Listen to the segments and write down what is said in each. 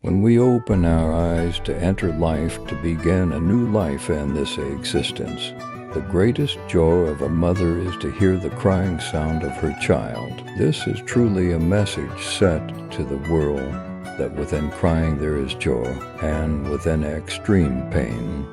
When we open our eyes to enter life, to begin a new life in this existence, the greatest joy of a mother is to hear the crying sound of her child. This is truly a message sent to the world that within crying there is joy, and within extreme pain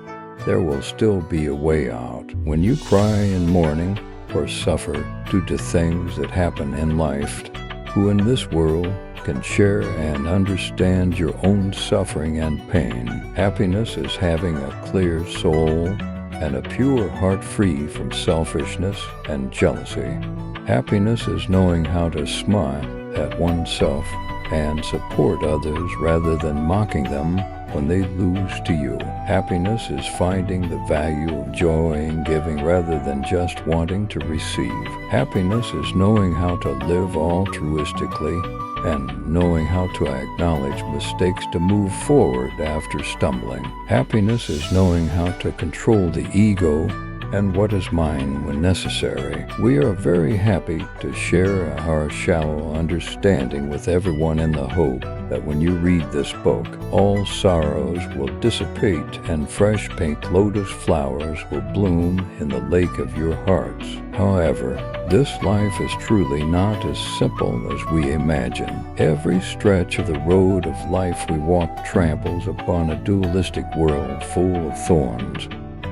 there will still be a way out. When you cry in mourning or suffer due to things that happen in life, who in this world can share and understand your own suffering and pain? Happiness is having a clear soul and a pure heart free from selfishness and jealousy. Happiness is knowing how to smile at oneself and support others rather than mocking them when they lose to you. Happiness is finding the value of joy in giving rather than just wanting to receive. Happiness is knowing how to live altruistically and knowing how to acknowledge mistakes to move forward after stumbling. Happiness is knowing how to control the ego and what is mine when necessary. We are very happy to share our shallow understanding with everyone in the hope that when you read this book, all sorrows will dissipate and fresh pink lotus flowers will bloom in the lake of your hearts. However, this life is truly not as simple as we imagine. Every stretch of the road of life we walk tramples upon a dualistic world full of thorns.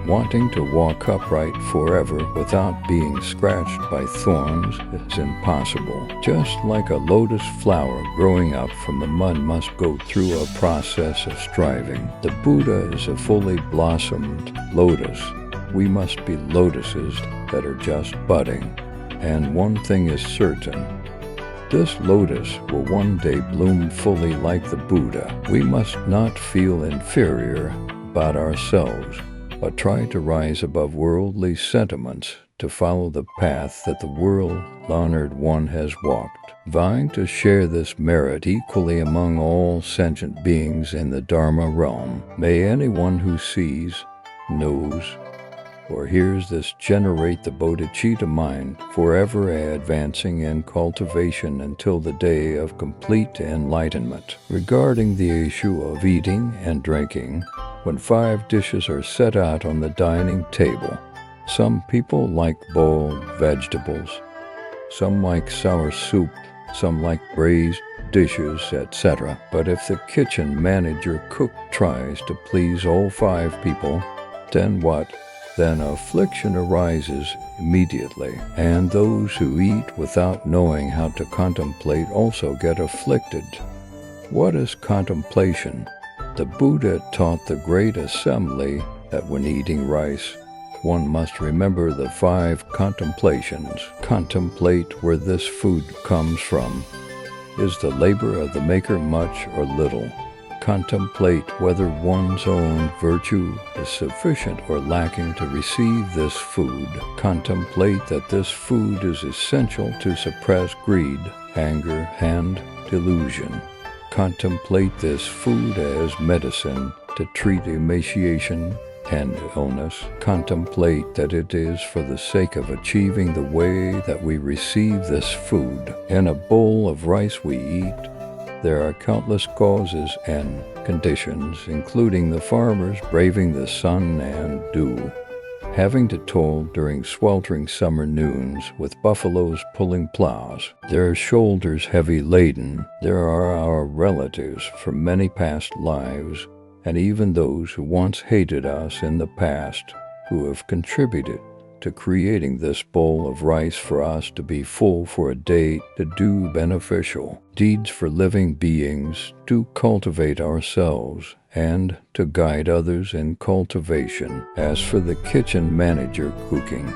Wanting to walk upright forever without being scratched by thorns is impossible. Just like a lotus flower growing up from the mud must go through a process of striving. The Buddha is a fully blossomed lotus. We must be lotuses that are just budding. And one thing is certain. This lotus will one day bloom fully like the Buddha. We must not feel inferior about ourselves, but try to rise above worldly sentiments to follow the path that the world-honored one has walked, vying to share this merit equally among all sentient beings in the Dharma realm. May anyone who sees, knows, or hears this generate the bodhicitta mind, forever advancing in cultivation until the day of complete enlightenment. Regarding the issue of eating and drinking, when 5 dishes are set out on the dining table, some people like boiled vegetables, some like sour soup, some like braised dishes, etc. But if the kitchen manager cook tries to please all 5 people, then what? Then affliction arises immediately, and those who eat without knowing how to contemplate also get afflicted. What is contemplation? The Buddha taught the great assembly that when eating rice, one must remember the 5 contemplations. Contemplate where this food comes from. Is the labor of the maker much or little? Contemplate whether one's own virtue is sufficient or lacking to receive this food. Contemplate that this food is essential to suppress greed, anger, and delusion. Contemplate this food as medicine to treat emaciation and illness. Contemplate that it is for the sake of achieving the way that we receive this food. In a bowl of rice we eat, there are countless causes and conditions, including the farmers braving the sun and dew, having to toil during sweltering summer noons with buffaloes pulling plows, their shoulders heavy laden. There are our relatives from many past lives, and even those who once hated us in the past, who have contributed to creating this bowl of rice for us to be full for a day, to do beneficial deeds for living beings, to cultivate ourselves, and to guide others in cultivation. As for the kitchen manager cooking,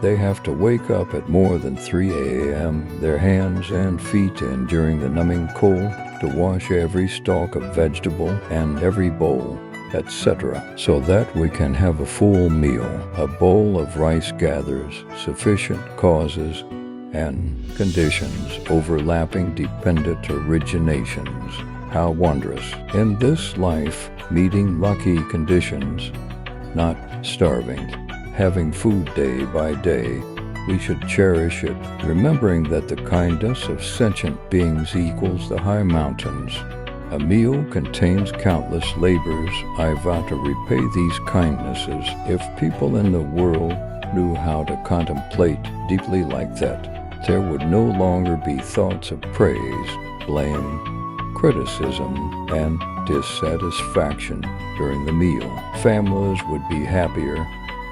they have to wake up at more than 3 a.m., their hands and feet in during the numbing cold, to wash every stalk of vegetable and every bowl, etc., so that we can have a full meal. A bowl of rice gathers sufficient causes and conditions, overlapping dependent originations. How wondrous! In this life, meeting lucky conditions, not starving, having food day by day, we should cherish it, remembering that the kindness of sentient beings equals the high mountains, A meal contains countless labors. I vow to repay these kindnesses. If people in the world knew how to contemplate deeply like that, there would no longer be thoughts of praise, blame, criticism, and dissatisfaction during the meal. Families would be happier,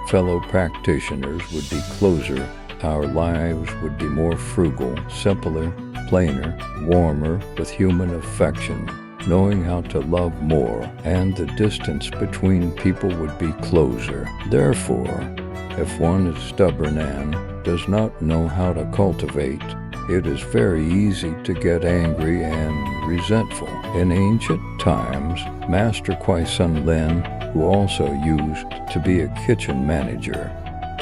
fellow practitioners would be closer, our lives would be more frugal, simpler, plainer, warmer, with human affection, knowing how to love more, and the distance between people would be closer. Therefore, if one is stubborn and does not know how to cultivate, it is very easy to get angry and resentful. In ancient times, Master Kwai Sun Lin, who also used to be a kitchen manager,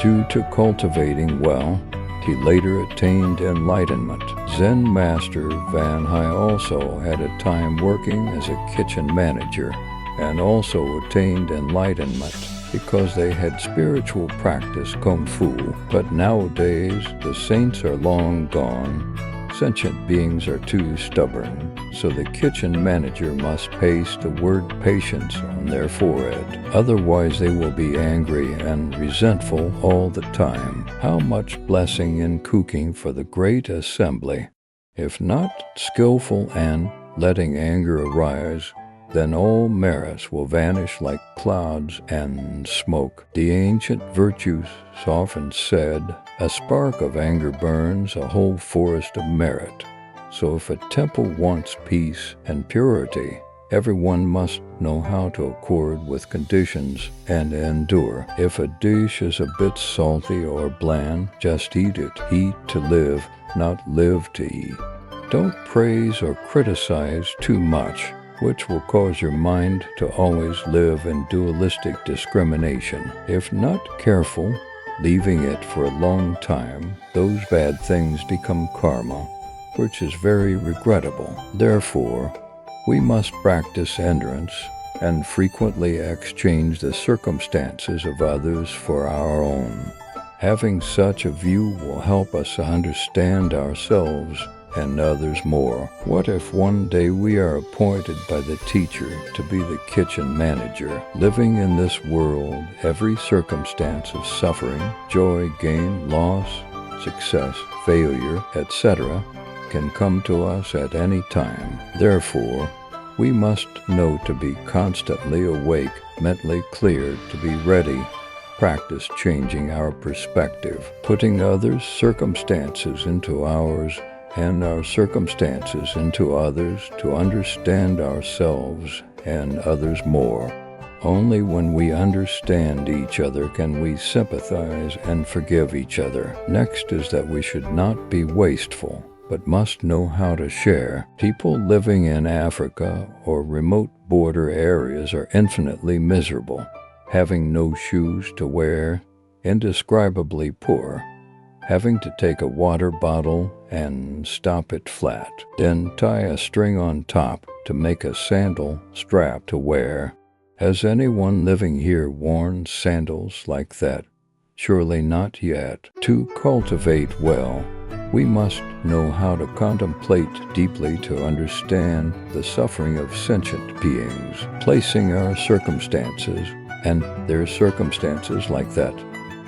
due to cultivating well, he later attained enlightenment. Zen Master Van Hai also had a time working as a kitchen manager and also attained enlightenment because they had spiritual practice Kung Fu. But nowadays, the saints are long gone. Sentient beings are too stubborn, so the kitchen manager must paste the word patience on their forehead. Otherwise they will be angry and resentful all the time. How much blessing in cooking for the great assembly! If not skillful and letting anger arise, then all merits will vanish like clouds and smoke. The ancient virtues often said, a spark of anger burns a whole forest of merit. So if a temple wants peace and purity, everyone must know how to accord with conditions and endure. If a dish is a bit salty or bland, just eat it. Eat to live, not live to eat. Don't praise or criticize too much, which will cause your mind to always live in dualistic discrimination. If not careful, leaving it for a long time, those bad things become karma, which is very regrettable. Therefore, we must practice endurance and frequently exchange the circumstances of others for our own. Having such a view will help us understand ourselves and others more. What if one day we are appointed by the teacher to be the kitchen manager? Living in this world, every circumstance of suffering, joy, gain, loss, success, failure, etc., can come to us at any time. Therefore, we must know to be constantly awake, mentally clear, to be ready. Practice changing our perspective, putting others' circumstances into ours and our circumstances into others to understand ourselves and others more. Only when we understand each other can we sympathize and forgive each other. Next is that we should not be wasteful, but must know how to share. People living in Africa or remote border areas are infinitely miserable, having no shoes to wear, indescribably poor, having to take a water bottle and stop it flat, then tie a string on top to make a sandal strap to wear. Has anyone living here worn sandals like that? Surely not yet. To cultivate well, we must know how to contemplate deeply to understand the suffering of sentient beings, placing our circumstances and their circumstances like that.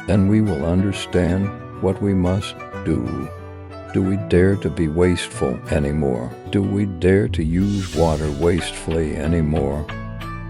Then we will understand what we must do. Do we dare to be wasteful anymore? Do we dare to use water wastefully anymore?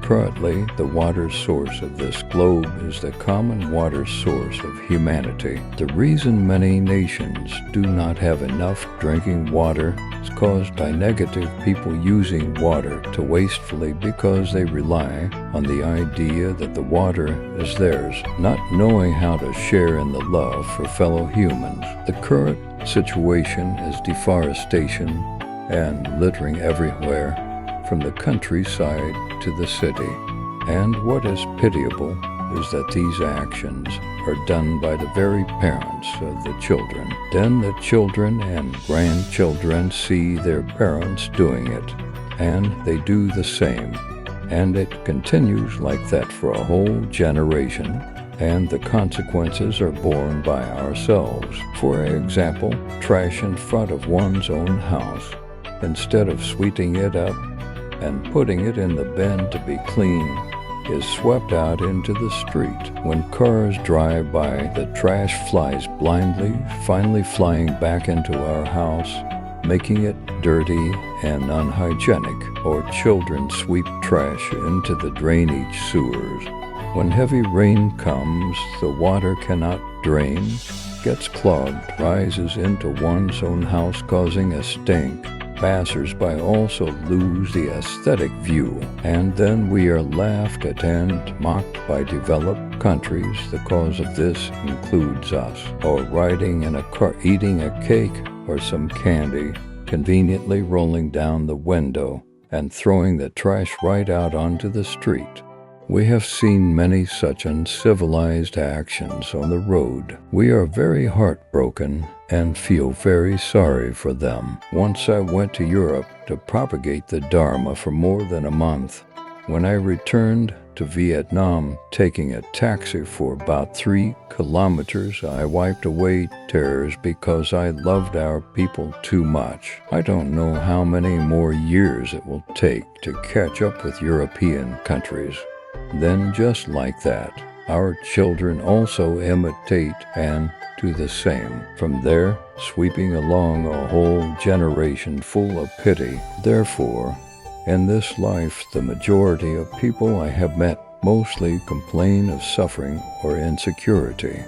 Currently, the water source of this globe is the common water source of humanity. The reason many nations do not have enough drinking water is caused by negative people using water to wastefully because they rely on the idea that the water is theirs, not knowing how to share in the love for fellow humans. The current situation is deforestation and littering everywhere, from the countryside to the city. And what is pitiable is that these actions are done by the very parents of the children. Then the children and grandchildren see their parents doing it, and they do the same. And it continues like that for a whole generation, and the consequences are borne by ourselves. For example, trash in front of one's own house. Instead of sweeping it up and putting it in the bin to be clean, is swept out into the street. When cars drive by, the trash flies blindly, finally flying back into our house, making it dirty and unhygienic, or children sweep trash into the drainage sewers. When heavy rain comes, the water cannot drain, gets clogged, rises into one's own house, causing a stink. Passers-by also lose the aesthetic view, and then we are laughed at and mocked by developed countries. The cause of this includes us, or riding in a car, eating a cake or some candy, conveniently rolling down the window, and throwing the trash right out onto the street. We have seen many such uncivilized actions on the road. We are very heartbroken and feel very sorry for them. Once I went to Europe to propagate the Dharma for more than a month. When I returned to Vietnam, taking a taxi for about 3 kilometers, I wiped away tears because I loved our people too much. I don't know how many more years it will take to catch up with European countries. Then just like that, our children also imitate and do the same. From there, sweeping along a whole generation full of pity. Therefore, in this life, the majority of people I have met mostly complain of suffering or insecurity.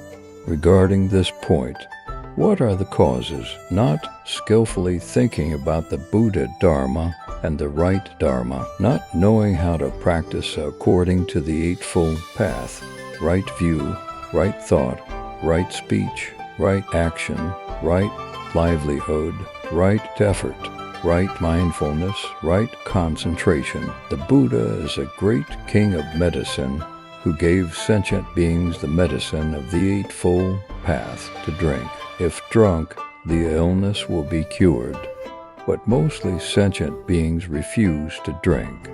Regarding this point, what are the causes? Not skillfully thinking about the Buddha Dharma and the right Dharma, not knowing how to practice according to the Eightfold Path, right view, right thought, right speech, right action, right livelihood, right effort, right mindfulness, right concentration. The Buddha is a great king of medicine who gave sentient beings the medicine of the Eightfold Path to drink. If drunk, the illness will be cured. But mostly sentient beings refuse to drink,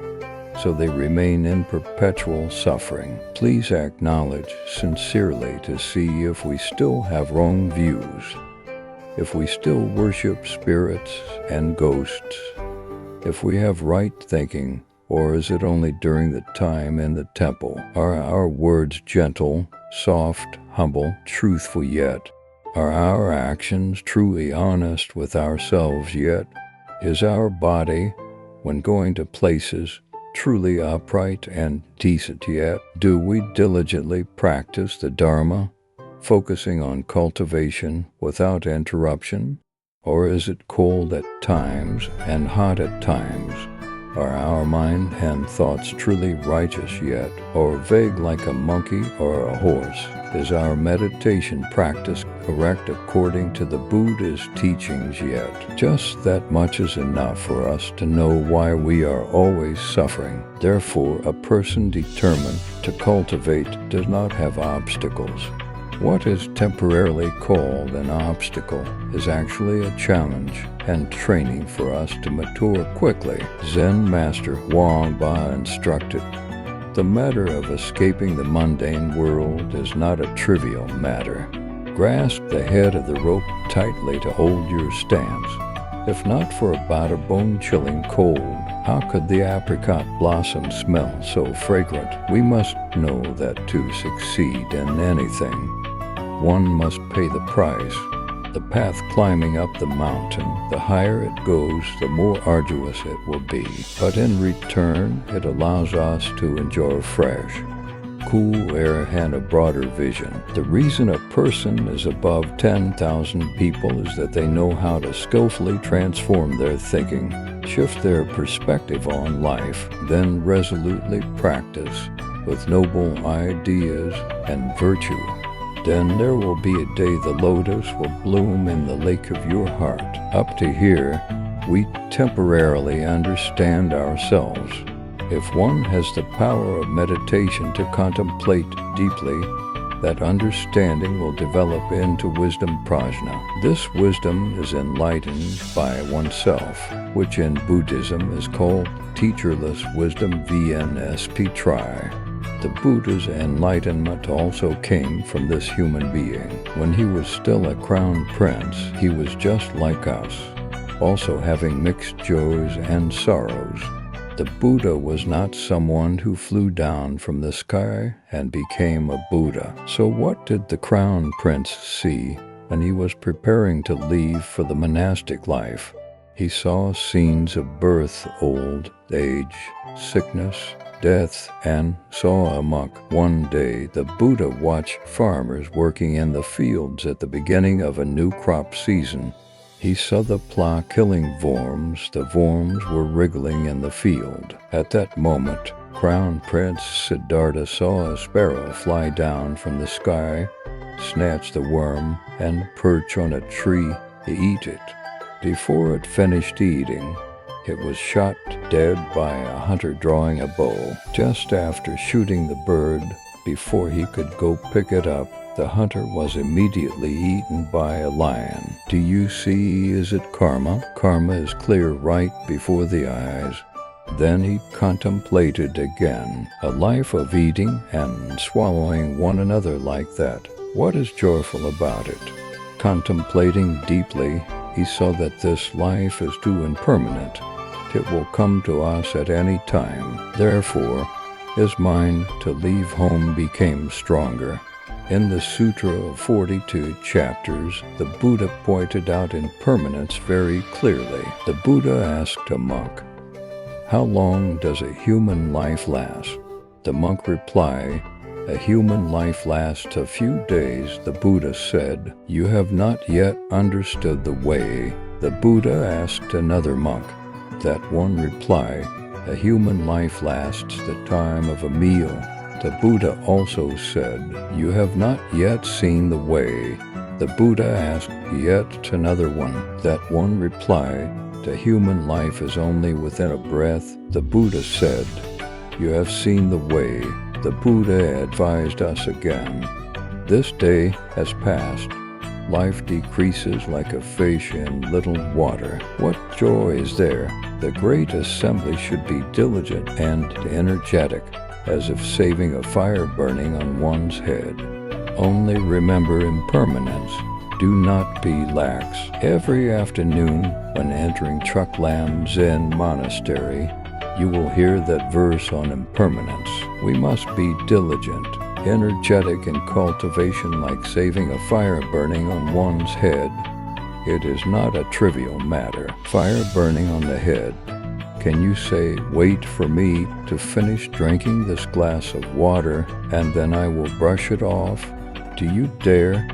so they remain in perpetual suffering. Please acknowledge sincerely to see if we still have wrong views, if we still worship spirits and ghosts, if we have right thinking, or is it only during the time in the temple? Are our words gentle, soft, humble, truthful yet? Are our actions truly honest with ourselves yet? Is our body, when going to places, truly upright and decent yet? Do we diligently practice the Dharma, focusing on cultivation without interruption? Or is it cold at times and hot at times? Are our mind and thoughts truly righteous yet, or vague like a monkey or a horse? Is our meditation practice correct according to the Buddha's teachings yet? Just that much is enough for us to know why we are always suffering. Therefore, a person determined to cultivate does not have obstacles. What is temporarily called an obstacle is actually a challenge and training for us to mature quickly. Zen Master Wang Ba instructed, "The matter of escaping the mundane world is not a trivial matter. Grasp the head of the rope tightly to hold your stance. If not for about a bone-chilling cold, how could the apricot blossom smell so fragrant? We must know that to succeed in anything, one must pay the price. The path climbing up the mountain, the higher it goes, the more arduous it will be. But in return, it allows us to enjoy fresh, cool air and a broader vision. The reason a person is above 10,000 people is that they know how to skillfully transform their thinking, shift their perspective on life, then resolutely practice with noble ideas and virtue. Then there will be a day the lotus will bloom in the lake of your heart. Up to here, we temporarily understand ourselves. If one has the power of meditation to contemplate deeply, that understanding will develop into wisdom prajna. This wisdom is enlightened by oneself, which in Buddhism is called teacherless wisdom VNSP tri. The Buddha's enlightenment also came from this human being. When he was still a crown prince, he was just like us, also having mixed joys and sorrows. The Buddha was not someone who flew down from the sky and became a Buddha. So what did the Crown Prince see when he was preparing to leave for the monastic life? He saw scenes of birth, old age, sickness, death, and saw a monk. One day, the Buddha watched farmers working in the fields at the beginning of a new crop season. He saw the plow killing worms. The worms were wriggling in the field. At that moment, Crown Prince Siddhartha saw a sparrow fly down from the sky, snatch the worm, and perch on a tree to eat it. Before it finished eating, it was shot dead by a hunter drawing a bow. Just after shooting the bird, before he could go pick it up, the hunter was immediately eaten by a lion. Do you see, is it karma? Karma is clear right before the eyes. Then he contemplated again, a life of eating and swallowing one another like that. What is joyful about it? Contemplating deeply, he saw that this life is too impermanent. It will come to us at any time. Therefore, his mind to leave home became stronger. In the Sutra of 42 chapters, the Buddha pointed out impermanence very clearly. The Buddha asked a monk, "How long does a human life last?" The monk replied, "A human life lasts a few days." The Buddha said, "You have not yet understood the way." The Buddha asked another monk. That one replied, "A human life lasts the time of a meal." The Buddha also said, "You have not yet seen the way." The Buddha asked yet another one. That one replied, "The human life is only within a breath." The Buddha said, "You have seen the way." The Buddha advised us again. This day has passed. Life decreases like a fish in little water. What joy is there? The great assembly should be diligent and energetic, as if saving a fire burning on one's head. Only remember impermanence. Do not be lax. Every afternoon, when entering Chuklam Zen Monastery, you will hear that verse on impermanence. We must be diligent, energetic in cultivation like saving a fire burning on one's head. It is not a trivial matter. Fire burning on the head. Can you say, "Wait for me to finish drinking this glass of water, and then I will brush it off"? Do you dare?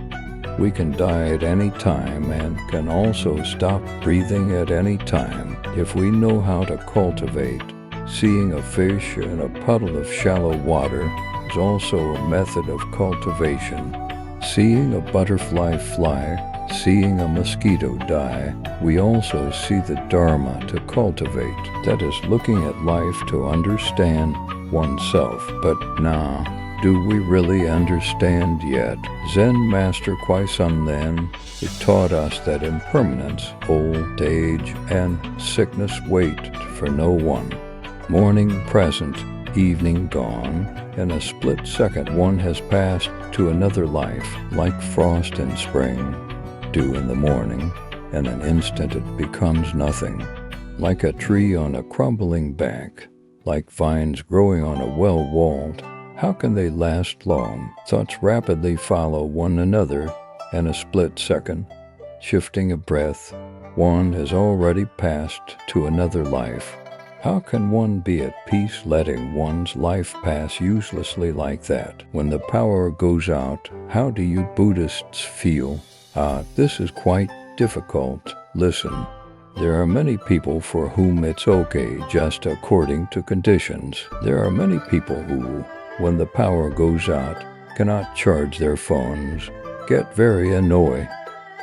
We can die at any time and can also stop breathing at any time if we know how to cultivate. Seeing a fish in a puddle of shallow water is also a method of cultivation. Seeing a butterfly fly, seeing a mosquito die, we also see the Dharma to cultivate. That is looking at life to understand oneself. But now, do we really understand yet? Zen Master Kwaisan then, he taught us that impermanence, old age, and sickness wait for no one. Morning present, evening gone. In a split second one has passed to another life, like frost in spring, dew in the morning. In an instant it becomes nothing, like a tree on a crumbling bank, like vines growing on a well-walled. How can they last long? Thoughts rapidly follow one another in a split second. Shifting a breath, one has already passed to another life. How can one be at peace letting one's life pass uselessly like that? When the power goes out, how do you Buddhists feel? This is quite difficult. Listen, there are many people for whom it's okay just according to conditions. There are many people who, when the power goes out, cannot charge their phones, get very annoyed,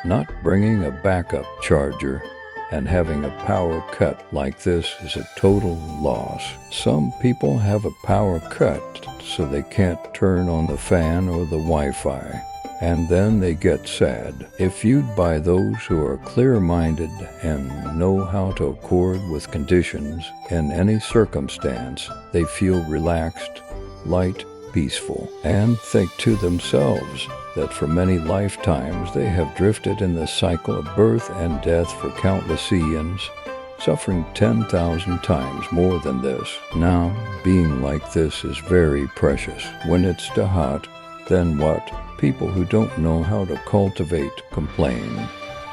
not bringing a backup charger, and having a power cut like this is a total loss. Some people have a power cut so they can't turn on the fan or the Wi-Fi, and then they get sad. If viewed by those who are clear-minded and know how to accord with conditions in any circumstance, they feel relaxed, light, peaceful, and think to themselves that for many lifetimes they have drifted in the cycle of birth and death for countless eons, suffering 10,000 times more than this. Now, being like this is very precious. When it's too hot, then what? People who don't know how to cultivate complain.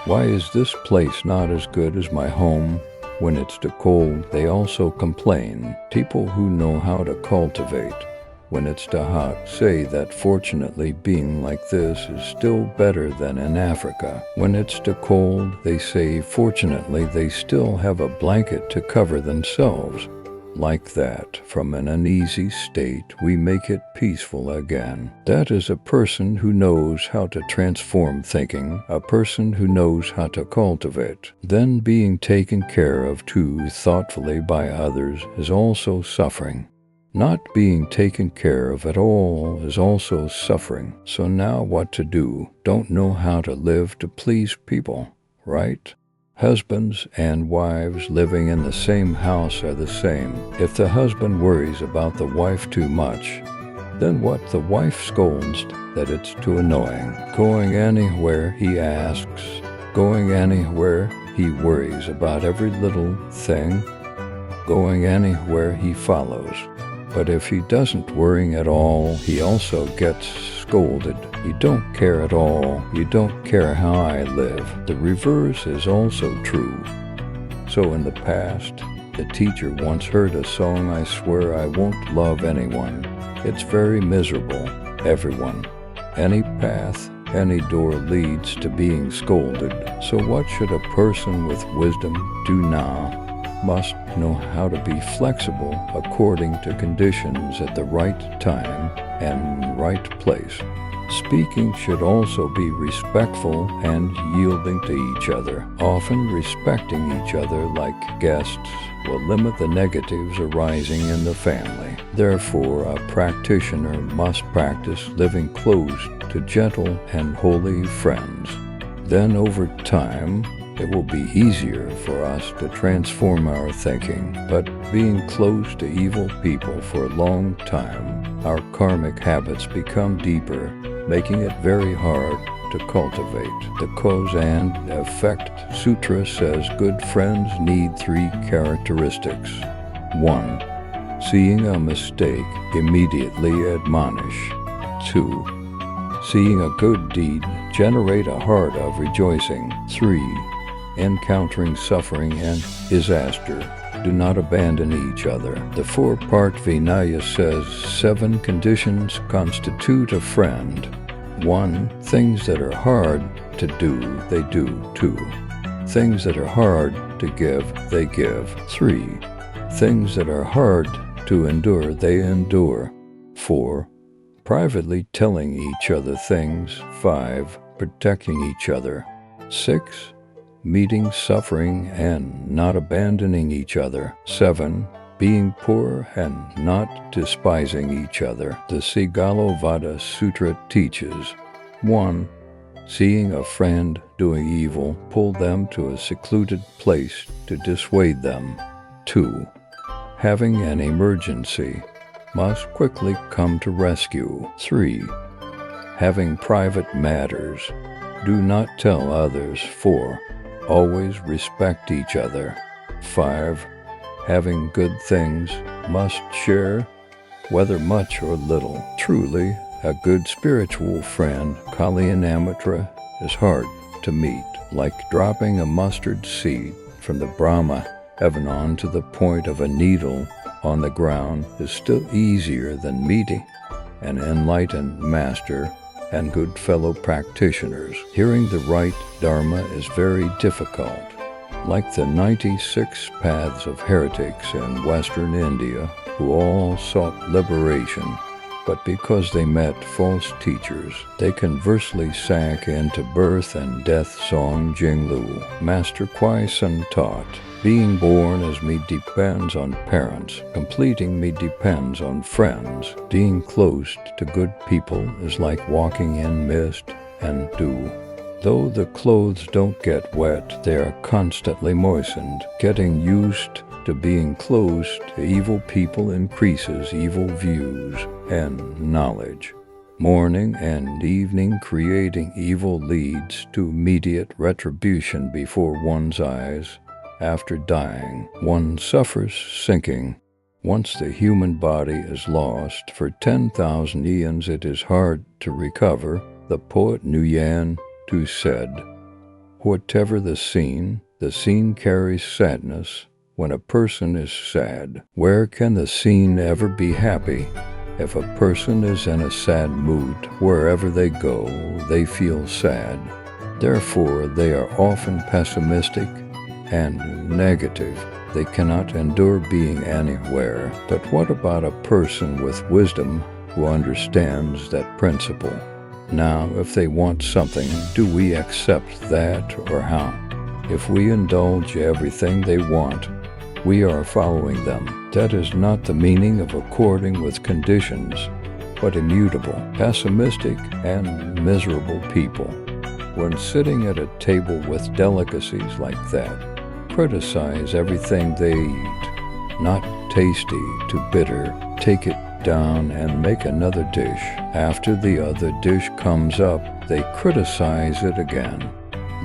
Why is this place not as good as my home? When it's too cold, they also complain. People who know how to cultivate, when it's too hot, say that fortunately being like this is still better than in Africa. When it's too cold, they say fortunately they still have a blanket to cover themselves. Like that, from an uneasy state, we make it peaceful again. That is a person who knows how to transform thinking, a person who knows how to cultivate. Then being taken care of too thoughtfully by others is also suffering. Not being taken care of at all is also suffering. So now what to do? Don't know how to live to please people, right? Husbands and wives living in the same house are the same. If the husband worries about the wife too much, then what? The wife scolds that it's too annoying. Going anywhere he asks, going anywhere he worries about every little thing, going anywhere he follows. But if he doesn't worry at all, he also gets scolded. You don't care at all. You don't care how I live. The reverse is also true. So in the past, the teacher once heard a song, I swear I won't love anyone. It's very miserable, everyone. Any path, any door leads to being scolded. So what should a person with wisdom do now? Must know how to be flexible according to conditions at the right time and right place. Speaking should also be respectful and yielding to each other. Often respecting each other like guests will limit the negatives arising in the family. Therefore, a practitioner must practice living close to gentle and holy friends. Then over time, it will be easier for us to transform our thinking. But being close to evil people for a long time, our karmic habits become deeper, making it very hard to cultivate. The Cause and Effect Sutra says good friends need 3 characteristics. 1. Seeing a mistake, immediately admonish. 2. Seeing a good deed, generate a heart of rejoicing. 3. Encountering suffering and disaster, do not abandon each other. The 4-part Vinaya says 7 conditions constitute a friend. 1. Things that are hard to do, they do. 2. Things that are hard to give, they give. 3. Things that are hard to endure, they endure. 4. Privately telling each other things. 5. Protecting each other. 6. Meeting suffering and not abandoning each other. 7. Being poor and not despising each other. The Sigalovada Sutra teaches 1. Seeing a friend doing evil, pull them to a secluded place to dissuade them. 2. Having an emergency, must quickly come to rescue. 3. Having private matters, do not tell others. 4. Always respect each other. 5. Having good things, must share, whether much or little. Truly, a good spiritual friend, Kalyanamitra, is hard to meet, like dropping a mustard seed from the Brahma heaven onto the point of a needle on the ground is still easier than meeting an enlightened master and good fellow practitioners. Hearing the right Dharma is very difficult. Like the 96 paths of heretics in Western India, who all sought liberation, but because they met false teachers, they conversely sank into birth and death. Song Jinglu. Master Kwai Sun taught, being born as me depends on parents, completing me depends on friends. Being close to good people is like walking in mist and dew. Though the clothes don't get wet, they are constantly moistened. Getting used to being close to evil people increases evil views and knowledge. Morning and evening creating evil leads to immediate retribution before one's eyes, after dying. One suffers sinking. Once the human body is lost, for 10,000 eons it is hard to recover. The poet Nguyen Tu said, "Whatever the scene carries sadness. When a person is sad, where can the scene ever be happy? If a person is in a sad mood, wherever they go, they feel sad. Therefore, they are often pessimistic and negative. They cannot endure being anywhere." But what about a person with wisdom who understands that principle? Now, if they want something, do we accept that or how? If we indulge everything they want, we are following them. That is not the meaning of according with conditions, but immutable, pessimistic, and miserable people. When sitting at a table with delicacies like that, criticize everything they eat. Not tasty, too bitter. Take it down and make another dish. After the other dish comes up, they criticize it again.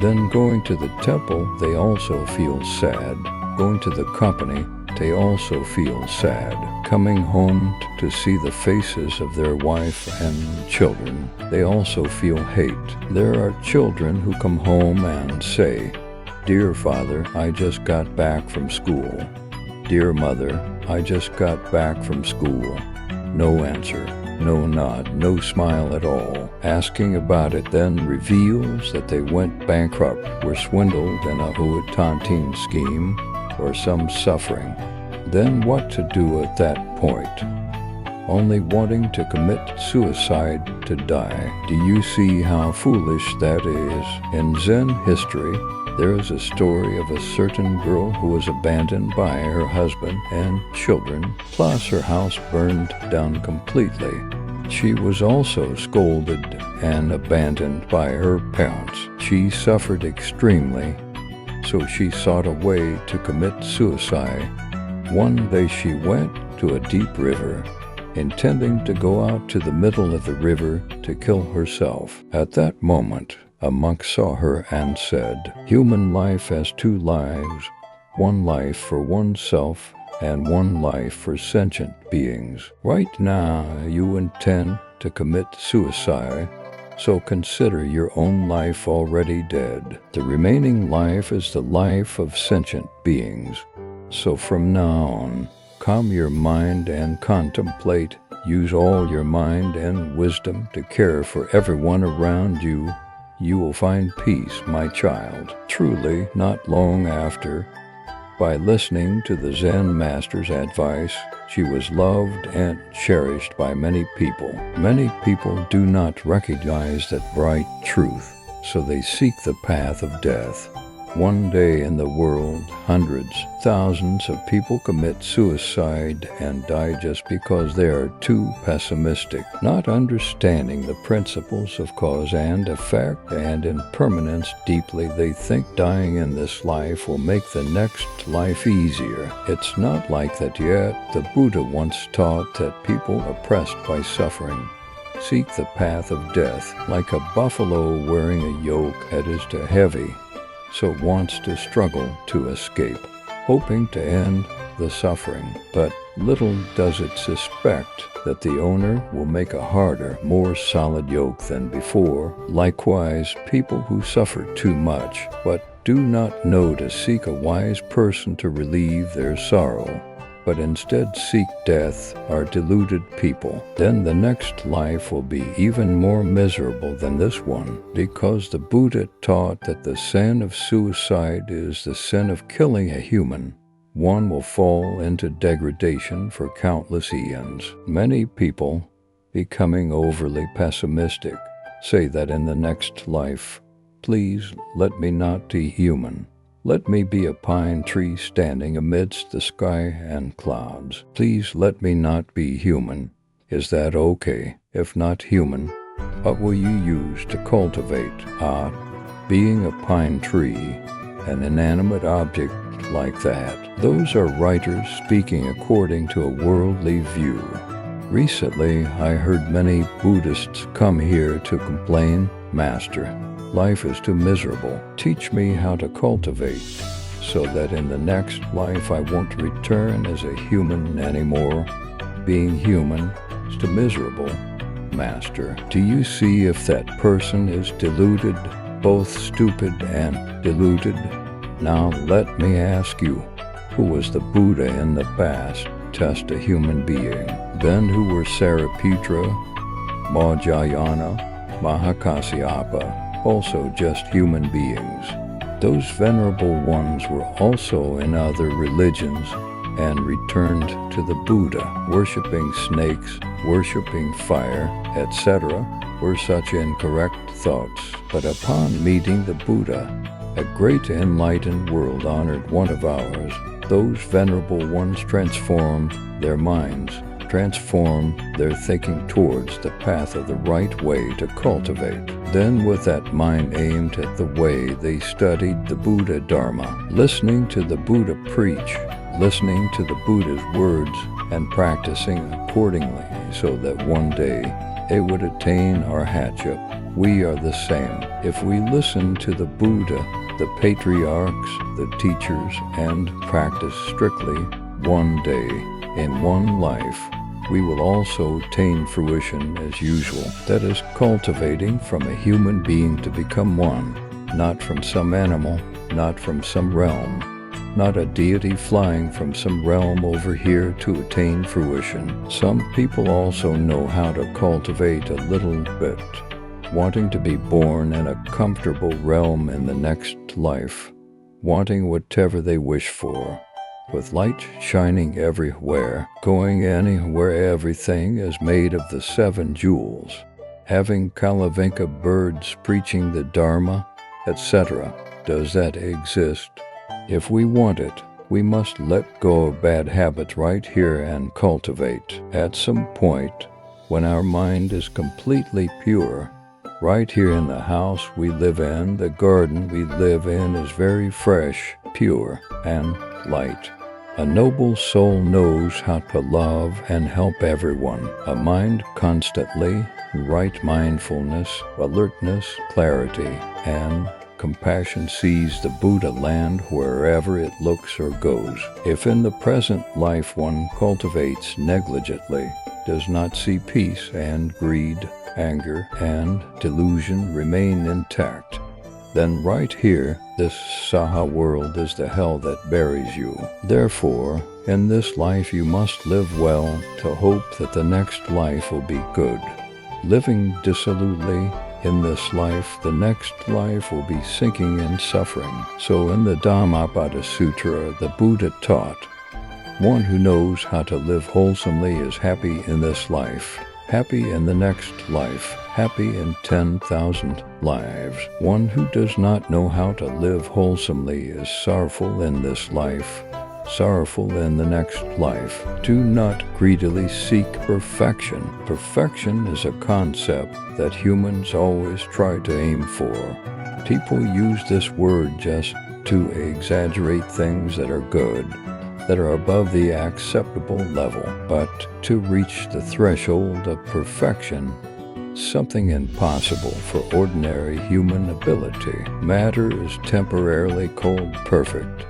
Then going to the temple, they also feel sad. Going to the company, they also feel sad. Coming home to see the faces of their wife and children, they also feel hate. There are children who come home and say, "Dear Father, I just got back from school." "Dear Mother, I just got back from school." No answer, no nod, no smile at all. Asking about it then reveals that they went bankrupt, were swindled in a Huatantin scheme, or some suffering. Then what to do at that point? Only wanting to commit suicide to die. Do you see how foolish that is? In Zen history, there is a story of a certain girl who was abandoned by her husband and children, plus her house burned down completely. She was also scolded and abandoned by her parents. She suffered extremely, so she sought a way to commit suicide. One day she went to a deep river, intending to go out to the middle of the river to kill herself. At that moment, a monk saw her and said, "Human life has two lives, one life for oneself and one life for sentient beings. Right now you intend to commit suicide, so consider your own life already dead. The remaining life is the life of sentient beings. So from now on, calm your mind and contemplate. Use all your mind and wisdom to care for everyone around you. You will find peace, my child." Truly, not long after, by listening to the Zen master's advice, she was loved and cherished by many people. Many people do not recognize that bright truth, so they seek the path of death. One day in the world, hundreds, thousands of people commit suicide and die just because they are too pessimistic, not understanding the principles of cause and effect and impermanence deeply. They think dying in this life will make the next life easier. It's not like that yet. The Buddha once taught that people oppressed by suffering seek the path of death, like a buffalo wearing a yoke that is too heavy, so wants to struggle to escape, hoping to end the suffering. But little does it suspect that the owner will make a harder, more solid yoke than before. Likewise, people who suffer too much, but do not know to seek a wise person to relieve their sorrow, but instead seek death, are deluded people. Then the next life will be even more miserable than this one, because the Buddha taught that the sin of suicide is the sin of killing a human. One will fall into degradation for countless eons. Many people, becoming overly pessimistic, say that in the next life, "Please let me not be human. Let me be a pine tree standing amidst the sky and clouds. Please let me not be human." Is that okay? If not human, what will you use to cultivate? Being a pine tree, an inanimate object like that. Those are writers speaking according to a worldly view. Recently, I heard many Buddhists come here to complain, "Master, life is too miserable. Teach me how to cultivate." so that in the next life I won't return as a human anymore. Being human is too miserable. Master, do you see if that person is deluded, both stupid and deluded? Now let me ask you, who was the Buddha in the past? Test a human being. Then who were Sariputta, Mahayana, Mahakasyapa? Also just human beings. Those venerable ones were also in other religions and returned to the Buddha, worshipping snakes, worshipping fire, etc., were such incorrect thoughts. But upon meeting the Buddha, a great enlightened world-honored one of ours, those venerable ones transformed their minds, transformed their thinking towards the path of the right way to cultivate. Then with that mind aimed at the way, they studied the Buddha Dharma, listening to the Buddha preach, listening to the Buddha's words, and practicing accordingly, so that one day they would attain arhatship. We are the same. If we listen to the Buddha, the patriarchs, the teachers, and practice strictly, one day, in one life, we will also attain fruition as usual. That is, cultivating from a human being to become one, not from some animal, not from some realm, not a deity flying from some realm over here to attain fruition. Some people also know how to cultivate a little bit, wanting to be born in a comfortable realm in the next life, wanting whatever they wish for, with light shining everywhere, going anywhere everything is made of the 7 jewels, having Kalavinka birds preaching the Dharma, etc. Does that exist? If we want it, we must let go of bad habits right here and cultivate. At some point, when our mind is completely pure, right here in the house we live in, the garden we live in is very fresh, pure, and light. A noble soul knows how to love and help everyone. A mind constantly, right mindfulness, alertness, clarity, and compassion sees the Buddha land wherever it looks or goes. If in the present life one cultivates negligently, does not see peace and greed, anger, and delusion remain intact, then right here, this Saha world is the hell that buries you. Therefore, in this life you must live well to hope that the next life will be good. Living dissolutely in this life, the next life will be sinking and suffering. So in the Dhammapada Sutra, the Buddha taught, one who knows how to live wholesomely is happy in this life, happy in the next life, happy in 10,000 lives. One who does not know how to live wholesomely is sorrowful in this life, sorrowful in the next life. Do not greedily seek perfection. Perfection is a concept that humans always try to aim for. People use this word just to exaggerate things that are good, that are above the acceptable level. But to reach the threshold of perfection, something impossible for ordinary human ability. Matter is temporarily called perfect.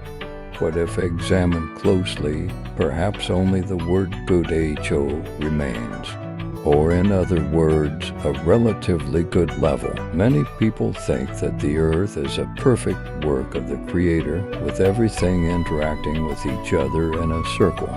But if examined closely, perhaps only the word good HO remains, or in other words, a relatively good level. Many people think that the earth is a perfect work of the Creator, with everything interacting with each other in a circle.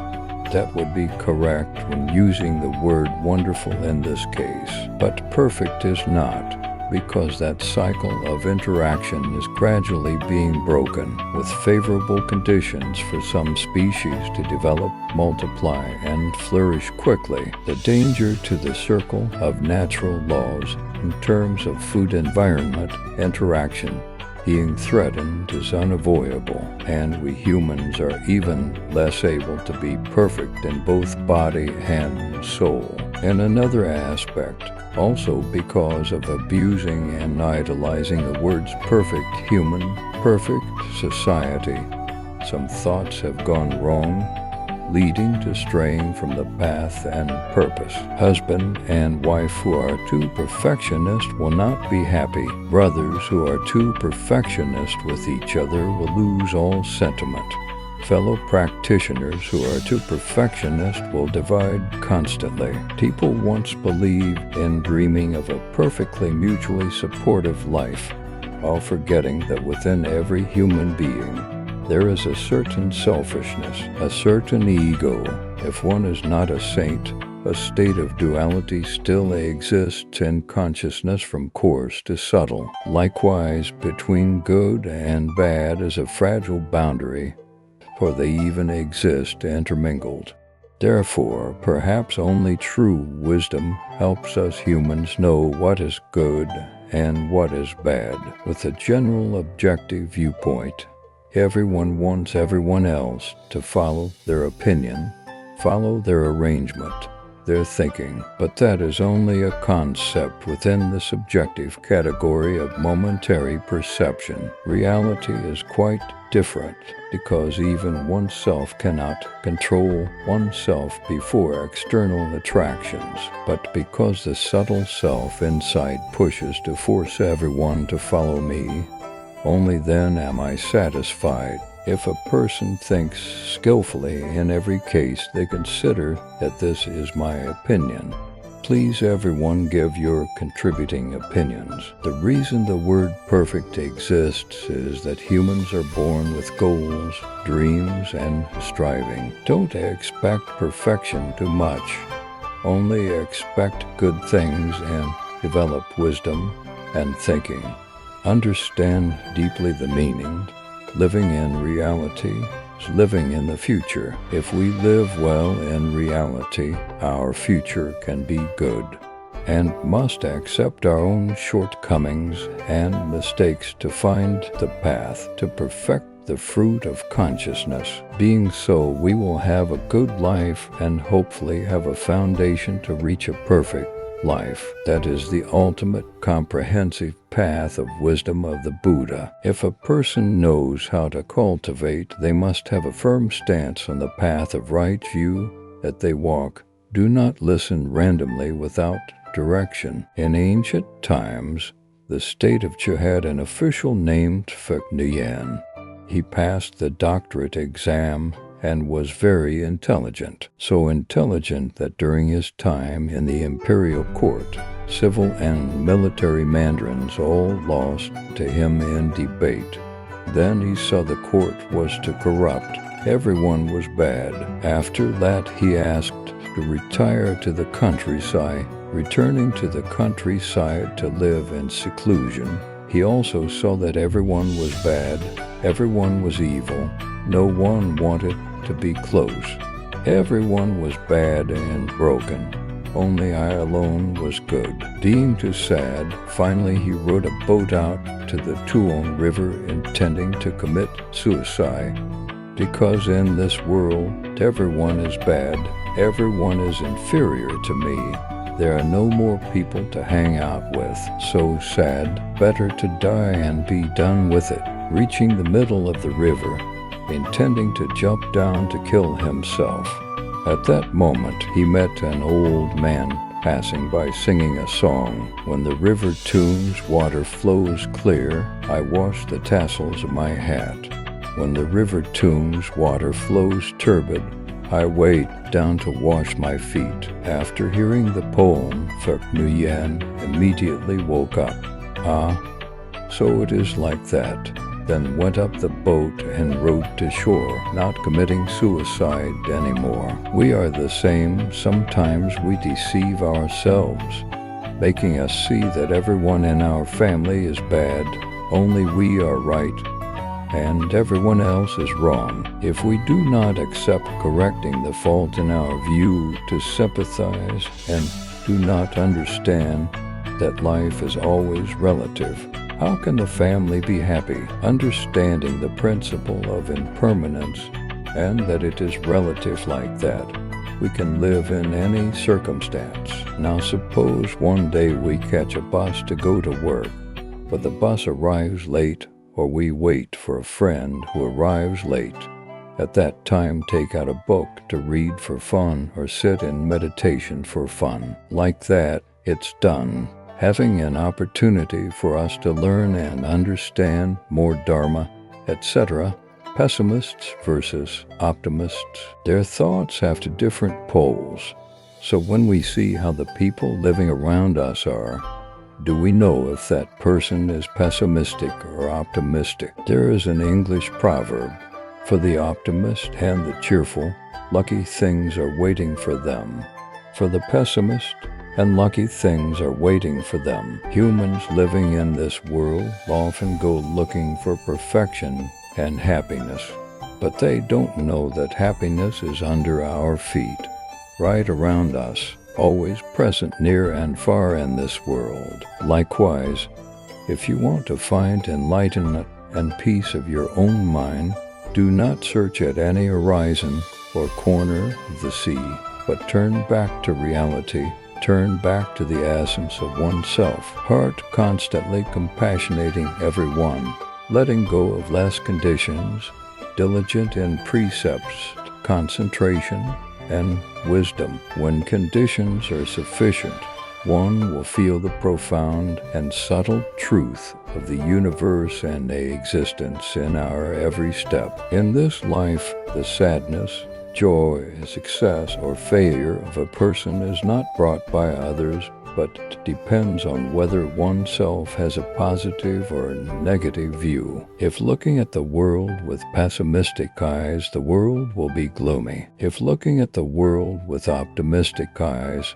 That would be correct when using the word wonderful in this case, but perfect is not, because that cycle of interaction is gradually being broken, with favorable conditions for some species to develop, multiply, and flourish quickly. The danger to the circle of natural laws in terms of food environment interaction being threatened is unavoidable, and we humans are even less able to be perfect in both body and soul. In another aspect, also because of abusing and idolizing the words perfect human, perfect society, some thoughts have gone wrong. leading to straying from the path and purpose. Husband and wife who are too perfectionist will not be happy. Brothers who are too perfectionist with each other will lose all sentiment. Fellow practitioners who are too perfectionist will divide constantly. People once believed in dreaming of a perfectly mutually supportive life, while forgetting that within every human being there is a certain selfishness, a certain ego. If one is not a saint, a state of duality still exists in consciousness from coarse to subtle. Likewise, between good and bad is a fragile boundary, for they even exist intermingled. Therefore, perhaps only true wisdom helps us humans know what is good and what is bad. With a general objective viewpoint, everyone wants everyone else to follow their opinion, follow their arrangement, their thinking, but that is only a concept within the subjective category of momentary perception. Reality is quite different, because even oneself cannot control oneself before external attractions, but because the subtle self inside pushes to force everyone to follow me, only then am I satisfied. If a person thinks skillfully in every case, they consider that this is my opinion. Please everyone give your contributing opinions. The reason the word perfect exists is that humans are born with goals, dreams, and striving. Don't expect perfection too much. Only expect good things and develop wisdom and thinking. Understand deeply the meaning. Living in reality is living in the future. If we live well in reality, our future can be good, and must accept our own shortcomings and mistakes to find the path to perfect the fruit of consciousness. Being so, we will have a good life and hopefully have a foundation to reach a perfect life. That is the ultimate comprehensive path of wisdom of the Buddha. If a person knows how to cultivate, they must have a firm stance on the path of right view that they walk. Do not listen randomly without direction. In ancient times, the state of Chu had an official named Phật Nguyen. He passed the doctorate exam and was very intelligent, so intelligent that during his time in the imperial court, civil and military mandarins all lost to him in debate. Then he saw the court was too corrupt. Everyone was bad. After that he asked to retire to the countryside. Returning to the countryside to live in seclusion, he also saw that everyone was bad, everyone was evil, no one wanted to be close. Everyone was bad and broken. Only I alone was good. Being too sad, finally he rowed a boat out to the Tuong River intending to commit suicide. Because in this world everyone is bad, everyone is inferior to me. There are no more people to hang out with. So sad, better to die and be done with it. Reaching the middle of the river, intending to jump down to kill himself. At that moment, he met an old man passing by singing a song. When the river tunes, water flows clear, I wash the tassels of my hat. When the river tunes, water flows turbid, I wait down to wash my feet. After hearing the poem, Phật Nguyen immediately woke up. Ah, so it is like that. Then went up the boat and rowed to shore, not committing suicide anymore. We are the same. Sometimes we deceive ourselves, making us see that everyone in our family is bad, only we are right, and everyone else is wrong. If we do not accept correcting the fault in our view to sympathize and do not understand that life is always relative, how can the family be happy? Understanding the principle of impermanence and that it is relative like that, we can live in any circumstance. Now suppose one day we catch a bus to go to work, but the bus arrives late, or we wait for a friend who arrives late, At that time, take out a book to read for fun or sit in meditation for fun. Like that, it's done. Having an opportunity for us to learn and understand more Dharma, etc. Pessimists versus optimists, their thoughts have to different poles. So when we see how the people living around us are, do we know if that person is pessimistic or optimistic? There is an English proverb, for the optimist and the cheerful, lucky things are waiting for them. For the pessimist, unlucky things are waiting for them. Humans living in this world often go looking for perfection and happiness, but they don't know that happiness is under our feet, right around us, always present near and far in this world. Likewise, if you want to find enlightenment and peace of your own mind, do not search at any horizon or corner of the sea, but turn back to reality, turn back to the essence of oneself, heart constantly compassionating everyone, letting go of less conditions, diligent in precepts, concentration, and wisdom. When conditions are sufficient, one will feel the profound and subtle truth of the universe and existence in our every step. In this life, the sadness, joy, success, or failure of a person is not brought by others, but depends on whether oneself has a positive or negative view. If looking at the world with pessimistic eyes, the world will be gloomy. If looking at the world with optimistic eyes,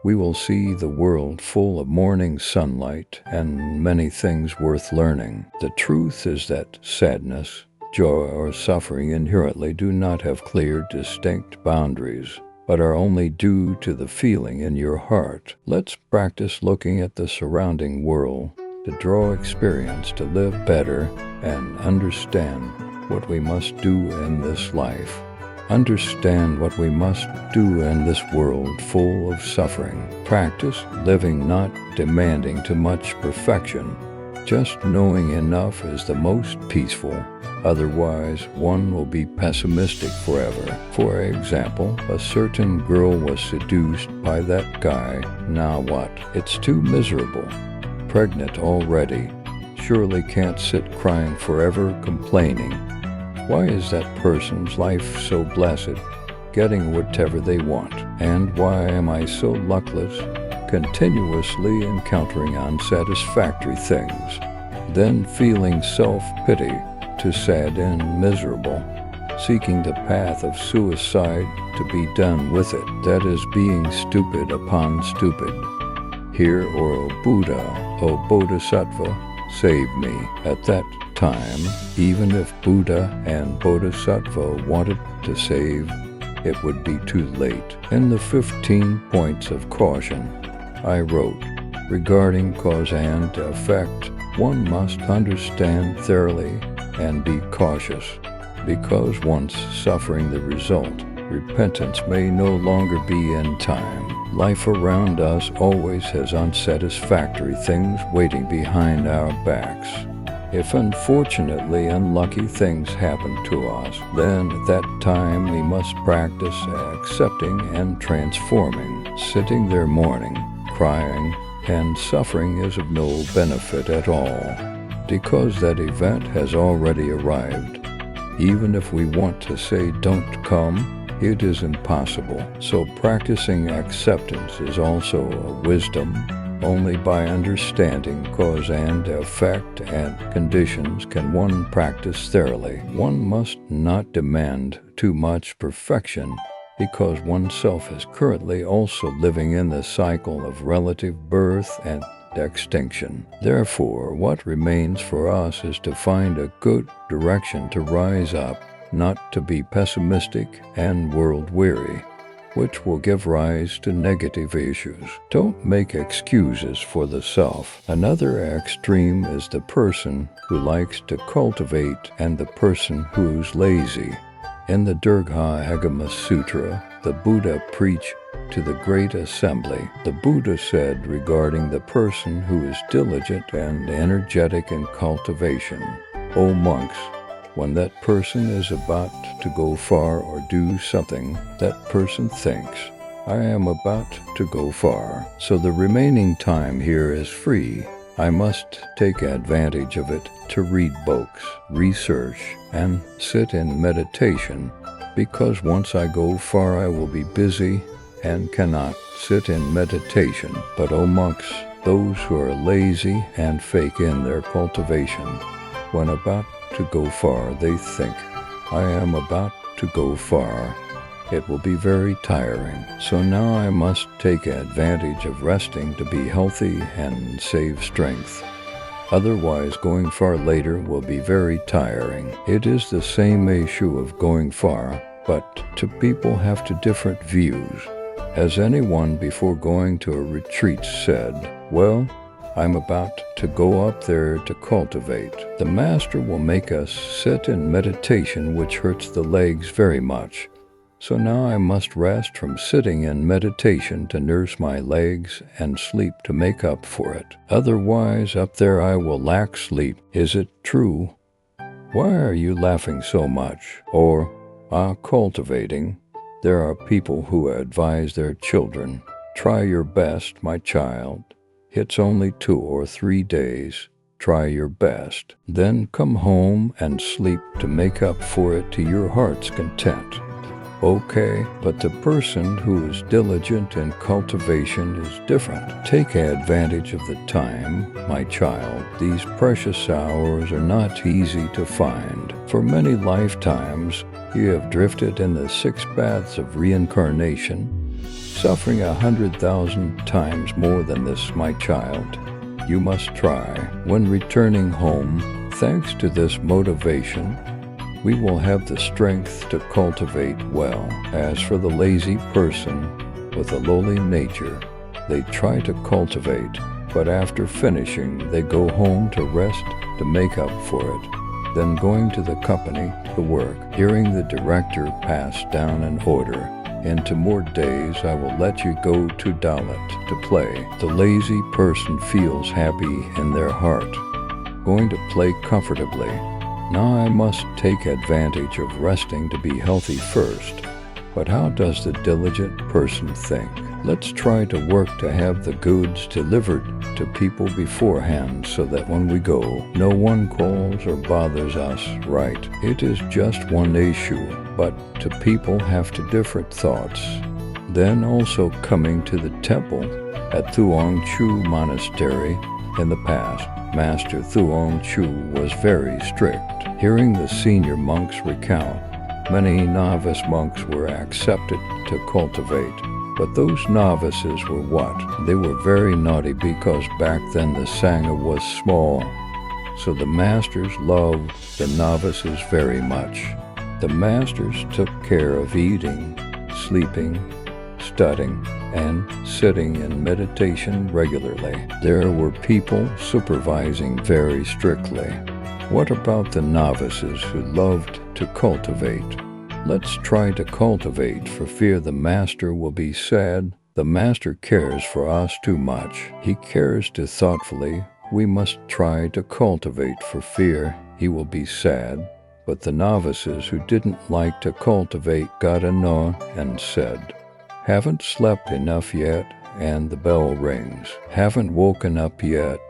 we will see the world full of morning sunlight and many things worth learning. The truth is that sadness, joy, or suffering inherently do not have clear, distinct boundaries, but are only due to the feeling in your heart. Let's practice looking at the surrounding world to draw experience, to live better, and understand what we must do in this life. Understand what we must do in this world full of suffering. Practice living not demanding too much perfection. Just knowing enough is the most peaceful. Otherwise, one will be pessimistic forever. For example, a certain girl was seduced by that guy. Now what? It's too miserable. Pregnant already. Surely can't sit crying forever complaining. Why is that person's life so blessed, getting whatever they want? And why am I so luckless, continuously encountering unsatisfactory things, then feeling self-pity, too sad and miserable, seeking the path of suicide to be done with it? That is being stupid upon stupid. Hear, O Buddha, O Bodhisattva, save me. At that time, even if Buddha and Bodhisattva wanted to save, it would be too late. In the 15 points of caution, I wrote, regarding cause and effect, one must understand thoroughly and be cautious, because once suffering the result, repentance may no longer be in time. Life around us always has unsatisfactory things waiting behind our backs. If unfortunately unlucky things happen to us, then at that time we must practice accepting and transforming. Sitting there mourning, crying, and suffering is of no benefit at all, because that event has already arrived. Even if we want to say don't come, it is impossible. So practicing acceptance is also a wisdom. Only by understanding cause and effect and conditions can one practice thoroughly. One must not demand too much perfection, because oneself is currently also living in the cycle of relative birth and extinction. Therefore, what remains for us is to find a good direction to rise up, not to be pessimistic and world-weary, which will give rise to negative issues. Don't make excuses for the self. Another extreme is the person who likes to cultivate and the person who's lazy. In the Durga Agama Sutra, the Buddha preached to the great assembly. The Buddha said regarding the person who is diligent and energetic in cultivation, O monks, When that person is about to go far or do something, that person thinks, I am about to go far, so the remaining time here is free. I must take advantage of it to read books, research, and sit in meditation, because once I go far I will be busy and cannot sit in meditation. But O monks, those who are lazy and fake in their cultivation, when about to go far they think, I am about to go far. It will be very tiring. So now I must take advantage of resting to be healthy and save strength. Otherwise, going far later will be very tiring. It is the same issue of going far, but two people have two different views. As anyone before going to a retreat said, well, I'm about to go up there to cultivate. The master will make us sit in meditation, which hurts the legs very much. So now I must rest from sitting in meditation to nurse my legs and sleep to make up for it. Otherwise, up there I will lack sleep. Is it true? Why are you laughing so much? Or, cultivating. There are people who advise their children, try your best, my child. It's only 2 or 3 days. Try your best. Then come home and sleep to make up for it to your heart's content. Okay, but the person who is diligent in cultivation is different. Take advantage of the time, my child. These precious hours are not easy to find. For many lifetimes, you have drifted in the 6 baths of reincarnation, suffering 100,000 times more than this, my child. You must try. When returning home, thanks to this motivation, we will have the strength to cultivate well. As for the lazy person with a lowly nature, they try to cultivate, but after finishing, they go home to rest to make up for it. Then going to the company to work, hearing the director pass down an order, in 2 more days I will let you go to Dalit to play. The lazy person feels happy in their heart, going to play comfortably. Now I must take advantage of resting to be healthy first. But how does the diligent person think? Let's try to work to have the goods delivered to people beforehand so that when we go, no one calls or bothers us, right? It is just one issue, but two people have two different thoughts. Then also coming to the temple at Thuong Chu Monastery in the past, Master Thuong Chu was very strict. Hearing the senior monks recount, many novice monks were accepted to cultivate. But those novices were what? They were very naughty because back then the Sangha was small. So the masters loved the novices very much. The masters took care of eating, sleeping, studying, and sitting in meditation regularly. There were people supervising very strictly. What about the novices who loved to cultivate? Let's try to cultivate for fear the master will be sad. The master cares for us too much. He cares too thoughtfully. We must try to cultivate for fear he will be sad. But the novices who didn't like to cultivate got annoyed and said, haven't slept enough yet, and the bell rings. Haven't woken up yet,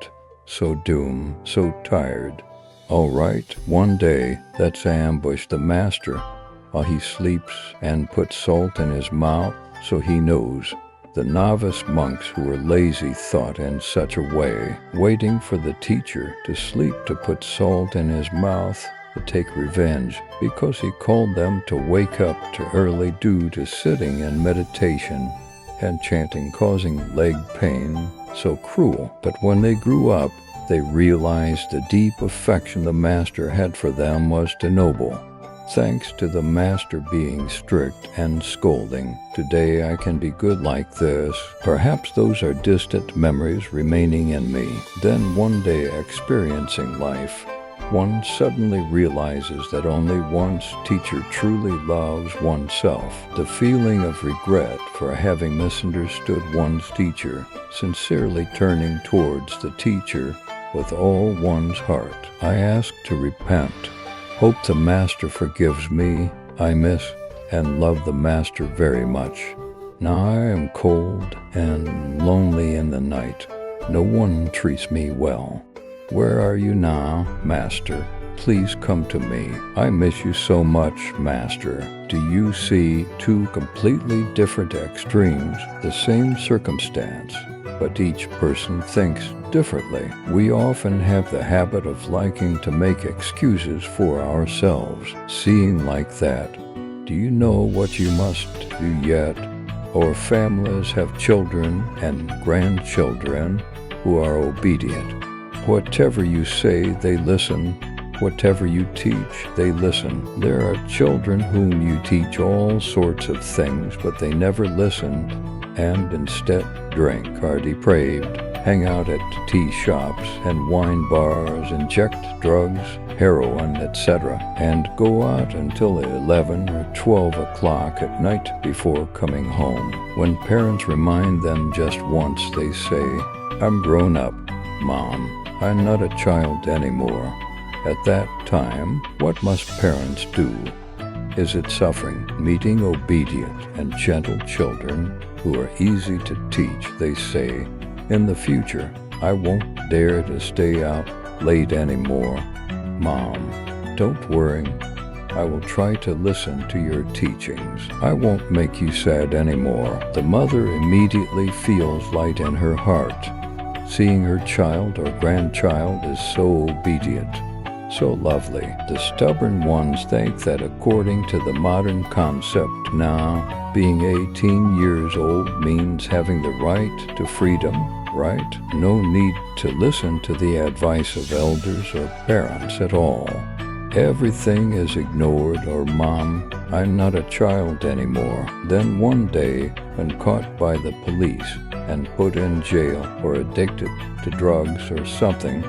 so doomed, so tired. All right, one day, let's ambush the master while he sleeps and put salt in his mouth so he knows. The novice monks who were lazy thought in such a way, waiting for the teacher to sleep to put salt in his mouth to take revenge, because he called them to wake up too early due to sitting in meditation and chanting causing leg pain, so cruel. But when they grew up, they realized the deep affection the master had for them was too noble. Thanks to the master being strict and scolding, today I can be good like this. Perhaps those are distant memories remaining in me. Then one day experiencing life, one suddenly realizes that only one's teacher truly loves oneself. The feeling of regret for having misunderstood one's teacher, sincerely turning towards the teacher with all one's heart. I ask to repent. Hope the Master forgives me. I miss and love the Master very much. Now I am cold and lonely in the night. No one treats me well. Where are you now, Master? Please come to me. I miss you so much, Master. Do you see two completely different extremes, the same circumstance, but each person thinks differently? We often have the habit of liking to make excuses for ourselves. Seeing like that, do you know what you must do yet? Our families have children and grandchildren who are obedient. Whatever you say, they listen. Whatever you teach, they listen. There are children whom you teach all sorts of things, but they never listen and instead drink, are depraved, hang out at tea shops and wine bars, inject drugs, heroin, etc., and go out until 11 or 12 o'clock at night before coming home. When parents remind them just once, they say, "I'm grown up, Mom. I'm not a child anymore." At that time, what must parents do? Is it suffering? Meeting obedient and gentle children who are easy to teach, they say, "In the future, I won't dare to stay out late anymore. Mom, don't worry. I will try to listen to your teachings. I won't make you sad anymore." The mother immediately feels light in her heart, seeing her child or grandchild is so obedient. So lovely. The stubborn ones think that according to the modern concept now, being 18 years old means having the right to freedom, right? No need to listen to the advice of elders or parents at all. Everything is ignored, or "Mom, I'm not a child anymore." Then one day, when caught by the police and put in jail or addicted to drugs or something,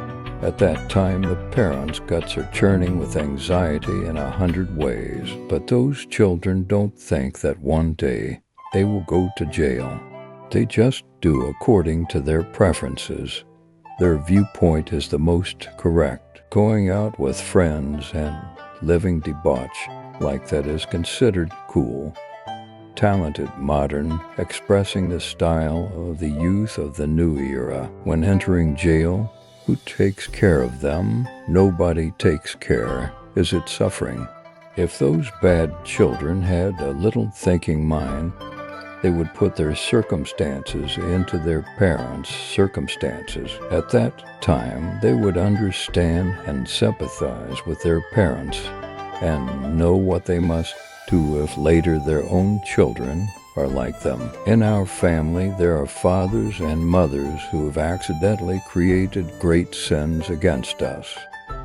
at that time the parents' guts are churning with anxiety in 100 ways. But those children don't think that one day they will go to jail. They just do according to their preferences. Their viewpoint is the most correct. Going out with friends and living debauch like that is considered cool. Talented, modern, expressing the style of the youth of the new era. When entering jail, who takes care of them? Nobody takes care. Is it suffering? If those bad children had a little thinking mind, they would put their circumstances into their parents' circumstances. At that time, they would understand and sympathize with their parents and know what they must do if later their own children are like them. In our family, there are fathers and mothers who have accidentally created great sins against us,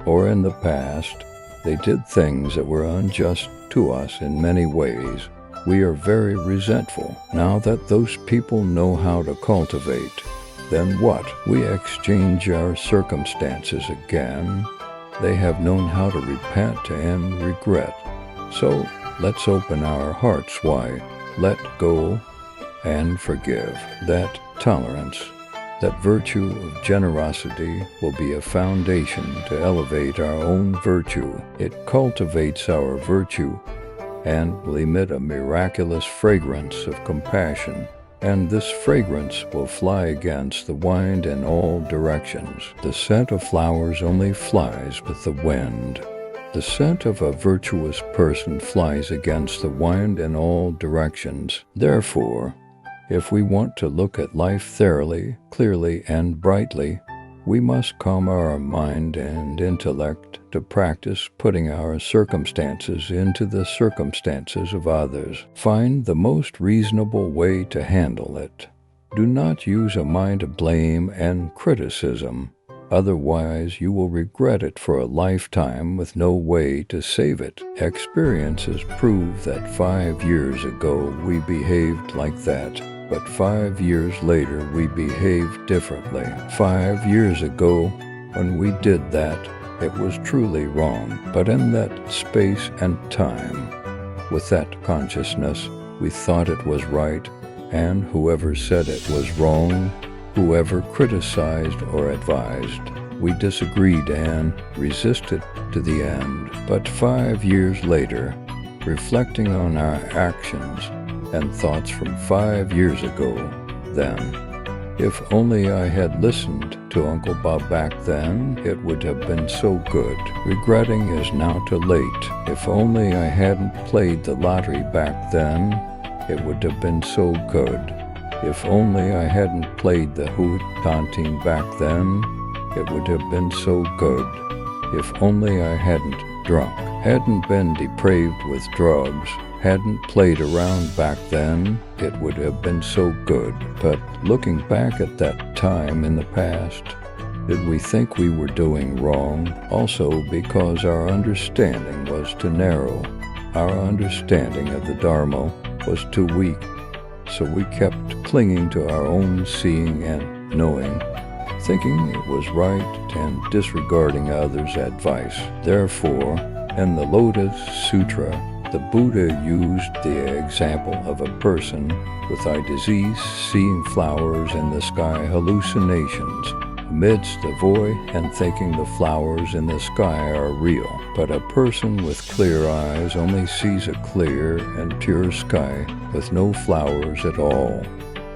or in the past, they did things that were unjust to us in many ways. We are very resentful. Now that those people know how to cultivate, then what? We exchange our circumstances again. They have known how to repent and regret. So let's open our hearts wide. Let go and forgive. That tolerance, that virtue of generosity will be a foundation to elevate our own virtue. It cultivates our virtue and will emit a miraculous fragrance of compassion. And this fragrance will fly against the wind in all directions. The scent of flowers only flies with the wind. The scent of a virtuous person flies against the wind in all directions. Therefore, if we want to look at life thoroughly, clearly, and brightly, we must calm our mind and intellect to practice putting our circumstances into the circumstances of others. Find the most reasonable way to handle it. Do not use a mind of blame and criticism. Otherwise, you will regret it for a lifetime with no way to save it. Experiences prove that 5 years ago we behaved like that, but 5 years later we behaved differently. 5 years ago, when we did that, it was truly wrong. But in that space and time, with that consciousness, we thought it was right, and whoever said it was wrong, whoever criticized or advised, We disagreed and resisted to the end. But 5 years later, reflecting on our actions and thoughts from 5 years ago, then, if only I had listened to Uncle Bob back then, it would have been so good. Regretting is now too late. If only I hadn't played the lottery back then, it would have been so good. If only I hadn't played the tontine back then, it would have been so good. If only I hadn't drunk, hadn't been depraved with drugs, hadn't played around back then, it would have been so good. But looking back at that time in the past, did we think we were doing wrong? Also because our understanding was too narrow. Our understanding of the Dharma was too weak. So we kept clinging to our own seeing and knowing, thinking it was right and disregarding others' advice. Therefore, in the Lotus Sutra, the Buddha used the example of a person with eye disease seeing flowers in the sky hallucinations amidst the void and thinking the flowers in the sky are real. But a person with clear eyes only sees a clear and pure sky with no flowers at all.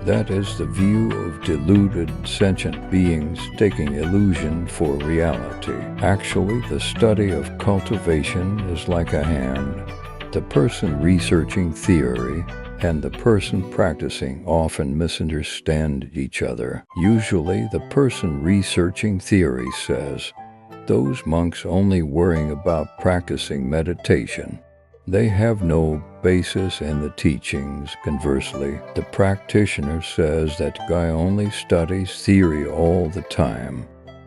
That is the view of deluded sentient beings taking illusion for reality. Actually, the study of cultivation is like a hand. The person researching theory and the person practicing often misunderstand each other. Usually, the person researching theory says, "Those monks only worrying about practicing meditation. They have no basis in the teachings." Conversely, the practitioner says that guy only studies theory all the time.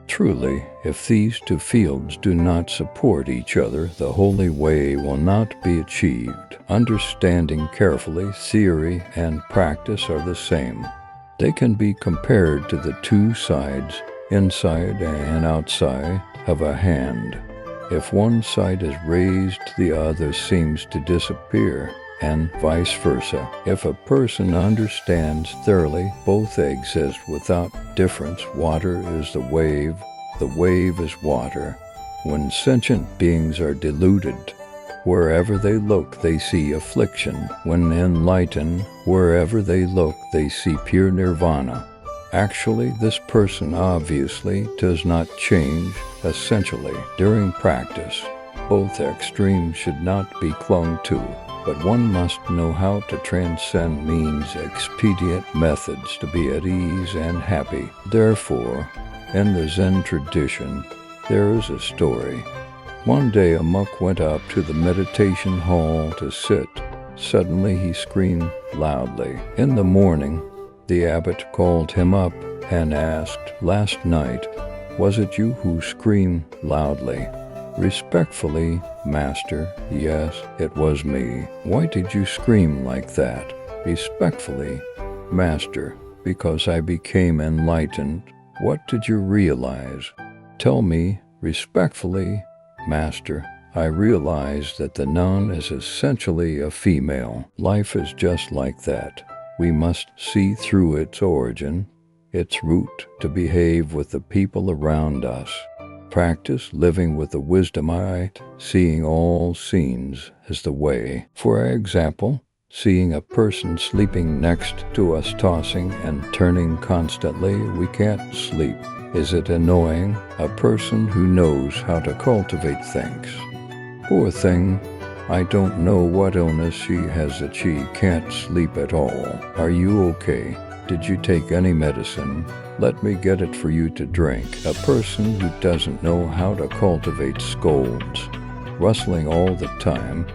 Truly, if these two fields do not support each other, the holy way will not be achieved. Understanding carefully, theory and practice are the same. They can be compared to the two sides, inside and outside, of a hand. If one side is raised, the other seems to disappear, and vice versa. If a person understands thoroughly both exist without difference, water is the wave is water. When sentient beings are deluded, wherever they look they see affliction. When enlightened, wherever they look they see pure nirvana. Actually, this person obviously does not change essentially. During practice, both extremes should not be clung to, but one must know how to transcend means expedient methods to be at ease and happy. Therefore, in the Zen tradition, there is a story. One day a monk went up to the meditation hall to sit. Suddenly he screamed loudly. In the morning, the abbot called him up and asked, "Last night, was it you who screamed loudly?" "Respectfully, Master, yes, it was me." "Why did you scream like that?" "Respectfully, Master, because I became enlightened." "What did you realize?" "Tell me." "Respectfully, Master, I realized that the nun is essentially a female. Life is just like that. We must see through its origin, its root, to behave with the people around us. Practice living with the wisdom eye, seeing all scenes is the way. For example, seeing a person sleeping next to us tossing and turning constantly, we can't sleep. Is it annoying? A person who knows how to cultivate things. Poor thing, I don't know what illness she has that she can't sleep at all. Are you okay? Did you take any medicine? Let me get it for you to drink. A person who doesn't know how to cultivate scolds, rustling all the time,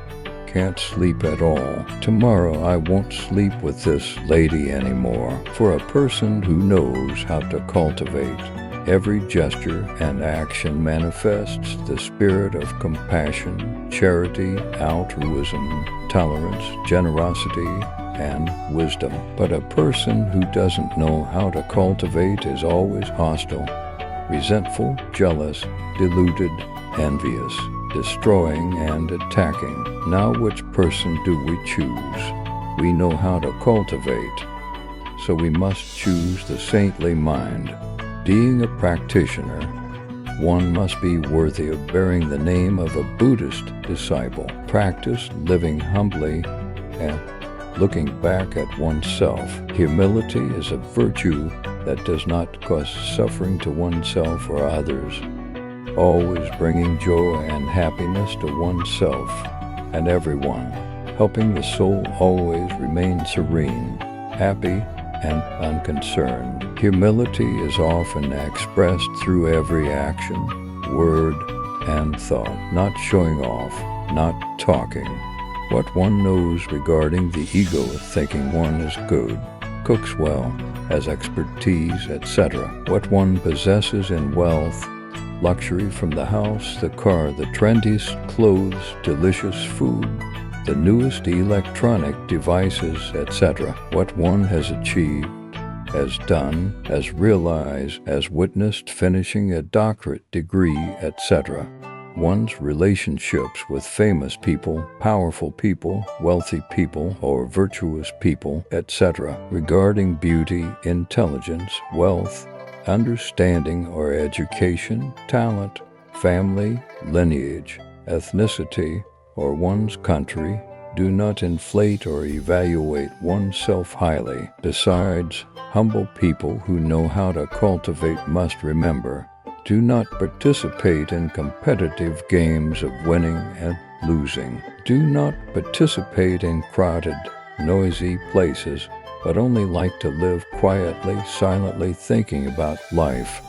can't sleep at all. Tomorrow I won't sleep with this lady anymore. For a person who knows how to cultivate, every gesture and action manifests the spirit of compassion, charity, altruism, tolerance, generosity, and wisdom. But a person who doesn't know how to cultivate is always hostile, resentful, jealous, deluded, envious, destroying and attacking. Now which person do we choose? We know how to cultivate, so we must choose the saintly mind. Being a practitioner, one must be worthy of bearing the name of a Buddhist disciple. Practice living humbly and looking back at oneself. Humility is a virtue that does not cause suffering to oneself or others, always bringing joy and happiness to oneself and everyone, helping the soul always remain serene, happy, and unconcerned. Humility is often expressed through every action, word, and thought, not showing off, not talking. What one knows regarding the ego, thinking one is good, cooks well, has expertise, etc. What one possesses in wealth, luxury from the house, the car, the trendiest clothes, delicious food, the newest electronic devices, etc. What one has achieved, has done, has realized, has witnessed finishing a doctorate degree, etc. One's relationships with famous people, powerful people, wealthy people, or virtuous people, etc. Regarding beauty, intelligence, wealth, understanding or education, talent, family, lineage, ethnicity, or one's country, do not inflate or evaluate oneself highly. Besides, humble people who know how to cultivate must remember, do not participate in competitive games of winning and losing. Do not participate in crowded, noisy places, but only like to live quietly, silently thinking about life,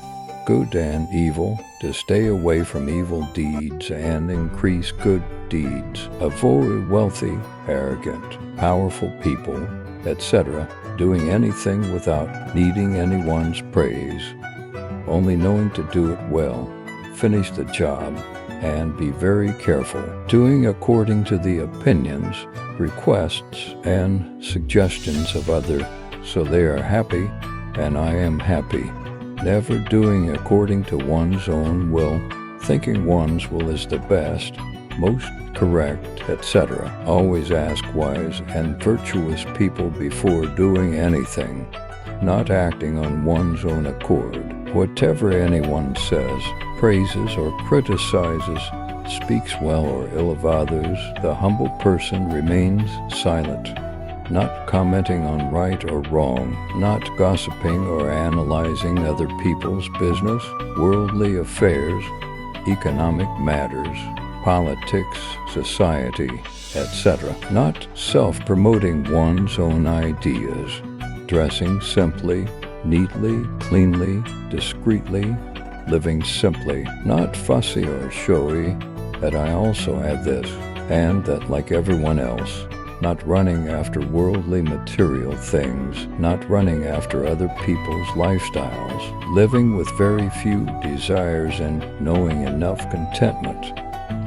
good and evil, to stay away from evil deeds and increase good deeds. Avoid wealthy, arrogant, powerful people, etc., doing anything without needing anyone's praise, only knowing to do it well, finish the job, and be very careful, doing according to the opinions, requests, and suggestions of others, so they are happy and I am happy. Never doing according to one's own will, thinking one's will is the best, most correct, etc. Always ask wise and virtuous people before doing anything, not acting on one's own accord. Whatever anyone says, praises or criticizes, speaks well or ill of others, the humble person remains silent, not commenting on right or wrong, not gossiping or analyzing other people's business, worldly affairs, economic matters, politics, society, etc. Not self-promoting one's own ideas, dressing simply, neatly, cleanly, discreetly, living simply, not fussy or showy, that I also have this, and that like everyone else, not running after worldly material things, not running after other people's lifestyles, living with very few desires and knowing enough contentment,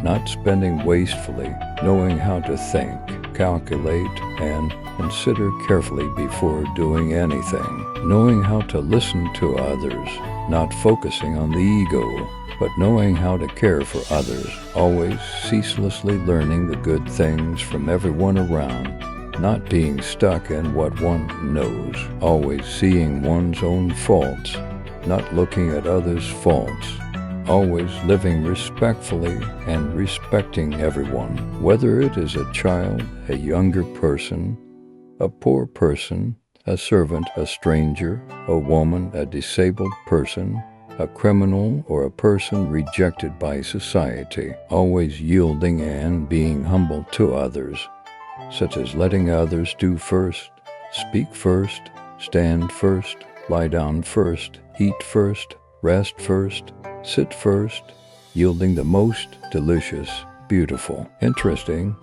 not spending wastefully, knowing how to think, calculate, and consider carefully before doing anything, knowing how to listen to others, not focusing on the ego, but knowing how to care for others, always ceaselessly learning the good things from everyone around, not being stuck in what one knows, always seeing one's own faults, not looking at others' faults, always living respectfully and respecting everyone, whether it is a child, a younger person, a poor person, a servant, a stranger, a woman, a disabled person, a criminal, or a person rejected by society, always yielding and being humble to others, such as letting others do first, speak first, stand first, lie down first, eat first, rest first, sit first, yielding the most delicious, beautiful, interesting,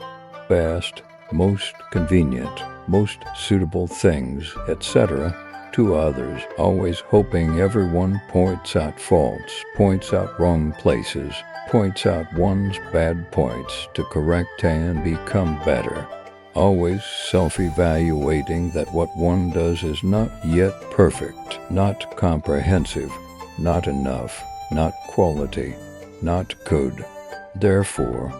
best, most convenient, most suitable things, etc., to others, always hoping everyone points out faults, points out wrong places, points out one's bad points to correct and become better, always self-evaluating that what one does is not yet perfect, not comprehensive, not enough, not quality, not good. Therefore,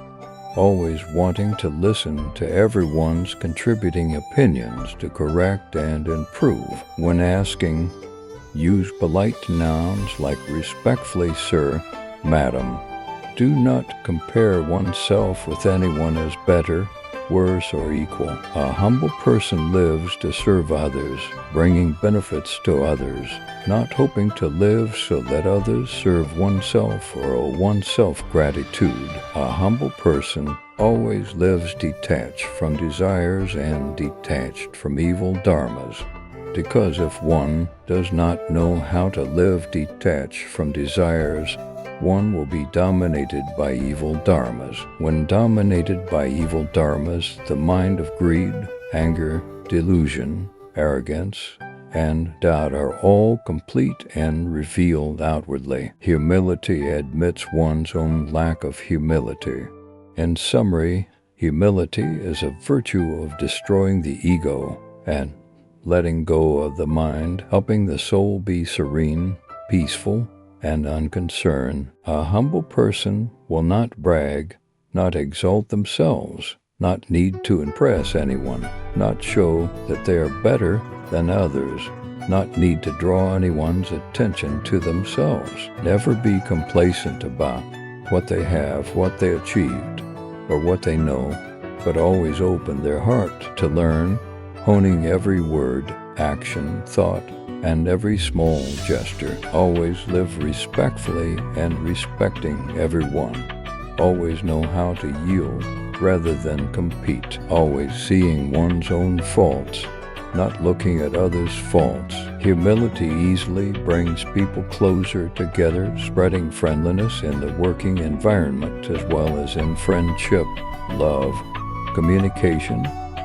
always wanting to listen to everyone's contributing opinions to correct and improve. When asking, use polite nouns like respectfully, sir, Madam, do not compare oneself with anyone as better, worse, or equal. A humble person lives to serve others, bringing benefits to others, not hoping to live so that others serve oneself or owe oneself gratitude. A humble person always lives detached from desires and detached from evil dharmas. Because if one does not know how to live detached from desires, one will be dominated by evil dharmas. When dominated by evil dharmas, the mind of greed, anger, delusion, arrogance, and doubt are all complete and revealed outwardly. Humility admits one's own lack of humility. In summary, humility is a virtue of destroying the ego and letting go of the mind, helping the soul be serene, peaceful, and unconcerned. A humble person will not brag, not exalt themselves, not need to impress anyone, not show that they are better than others, not need to draw anyone's attention to themselves. Never be complacent about what they have, what they achieved, or what they know, but always open their heart to learn, honing every word, action, thought, and every small gesture. Always live respectfully and respecting everyone. Always know how to yield rather than compete. Always seeing one's own faults, not looking at others' faults. Humility easily brings people closer together, spreading friendliness in the working environment as well as in friendship, love, communication,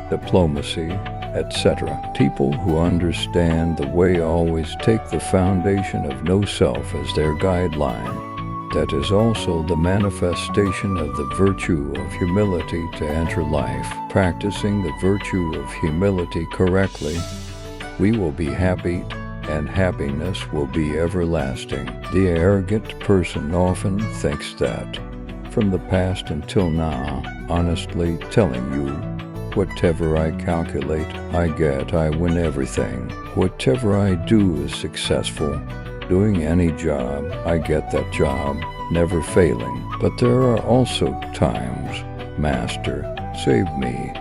diplomacy, etc. People who understand the way always take the foundation of no self as their guideline. That is also the manifestation of the virtue of humility to enter life. Practicing the virtue of humility correctly, we will be happy and happiness will be everlasting. The arrogant person often thinks that, from the past until now, honestly telling you, whatever I calculate, I get, I win everything. Whatever I do is successful. Doing any job, I get that job, never failing. But there are also times, Master, save me.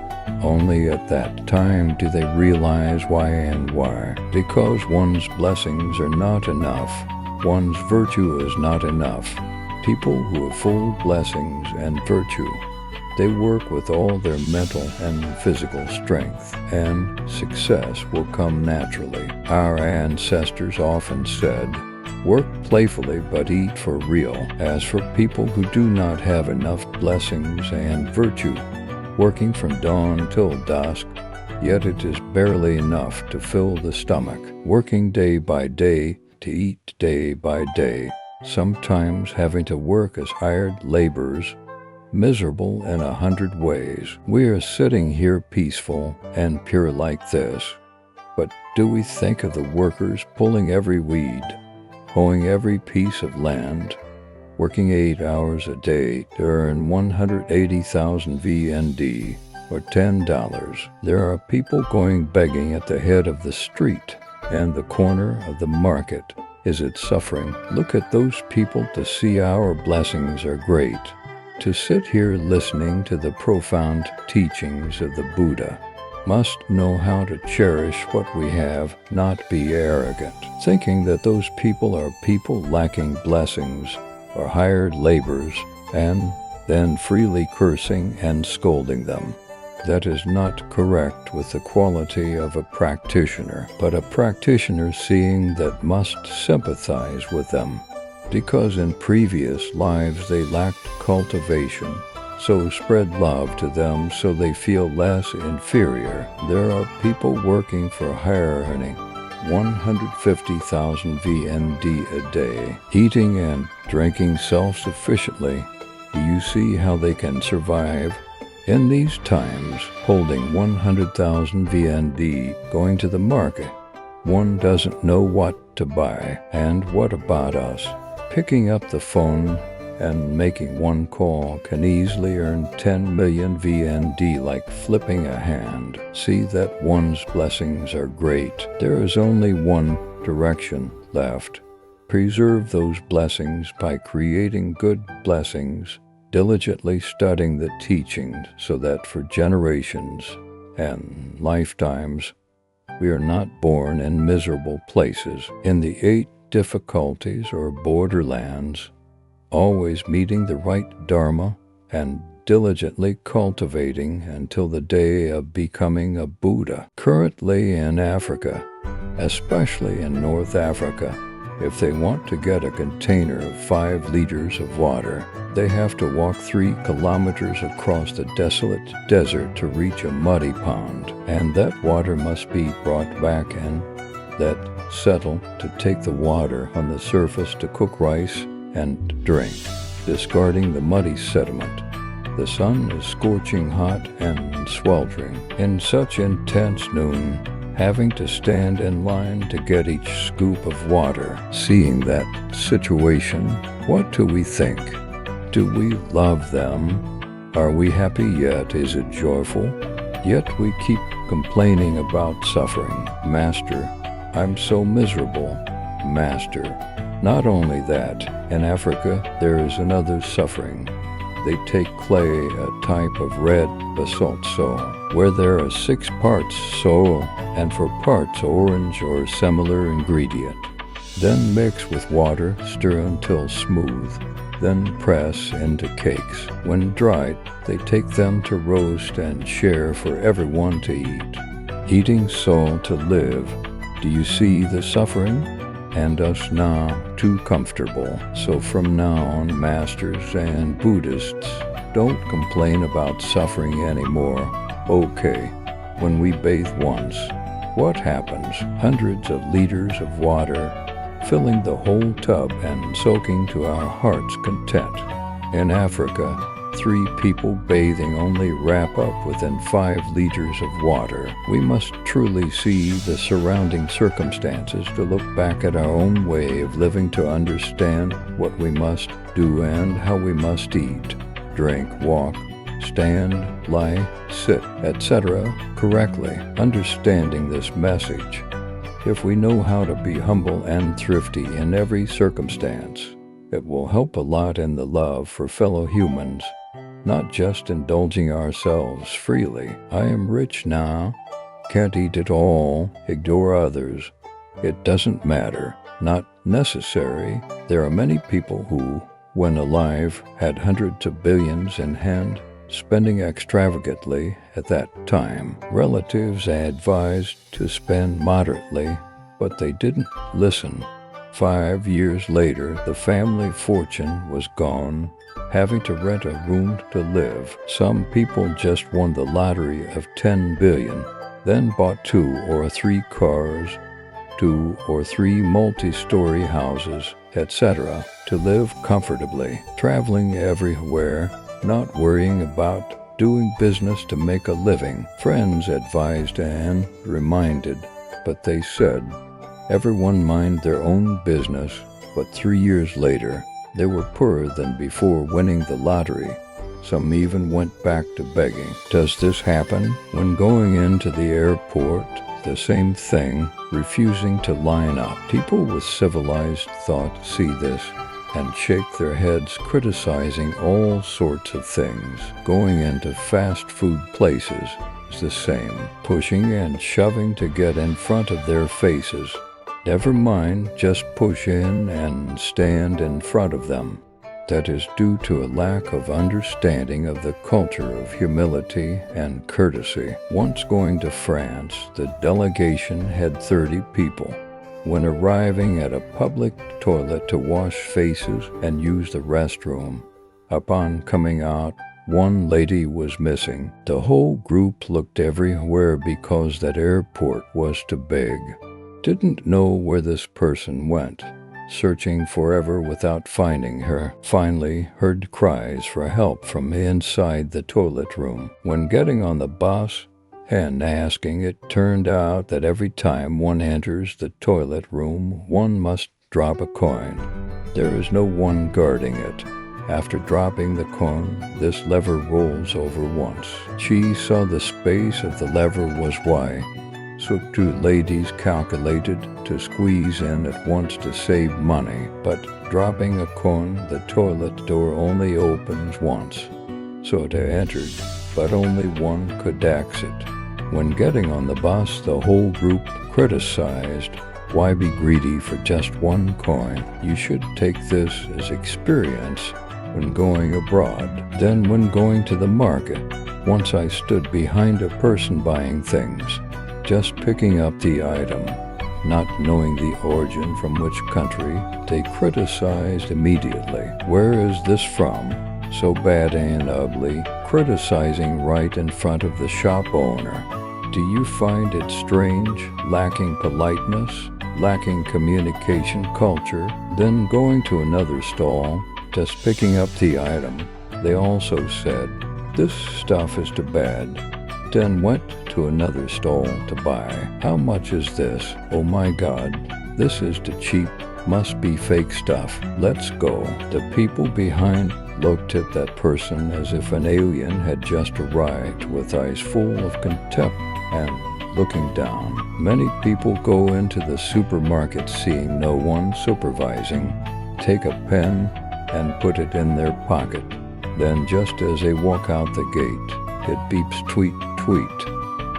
Only at that time do they realize why and why. Because one's blessings are not enough. One's virtue is not enough. People who have full blessings and virtue, they work with all their mental and physical strength, and success will come naturally. Our ancestors often said, "Work playfully but eat for real." As for people who do not have enough blessings and virtue, working from dawn till dusk, yet it is barely enough to fill the stomach, working day by day to eat day by day, sometimes having to work as hired laborers, miserable in 100 ways. We are sitting here peaceful and pure like this, but do we think of the workers pulling every weed, hoeing every piece of land, working 8 hours a day to earn 180,000 VND or $10? There are people going begging at the head of the street and the corner of the market. Is it suffering? Look at those people to see our blessings are great. To sit here listening to the profound teachings of the Buddha, must know how to cherish what we have, not be arrogant, thinking that those people are people lacking blessings or hired laborers, and then freely cursing and scolding them. That is not correct with the quality of a practitioner, but a practitioner seeing that must sympathize with them, because in previous lives they lacked cultivation, so spread love to them so they feel less inferior. There are people working for hire earning 150,000 VND a day, eating and drinking self-sufficiently. Do you see how they can survive? In these times, holding 100,000 VND, going to the market, one doesn't know what to buy. And what about us? Picking up the phone and making one call can easily earn 10 million VND like flipping a hand. See that one's blessings are great. There is only one direction left, preserve those blessings by creating good blessings, diligently studying the teachings so that for generations and lifetimes we are not born in miserable places. In the 8 difficulties or borderlands, always meeting the right Dharma and diligently cultivating until the day of becoming a Buddha. Currently in Africa, especially in North Africa, if they want to get a container of 5 liters of water, they have to walk 3 kilometers across the desolate desert to reach a muddy pond, and that water must be brought back and let settle to take the water on the surface to cook rice and drink, discarding the muddy sediment. The sun is scorching hot and sweltering. In such intense noon, having to stand in line to get each scoop of water. Seeing that situation, what do we think? Do we love them? Are we happy yet? Is it joyful? Yet we keep complaining about suffering. Master, I'm so miserable. Master, not only that, in Africa there is another suffering. They take clay, a type of red basalt soil, where there are 6 parts soil and 4 parts orange or similar ingredient. Then mix with water, stir until smooth, then press into cakes. When dried, they take them to roast and share for everyone to eat. Eating soul to live. Do you see the suffering? And us now too comfortable. So from now on, masters and Buddhists, don't complain about suffering anymore. Okay, when we bathe once, what happens? Hundreds of liters of water, filling the whole tub and soaking to our heart's content. In Africa, 3 people bathing only wrap up within 5 liters of water. We must truly see the surrounding circumstances to look back at our own way of living to understand what we must do and how we must eat, drink, walk, stand, lie, sit, etc. correctly. Understanding this message, if we know how to be humble and thrifty in every circumstance, it will help a lot in the love for fellow humans, not just indulging ourselves freely. I am rich now, can't eat it all, ignore others. It doesn't matter, not necessary. There are many people who, when alive, had hundreds of billions in hand, spending extravagantly at that time. Relatives advised to spend moderately, but they didn't listen. 5 years later, the family fortune was gone, having to rent a room to live. Some people just won the lottery of 10 billion, then bought 2 or 3 cars, 2 or 3 multi-story houses, etc., to live comfortably, traveling everywhere, not worrying about doing business to make a living. Friends advised and reminded, but they said, everyone mind their own business. But 3 years later, they were poorer than before winning the lottery. Some even went back to begging. Does this happen? When going into the airport, the same thing, refusing to line up. People with civilized thought see this and shake their heads, criticizing all sorts of things. Going into fast food places is the same, pushing and shoving to get in front of their faces. Never mind, just push in and stand in front of them. That is due to a lack of understanding of the culture of humility and courtesy. Once going to France, the delegation had 30 people. When arriving at a public toilet to wash faces and use the restroom, upon coming out, one lady was missing. The whole group looked everywhere because that airport was too big. Didn't know where this person went, searching forever without finding her. Finally heard cries for help from inside the toilet room. When getting on the bus and asking, it turned out that every time one enters the toilet room, one must drop a coin. There is no one guarding it. After dropping the coin, this lever rolls over once. She saw the space of the lever was wide. so two ladies calculated to squeeze in at once to save money, but dropping a coin, the toilet door only opens once. So they entered, but only one could exit. When getting on the bus, the whole group criticized, "Why be greedy for just one coin? You should take this as experience when going abroad." Then when going to the market, once I stood behind a person buying things, just picking up the item, not knowing the origin from which country. They criticized immediately. "Where is this from? So bad and ugly," criticizing right in front of the shop owner. Do you find it strange, lacking politeness, lacking communication culture? Then going to another stall, just picking up the item, they also said, "This stuff is too bad." Then went to another stall to buy. "How much is this? Oh my God, this is too cheap, must be fake stuff. Let's go." The people behind looked at that person as if an alien had just arrived, with eyes full of contempt and looking down. Many people go into the supermarket seeing no one supervising, take a pen and put it in their pocket. Then just as they walk out the gate, it beeps tweet, tweet,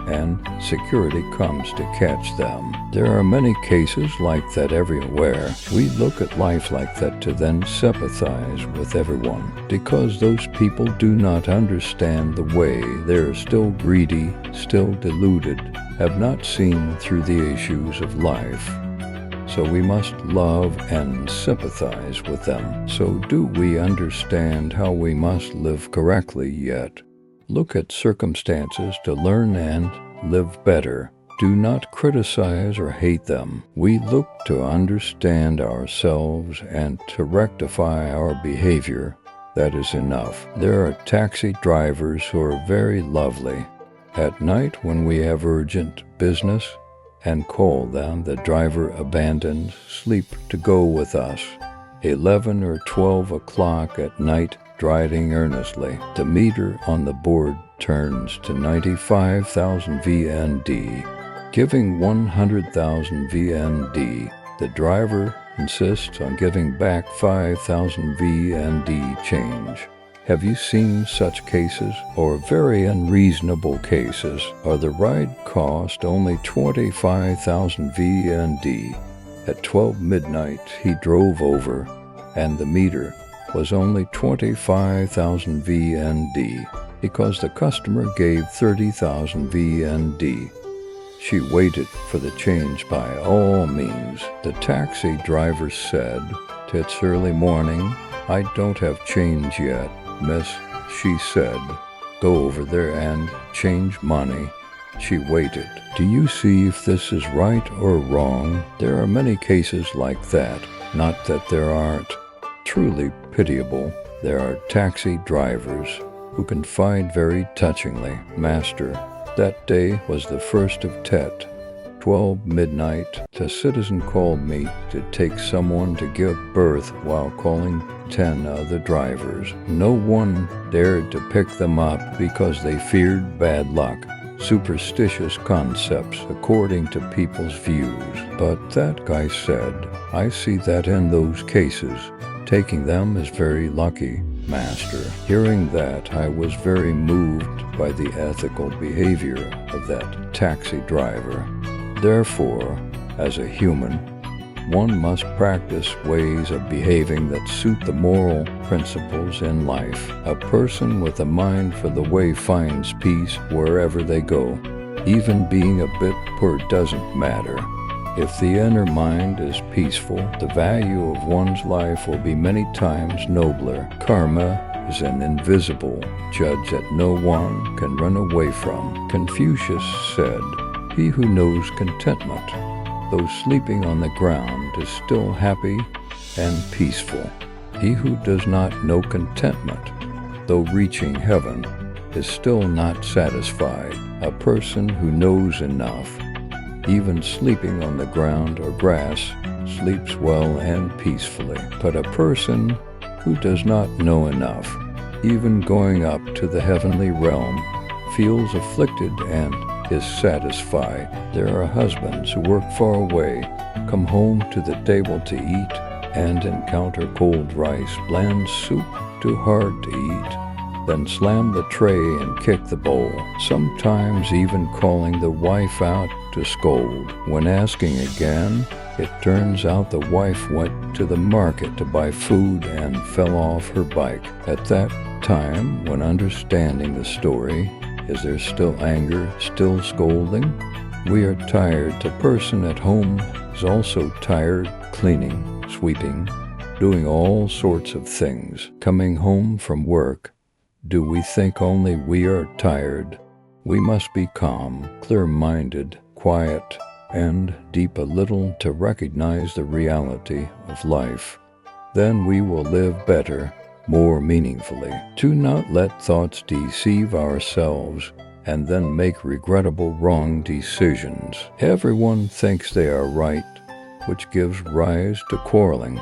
and security comes to catch them. There are many cases like that everywhere. We look at life like that to then sympathize with everyone, because those people do not understand the way. They're still greedy, still deluded, have not seen through the issues of life. So we must love and sympathize with them. So do we understand how we must live correctly yet? Look at circumstances to learn and live better. Do not criticize or hate them. We look to understand ourselves and to rectify our behavior. That is enough. There are taxi drivers who are very lovely. At night when we have urgent business and call them, the driver abandons sleep to go with us. 11 or 12 o'clock at night, driving earnestly. The meter on the board turns to 95,000 VND. Giving 100,000 VND, the driver insists on giving back 5,000 VND change. Have you seen such cases, or very unreasonable cases? Or the ride cost only 25,000 VND. At 12 midnight he drove over, and the meter was only 25,000 VND, because the customer gave 30,000 VND. She waited for the change by all means. The taxi driver said, "It's early morning. I don't have change yet, miss," she said. "Go over there and change money." She waited. Do you see if this is right or wrong? There are many cases like that. Not that there aren't. Truly pitiable. There are taxi drivers who confide very touchingly, "Master, that day was the 1st of Tet, 12 midnight. The citizen called me to take someone to give birth while calling 10 other drivers. No one dared to pick them up because they feared bad luck. Superstitious concepts according to people's views. But that guy said, I see that in those cases, taking them is very lucky, Master." Hearing that, I was very moved by the ethical behavior of that taxi driver. Therefore, as a human, one must practice ways of behaving that suit the moral principles in life. A person with a mind for the way finds peace wherever they go. Even being a bit poor doesn't matter. If the inner mind is peaceful, the value of one's life will be many times nobler. Karma is an invisible judge that no one can run away from. Confucius said, "He who knows contentment, though sleeping on the ground, is still happy and peaceful. He who does not know contentment, though reaching heaven, is still not satisfied." A person who knows enough, even sleeping on the ground or grass, sleeps well and peacefully. But a person who does not know enough, even going up to the heavenly realm, feels afflicted and is satisfied. There are husbands who work far away, come home to the table to eat, and encounter cold rice, bland soup too hard to eat, then slam the tray and kick the bowl, sometimes even calling the wife out to scold. When asking again, it turns out the wife went to the market to buy food and fell off her bike. At that time, when understanding the story, is there still anger, still scolding? We are tired. The person at home is also tired, cleaning, sweeping, doing all sorts of things. Coming home from work, do we think only we are tired? We must be calm, clear-minded, quiet, and deep a little to recognize the reality of life. Then we will live better, more meaningfully. Do not let thoughts deceive ourselves and then make regrettable wrong decisions. Everyone thinks they are right, which gives rise to quarreling.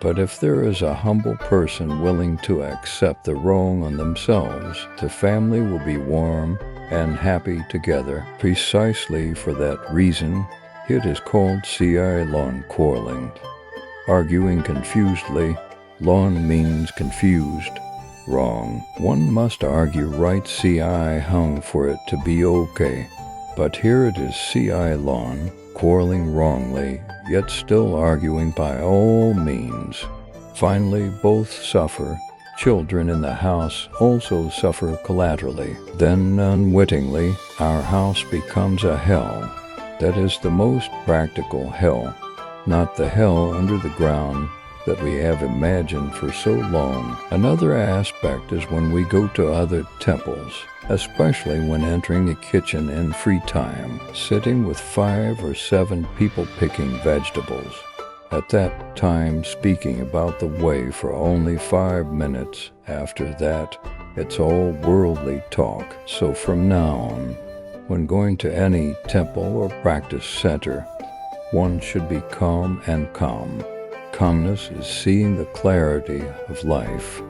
But if there is a humble person willing to accept the wrong on themselves, the family will be warm and happy together. Precisely for that reason, it is called lawn quarreling. Arguing confusedly, lawn means confused, wrong. One must argue right hung for it to be okay. But here it is lawn, quarreling wrongly, yet still arguing by all means. Finally, both suffer. Children in the house also suffer collaterally. Then, unwittingly, our house becomes a hell. That is the most practical hell, not the hell under the ground that we have imagined for so long. Another aspect is when we go to other temples, especially when entering the kitchen in free time, sitting with 5 or 7 people picking vegetables. At that time speaking about the way for only 5 minutes. After that, it's all worldly talk. So from now on, when going to any temple or practice center, one should be calm and calm. Calmness is seeing the clarity of life.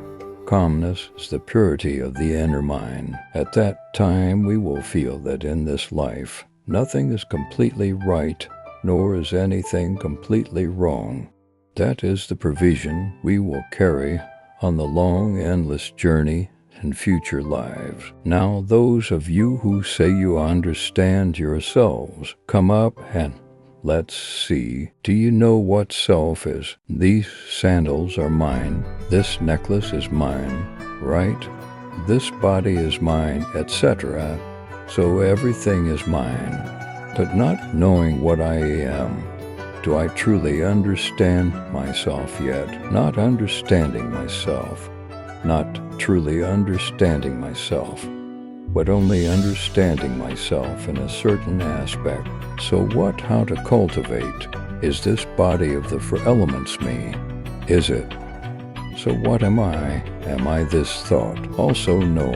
Calmness is the purity of the inner mind. At that time we will feel that in this life, nothing is completely right, nor is anything completely wrong. That is the provision we will carry on the long, endless journey in future lives. Now, those of you who say you understand yourselves, come up and let's see. Do you know what self is? These sandals are mine. This necklace is mine, right? This body is mine, etc. So everything is mine. But not knowing what I am, do I truly understand myself yet? Not understanding myself, not truly understanding myself, but only understanding myself in a certain aspect. So what, how to cultivate? Is this body of the 4 elements me? Is it? So what am I? Am I this thought? Also no,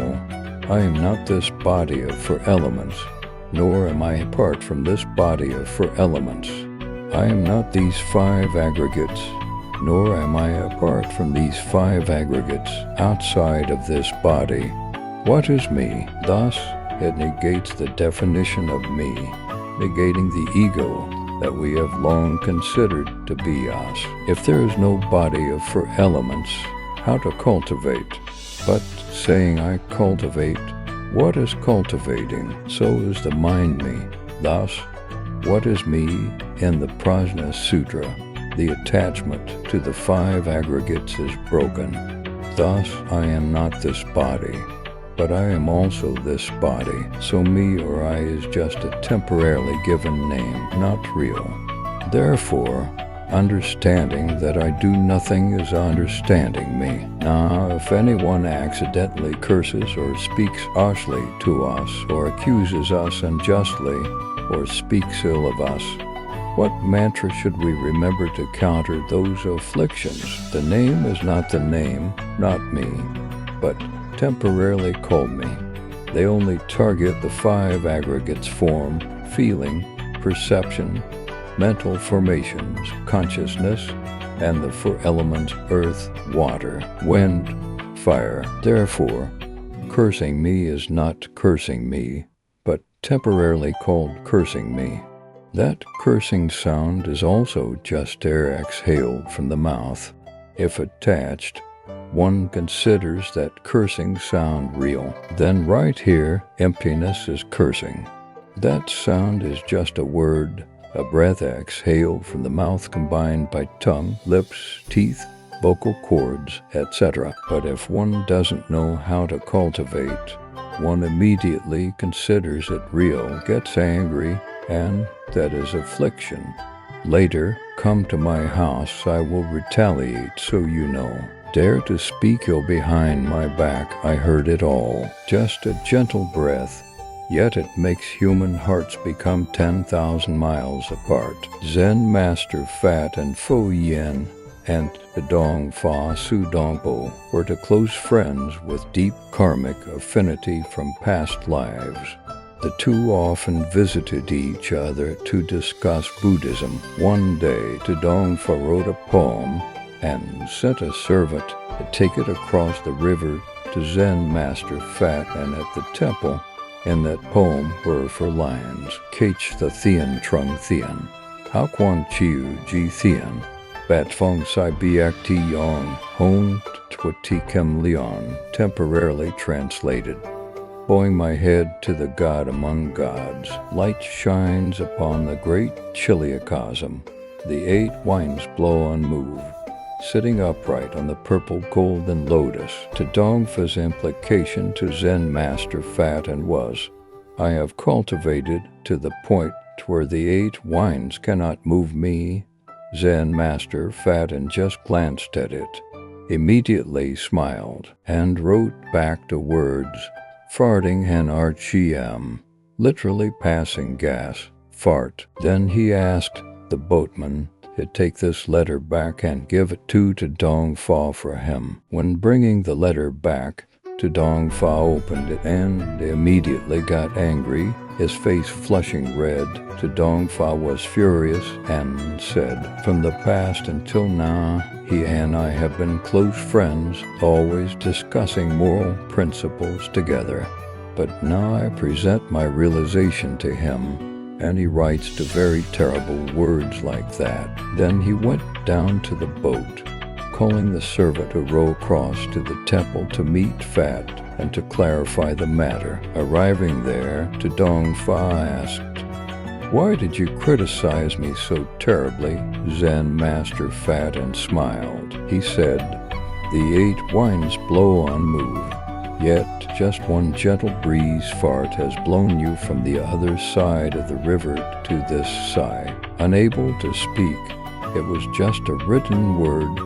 I am not this body of 4 elements. Nor am I apart from this body of 4 elements. I am not these 5 aggregates, nor am I apart from these 5 aggregates outside of this body. What is me? Thus, it negates the definition of me, negating the ego that we have long considered to be us. If there is no body of 4 elements, how to cultivate? But saying I cultivate, what is cultivating? So is the mind me. Thus, what is me in the Prajna Sutra? The attachment to the 5 aggregates is broken. Thus, I am not this body, but I am also this body. So me or I is just a temporarily given name, not real. Therefore, understanding that I do nothing is understanding me. Now, if anyone accidentally curses or speaks harshly to us, or accuses us unjustly, or speaks ill of us, what mantra should we remember to counter those afflictions? The name is not the name, not me, but temporarily called me. They only target the 5 aggregates: form, feeling, perception, mental formations, consciousness, and the 4 elements: earth, water, wind, fire. Therefore, cursing me is not cursing me, but temporarily called cursing me. That cursing sound is also just air exhaled from the mouth. If attached, one considers that cursing sound real. Then right here, emptiness is cursing. That sound is just a word, a breath exhaled from the mouth combined by tongue, lips, teeth, vocal cords, etc. But if one doesn't know how to cultivate, one immediately considers it real, gets angry, and that is affliction. Later, come to my house, I will retaliate, so you know. Dare to speak ill behind my back, I heard it all. Just a gentle breath, yet it makes human hearts become 10,000 miles apart. Zen Master Fat and Fo Yin and the Dong Fa Su Dongpo were the close friends with deep karmic affinity from past lives. The two often visited each other to discuss Buddhism. One day, Dong Fa wrote a poem and sent a servant to take it across the river to Zen Master Fat, and at the temple in that poem were for lines: Kach the Thien Trung Thien, Hao Quan Chiu Ji Thien, Bat Fong Sai Biak Ti Yong, Hon Twati Kem Leon, temporarily translated. Bowing my head to the God among gods, light shines upon the great chiliocosm. The 8 winds blow unmoved, sitting upright on the purple golden lotus. To Dong Fa's implication to Zen Master Fat and was, I have cultivated to the point where the 8 winds cannot move me. Zen Master Fat and just glanced at it, immediately smiled, and wrote back the words, farting and RGM, literally passing gas, fart. Then he asked the boatman to take this letter back and give it to Dong Fa for him. When bringing the letter back, Dong Fa opened it and immediately got angry, his face flushing red. Dong Fa was furious and said, from the past until now, he and I have been close friends, always discussing moral principles together. But now I present my realization to him, and he writes the very terrible words like that. Then he went down to the boat, calling the servant to row across to the temple to meet Fat and to clarify the matter. Arriving there, Dong Fa asked, why did you criticize me so terribly? Zen Master Fat and smiled. He said, the 8 winds blow unmoved, yet just one gentle breeze fart has blown you from the other side of the river to this side. Unable to speak, it was just a written word,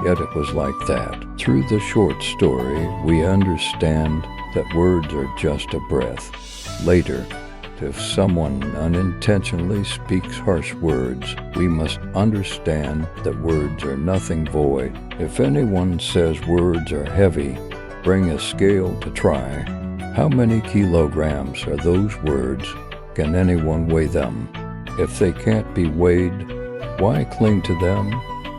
yet it was like that. Through the short story, we understand that words are just a breath. Later, if someone unintentionally speaks harsh words, we must understand that words are nothing void. If anyone says words are heavy, bring a scale to try. How many kilograms are those words? Can anyone weigh them? If they can't be weighed, why cling to them,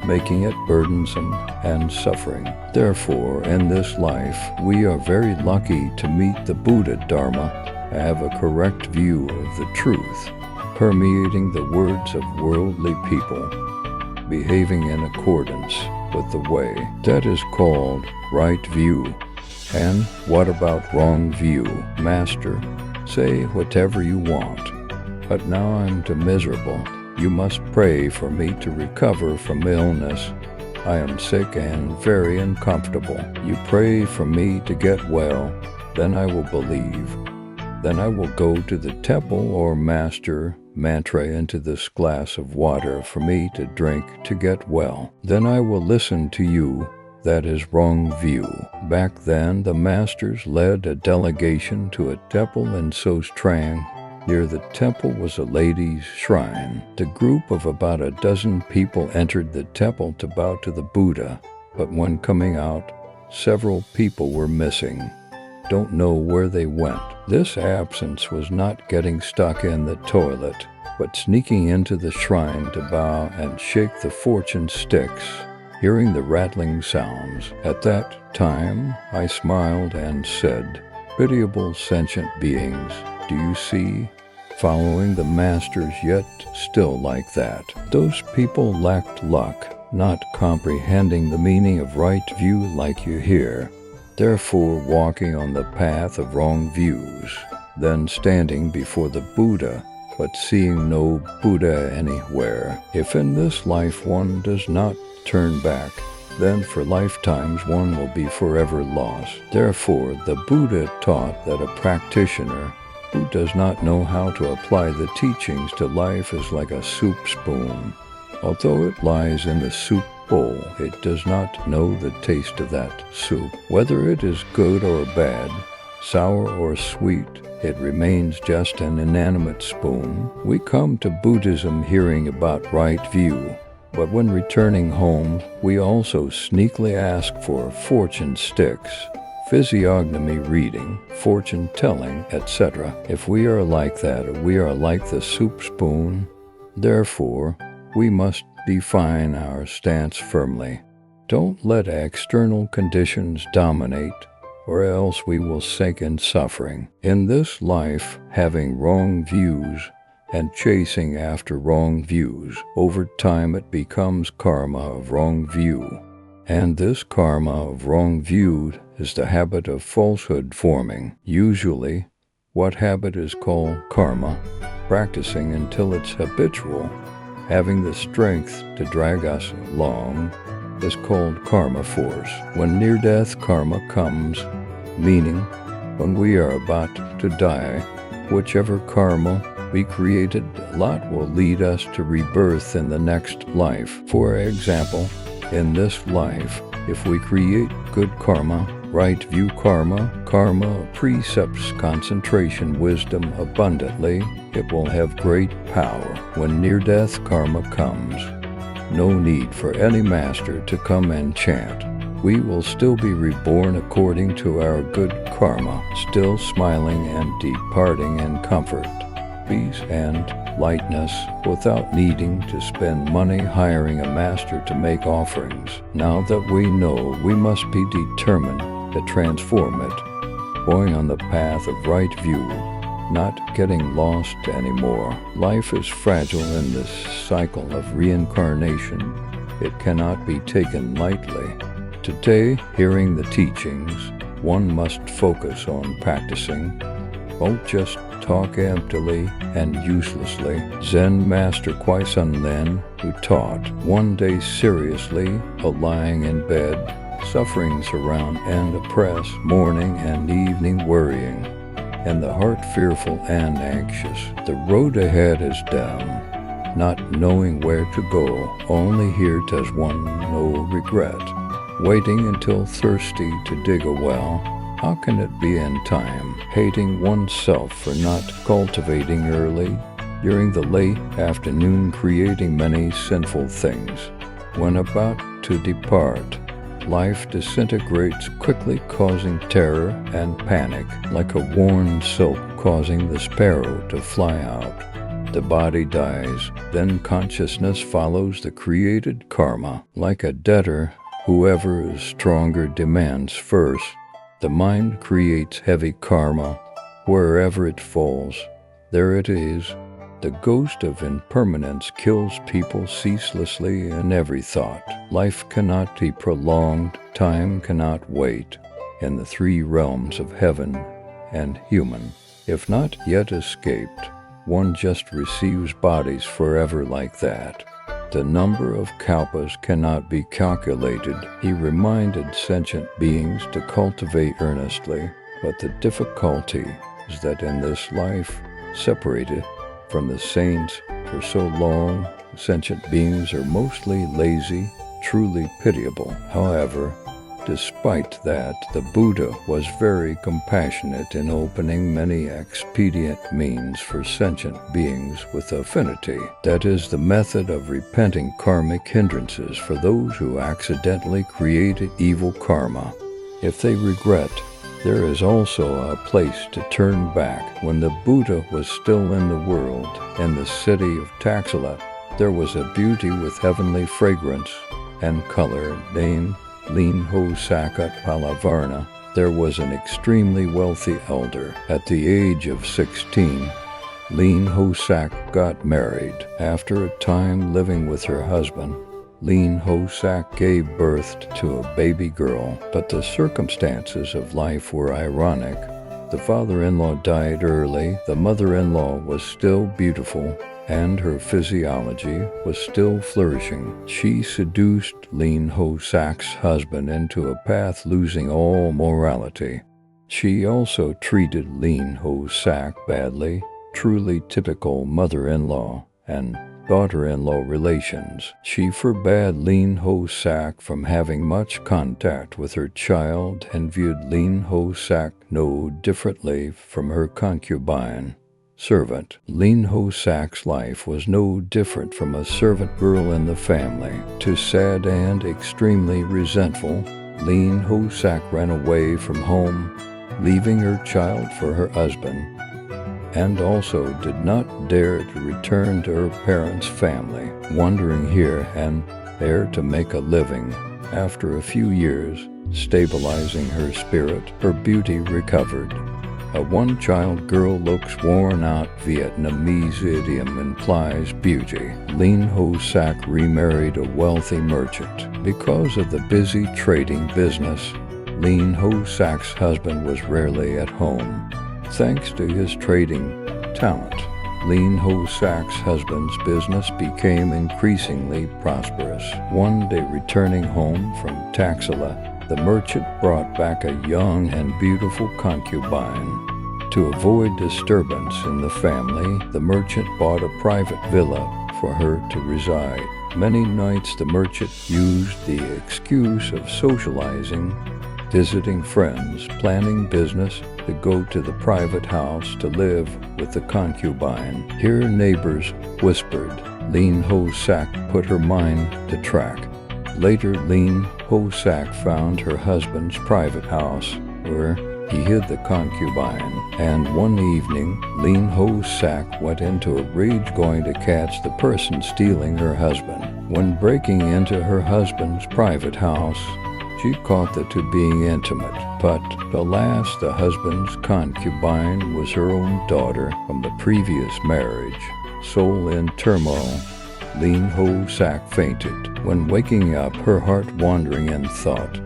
making it burdensome and suffering? Therefore, in this life, we are very lucky to meet the Buddha Dharma, have a correct view of the truth, permeating the words of worldly people, behaving in accordance with the way. That is called right view. And what about wrong view? Master, say whatever you want, but now I'm too miserable. You must pray for me to recover from illness. I am sick and very uncomfortable. You pray for me to get well, then I will believe. Then I will go to the temple or master mantra into this glass of water for me to drink to get well. Then I will listen to you. That is wrong view. Back then, the masters led a delegation to a temple in Sostrang. Near the temple was a lady's shrine. The group of about a dozen people entered the temple to bow to the Buddha, but when coming out, several people were missing. Don't know where they went. This absence was not getting stuck in the toilet, but sneaking into the shrine to bow and shake the fortune sticks, hearing the rattling sounds. At that time, I smiled and said, pitiable sentient beings, do you see, following the masters yet still like that? Those people lacked luck, not comprehending the meaning of right view like you hear, therefore walking on the path of wrong views, then standing before the Buddha, but seeing no Buddha anywhere. If in this life one does not turn back, then for lifetimes one will be forever lost. Therefore, the Buddha taught that a practitioner who does not know how to apply the teachings to life is like a soup spoon. Although it lies in the soup bowl, it does not know the taste of that soup. Whether it is good or bad, sour or sweet, it remains just an inanimate spoon. We come to Buddhism hearing about right view, but when returning home, we also sneakily ask for fortune sticks, physiognomy reading, fortune telling, etc. If we are like that, we are like the soup spoon. Therefore, we must define our stance firmly. Don't let external conditions dominate, or else we will sink in suffering. In this life, having wrong views and chasing after wrong views, over time it becomes karma of wrong view. And this karma of wrong view is the habit of falsehood forming. Usually, what habit is called karma, practicing until it's habitual, having the strength to drag us along, is called karma force. When near-death karma comes, meaning when we are about to die, whichever karma we created a lot will lead us to rebirth in the next life. For example, in this life, if we create good karma, right view karma, karma precepts, concentration, wisdom abundantly, it will have great power. When near-death karma comes, no need for any master to come and chant. We will still be reborn according to our good karma, still smiling and departing in comfort, peace, and lightness, without needing to spend money hiring a master to make offerings. Now that we know, we must be determined to transform it, going on the path of right view, not getting lost anymore. Life is fragile in this cycle of reincarnation. It cannot be taken lightly. Today, hearing the teachings, one must focus on practicing. Don't just talk emptily and uselessly. Zen Master Kwaisun then, who taught, one day seriously, lying in bed, suffering surround and oppress, morning and evening worrying, and the heart fearful and anxious. The road ahead is down, not knowing where to go, only here does one know regret. Waiting until thirsty to dig a well, how can it be in time? Hating oneself for not cultivating early, during the late afternoon creating many sinful things. When about to depart, life disintegrates quickly, causing terror and panic, like a worn silk causing the sparrow to fly out. The body dies, then consciousness follows the created karma. Like a debtor, whoever is stronger demands first. The mind creates heavy karma. Wherever it falls, there it is. The ghost of impermanence kills people ceaselessly in every thought. Life cannot be prolonged, time cannot wait, in the three realms of heaven and human. If not yet escaped, one just receives bodies forever like that. The number of kalpas cannot be calculated. He reminded sentient beings to cultivate earnestly, but the difficulty is that in this life, separated from the saints for so long, sentient beings are mostly lazy, truly pitiable. However, despite that, the Buddha was very compassionate in opening many expedient means for sentient beings with affinity. That is the method of repenting karmic hindrances for those who accidentally created evil karma. If they regret, there is also a place to turn back. When the Buddha was still in the world, in the city of Taxila, there was a beauty with heavenly fragrance and color named Linho Sakat Palavarna. there was an extremely wealthy elder. At the age of 16, Lin Ho-sak got married. After a time living with her husband, Lin Ho-sak gave birth to a baby girl, but the circumstances of life were ironic. The father-in-law died early, the mother-in-law was still beautiful, and her physiology was still flourishing. She seduced Lin Ho-sak's husband into a path losing all morality. She also treated Lin Ho-sak badly, truly typical mother-in-law and daughter-in-law relations. She forbade Lin Ho-sak from having much contact with her child and viewed Lin Ho-sak no differently from her concubine. Servant. Lin Ho-sak's life was no different from a servant girl in the family. Too sad and extremely resentful, Lin Ho-sak ran away from home, leaving her child for her husband, and also did not dare to return to her parents' family, wandering here and there to make a living. After a few years, stabilizing her spirit, her beauty recovered. A one-child girl looks worn out. Vietnamese idiom implies beauty. Lin Ho-sak remarried a wealthy merchant. Because of the busy trading business, Lin Ho-sak's husband was rarely at home. Thanks to his trading talent, Lin Ho-sak's husband's business became increasingly prosperous. One day, returning home from Taxila, the merchant brought back a young and beautiful concubine. To avoid disturbance in the family, the merchant bought a private villa for her to reside. Many nights the merchant used the excuse of socializing, visiting friends, planning business, to go to the private house to live with the concubine. Here neighbors whispered. Lin Ho-sak put her mind to track. Later, Lin Ho-sak found her husband's private house, where he hid the concubine, and one evening, Lin Ho-sak went into a rage, going to catch the person stealing her husband. When breaking into her husband's private house, she caught the two being intimate, but alas, the husband's concubine was her own daughter from the previous marriage. Soul in turmoil, Lin Ho-sak fainted. When waking up, her heart wandering in thought,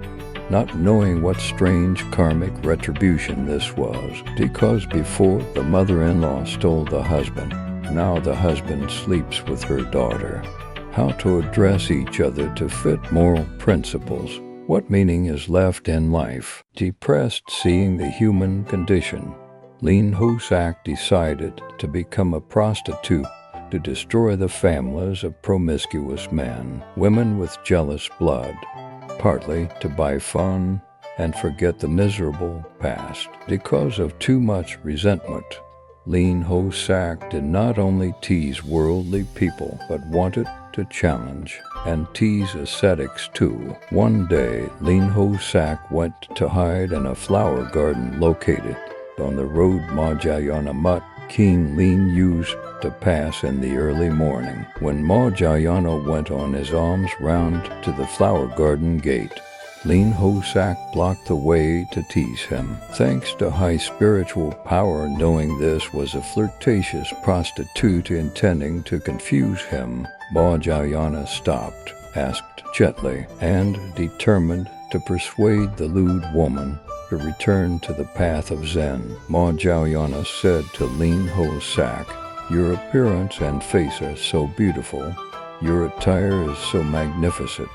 not knowing what strange karmic retribution this was, because before the mother-in-law stole the husband, now the husband sleeps with her daughter. How to address each other to fit moral principles. What meaning is left in life? Depressed, seeing the human condition, Lin Ho-sak decided to become a prostitute to destroy the families of promiscuous men, women with jealous blood, partly to buy fun and forget the miserable past. Because of too much resentment, Lin Ho-sak did not only tease worldly people, but wanted to challenge and tease ascetics too. One day, Lin Ho-sak went to hide in a flower garden located on the road Mahjayana Mutt King Lin used to pass in the early morning. When Mahjayana went on his alms round to the flower garden gate, Lin Ho-sak blocked the way to tease him. Thanks to high spiritual power, knowing this was a flirtatious prostitute intending to confuse him, Mahjayana stopped, asked gently, and determined to persuade the lewd woman to return to the path of Zen. Mahjayana said to Lin Ho-sak, "Your appearance and face are so beautiful. Your attire is so magnificent.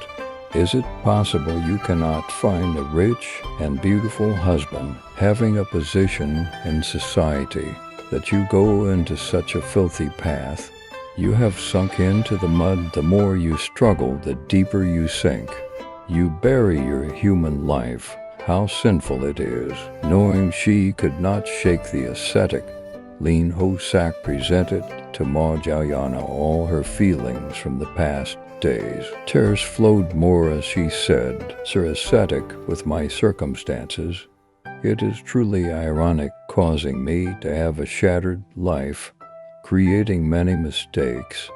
Is it possible you cannot find a rich and beautiful husband, having a position in society, that you go into such a filthy path? You have sunk into the mud. The more you struggle, the deeper you sink. You bury your human life. How sinful it is." Knowing she could not shake the ascetic, Lin Ho-sak presented to Mahjayana all her feelings from the past days. Tears flowed more as she said, "Sir ascetic, with my circumstances, it is truly ironic, causing me to have a shattered life, creating many mistakes.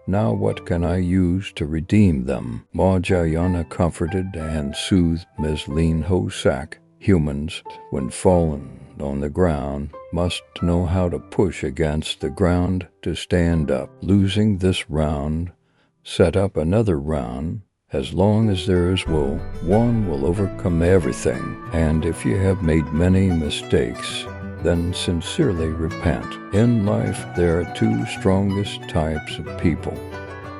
Now what can I use to redeem them?" Mahjayana comforted and soothed Ms. Lin Ho-sak Humans, when fallen on the ground, must know how to push against the ground to stand up. Losing this round, set up another round. As long as there is will, one will overcome everything. And if you have made many mistakes, then sincerely repent. In life, there are two strongest types of people.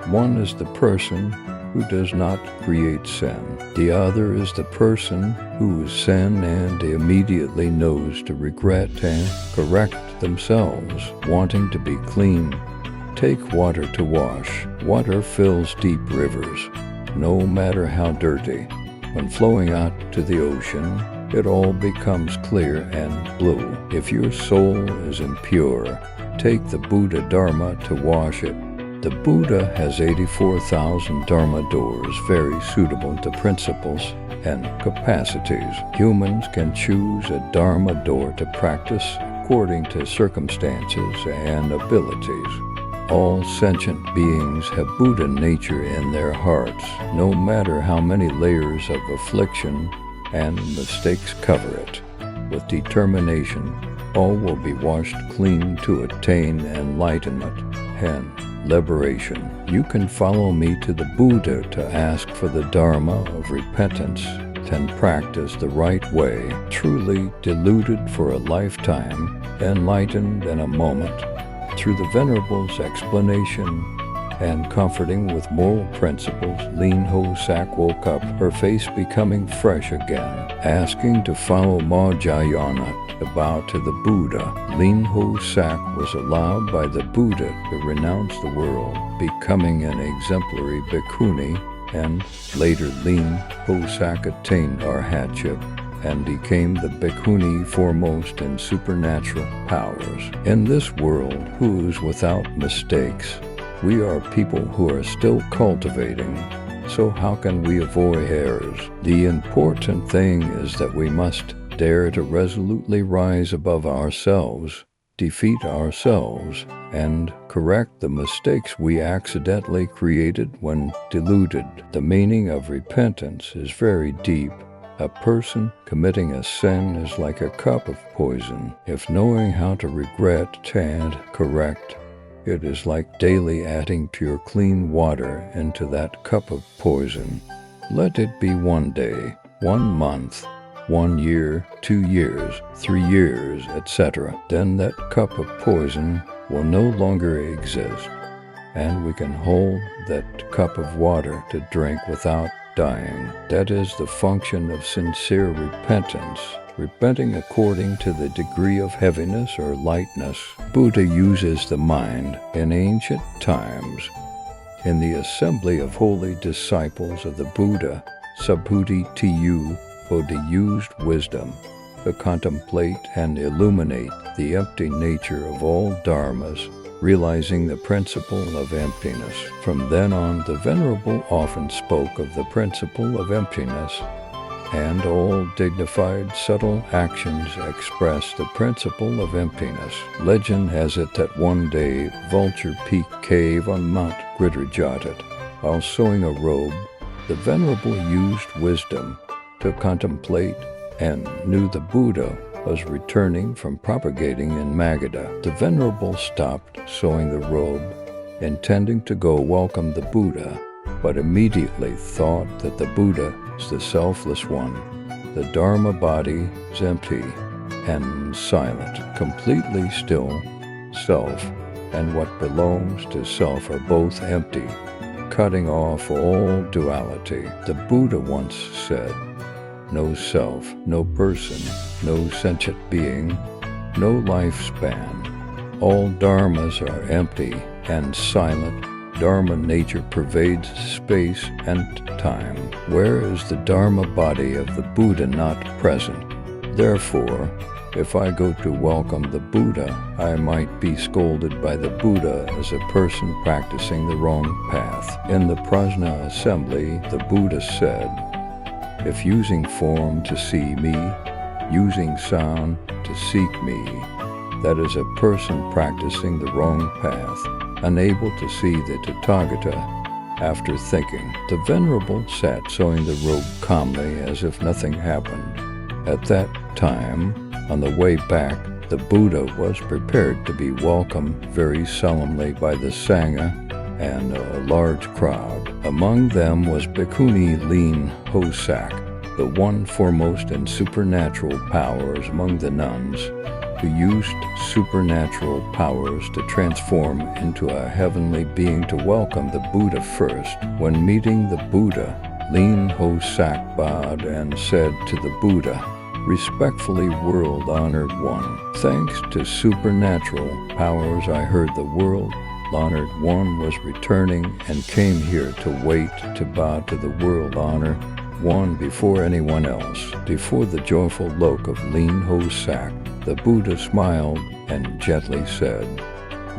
One is the person who does not create sin. The other is the person who has sinned and immediately knows to regret and correct themselves, wanting to be clean. Take water to wash. Water fills deep rivers, no matter how dirty. When flowing out to the ocean, it all becomes clear and blue. If your soul is impure, take the Buddha Dharma to wash it. The Buddha has 84,000 Dharma doors, very suitable to principles and capacities. Humans can choose a Dharma door to practice according to circumstances and abilities. All sentient beings have Buddha nature in their hearts, no matter how many layers of affliction and mistakes cover it. With determination, all will be washed clean to attain enlightenment and liberation. You can follow me to the Buddha to ask for the Dharma of repentance and practice the right way, truly deluded for a lifetime, enlightened in a moment. Through the Venerable's explanation and comforting with moral principles, Lin Ho Sak woke up, her face becoming fresh again. Asking to follow Mahayana to bow to the Buddha, Lin Ho Sak was allowed by the Buddha to renounce the world, becoming an exemplary bhikkhuni, and later Lin Ho Sak attained arhatship and became the bhikkhuni foremost in supernatural powers. In this world, who is without mistakes, we are people who are still cultivating. So how can we avoid errors? The important thing is that we must dare to resolutely rise above ourselves, defeat ourselves, and correct the mistakes we accidentally created when deluded. The meaning of repentance is very deep. A person committing a sin is like a cup of poison. If knowing how to regret and correct, it is like daily adding pure clean water into that cup of poison. Let it be 1 day, 1 month, 1 year, 2 years, 3 years, etc. Then that cup of poison will no longer exist, and we can hold that cup of water to drink without dying. That is the function of sincere repentance, repenting according to the degree of heaviness or lightness. Buddha uses the mind. In ancient times, in the assembly of holy disciples of the Buddha, Subhuti Buddha used wisdom to contemplate and illuminate the empty nature of all dharmas, realizing the principle of emptiness. From then on, the Venerable often spoke of the principle of emptiness, and all dignified, subtle actions express the principle of emptiness. Legend has it that one day, Vulture Peak Cave on Mount Gridrajata, while sewing a robe, the Venerable used wisdom to contemplate and knew the Buddha was returning from propagating in Magadha. The Venerable stopped sewing the robe, intending to go welcome the Buddha, but immediately thought that the Buddha is the selfless one. The Dharma body is empty and silent, completely still. Self and what belongs to self are both empty, cutting off all duality. The Buddha once said, "No self, no person, no sentient being, no lifespan. All dharmas are empty and silent. Dharma nature pervades space and time. Where is the Dharma body of the Buddha not present? Therefore, if I go to welcome the Buddha, I might be scolded by the Buddha as a person practicing the wrong path." In the Prajna assembly, the Buddha said, "If using form to see me, using sound to seek me, that is a person practicing the wrong path, unable to see the Tathagata." After thinking, the Venerable sat sewing the robe calmly as if nothing happened. At that time, on the way back, the Buddha was prepared to be welcomed very solemnly by the Sangha and a large crowd. Among them was Bhikkhuni Lean Hosak, the one foremost in supernatural powers among the nuns, who used supernatural powers to transform into a heavenly being to welcome the Buddha first. When meeting the Buddha, Lean Hosak bowed and said to the Buddha, "Respectfully, world-honored one, thanks to supernatural powers I heard the world-honored one was returning and came here to wait to bow to the world-honored one before anyone else." Before the joyful look of Lean Hosak, the Buddha smiled and gently said,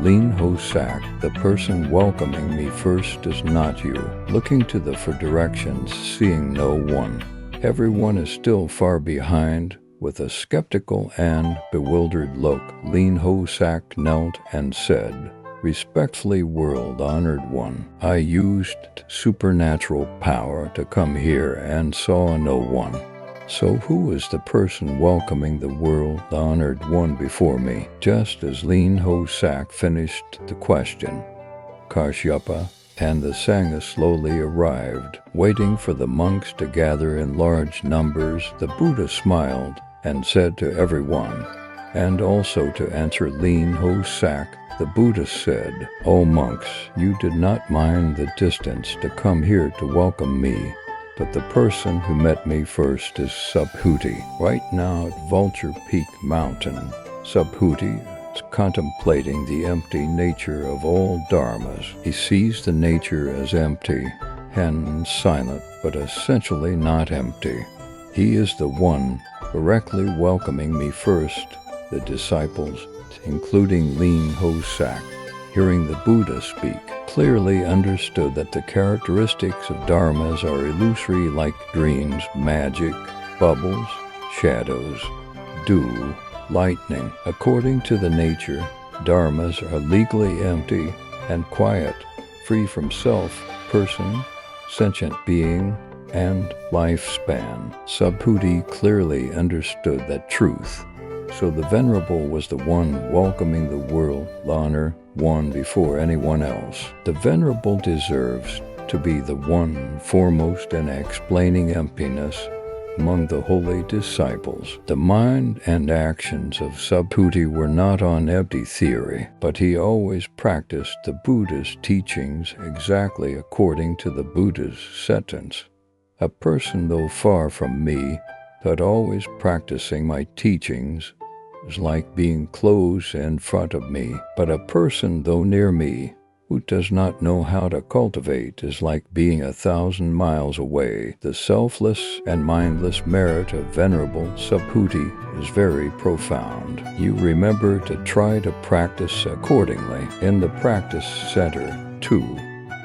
"Lean Hosak, the person welcoming me first is not you." Looking to the for directions, seeing no one, everyone is still far behind. With a skeptical and bewildered look, Lean Hosak knelt and said, "Respectfully, world-honored one, I used supernatural power to come here and saw no one. So who is the person welcoming the world-honored one before me?" Just as Lean Hosak finished the question, Kashyapa and the Sangha slowly arrived, waiting for the monks to gather in large numbers. The Buddha smiled and said to everyone, and also to answer Lean Hosak, the Buddha said, "O monks, you did not mind the distance to come here to welcome me, but the person who met me first is Subhuti. Right now at Vulture Peak Mountain, Subhuti is contemplating the empty nature of all dharmas. He sees the nature as empty and silent, but essentially not empty. He is the one directly welcoming me first." The disciples, including Lean Hosak, hearing the Buddha speak, clearly understood that the characteristics of dharmas are illusory like dreams, magic, bubbles, shadows, dew, lightning. According to the nature, dharmas are legally empty and quiet, free from self, person, sentient being, and lifespan. Subhuti clearly understood that truth. So the Venerable was the one welcoming the world-honored one before anyone else. The Venerable deserves to be the one foremost in explaining emptiness among the holy disciples. The mind and actions of Subhuti were not on empty theory, but he always practiced the Buddha's teachings exactly according to the Buddha's sentence. "A person, though far from me, but always practicing my teachings, is like being close in front of me. But a person, though near me, who does not know how to cultivate is like being 1,000 miles away." The selfless and mindless merit of Venerable Subhuti is very profound. You remember to try to practice accordingly. In the practice center, too,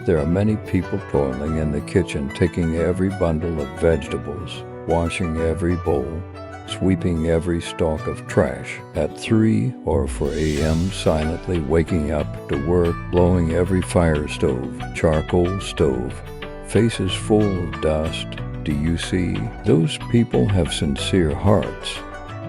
there are many people toiling in the kitchen, taking every bundle of vegetables, washing every bowl, sweeping every stalk of trash. At 3 or 4 a.m. silently waking up to work, blowing every fire stove, charcoal stove, faces full of dust. Do you see? Those people have sincere hearts,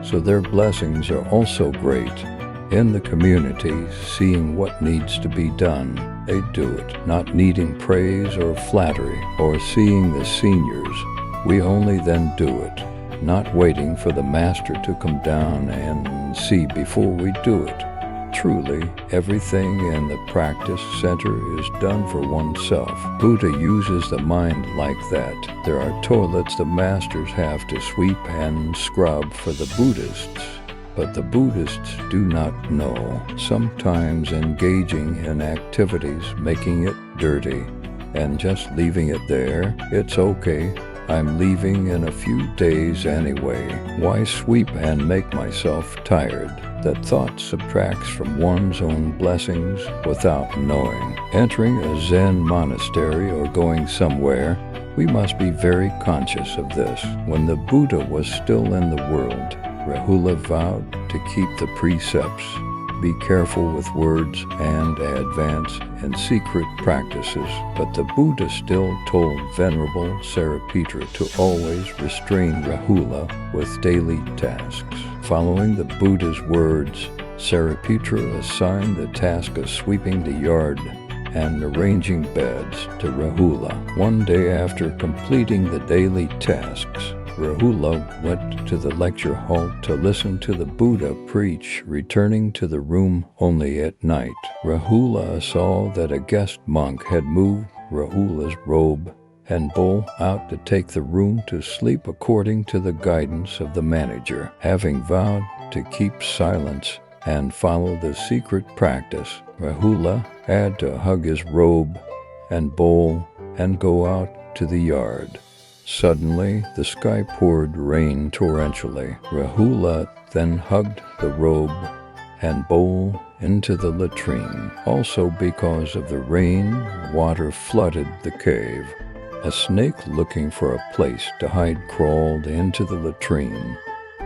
so their blessings are also great. In the community, seeing what needs to be done, they do it, not needing praise or flattery, or seeing the seniors. We only then do it, not waiting for the master to come down and see before we do it. Truly, everything in the practice center is done for oneself. Buddha uses the mind like that. There are toilets the masters have to sweep and scrub for the Buddhists, but the Buddhists do not know. Sometimes engaging in activities, making it dirty, and just leaving it there, it's okay. I'm leaving in a few days anyway. Why sweep and make myself tired? That thought subtracts from one's own blessings without knowing. Entering a Zen monastery or going somewhere, we must be very conscious of this. When the Buddha was still in the world, Rahula vowed to keep the precepts be careful with words and advance in secret practices. But the Buddha still told Venerable Sariputta to always restrain Rahula with daily tasks. Following the Buddha's words, Sariputta assigned the task of sweeping the yard and arranging beds to Rahula. One day after completing the daily tasks, Rahula went to the lecture hall to listen to the Buddha preach, returning to the room only at night. Rahula saw that a guest monk had moved Rahula's robe and bowl out to take the room to sleep according to the guidance of the manager. Having vowed to keep silence and follow the secret practice, Rahula had to hug his robe and bowl and go out to the yard. Suddenly, the sky poured rain torrentially. Rahula then hugged the robe and bowl into the latrine. Also, because of the rain, water flooded the cave. A snake looking for a place to hide crawled into the latrine.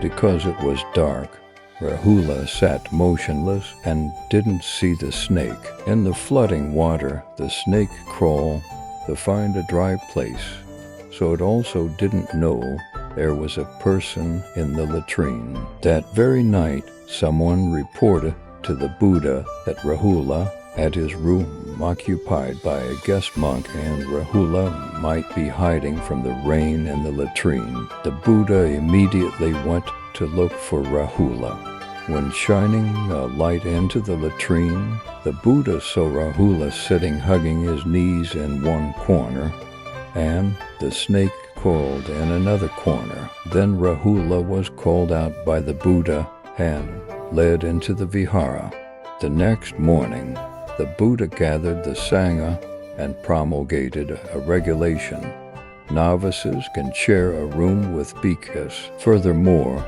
Because it was dark, Rahula sat motionless and didn't see the snake. In the flooding water, the snake crawled to find a dry place, so it also didn't know there was a person in the latrine. That very night, someone reported to the Buddha that Rahula had his room occupied by a guest monk and Rahula might be hiding from the rain in the latrine. The Buddha immediately went to look for Rahula. When shining a light into the latrine, the Buddha saw Rahula sitting hugging his knees in one corner, and the snake coiled in another corner. Then Rahula was called out by the Buddha and led into the vihara. The next morning, the Buddha gathered the Sangha and promulgated a regulation. Novices can share a room with bhikkhus. Furthermore,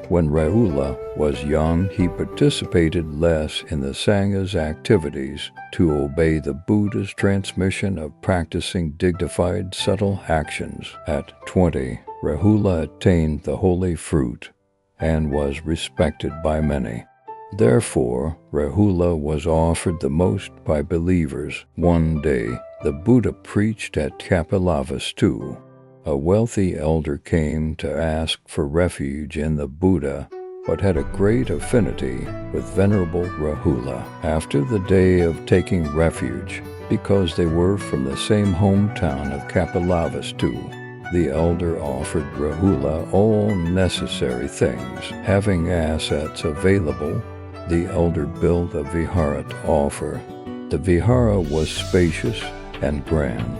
when Rahula was young, he participated less in the Sangha's activities to obey the Buddha's transmission of practicing dignified, subtle actions. At 20, Rahula attained the holy fruit and was respected by many. Therefore, Rahula was offered the most by believers. One day, the Buddha preached at Kapilavastu. A wealthy elder came to ask for refuge in the Buddha, but had a great affinity with Venerable Rahula. After the day of taking refuge, because they were from the same hometown of Kapilavastu, the elder offered Rahula all necessary things. Having assets available, the elder built a vihara to offer. The vihara was spacious and grand,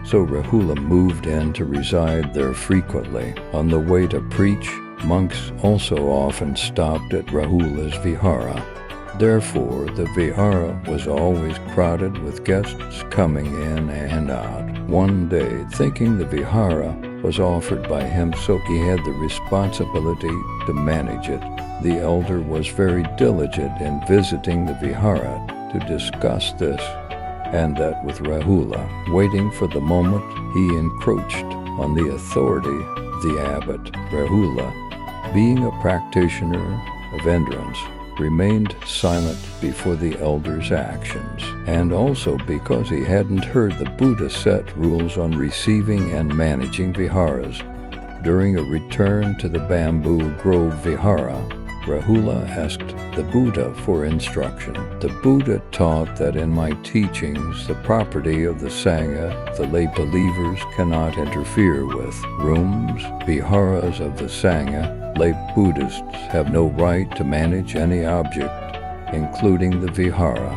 so Rahula moved in to reside there frequently. On the way to preach, monks also often stopped at Rahula's vihara. Therefore, the vihara was always crowded with guests coming in and out. One day, thinking the vihara was offered by him, so he had the responsibility to manage it, the elder was very diligent in visiting the vihara to discuss this and that with Rahula. Waiting for the moment, he encroached on the authority of the abbot. Rahula, being a practitioner of endurance, remained silent before the elder's actions, and also because he hadn't heard the Buddha set rules on receiving and managing viharas. During a return to the bamboo grove vihara, Rahula asked the Buddha for instruction. The Buddha taught that in my teachings, the property of the Sangha, the lay believers cannot interfere with. Rooms, viharas of the Sangha, lay Buddhists have no right to manage any object, including the vihara.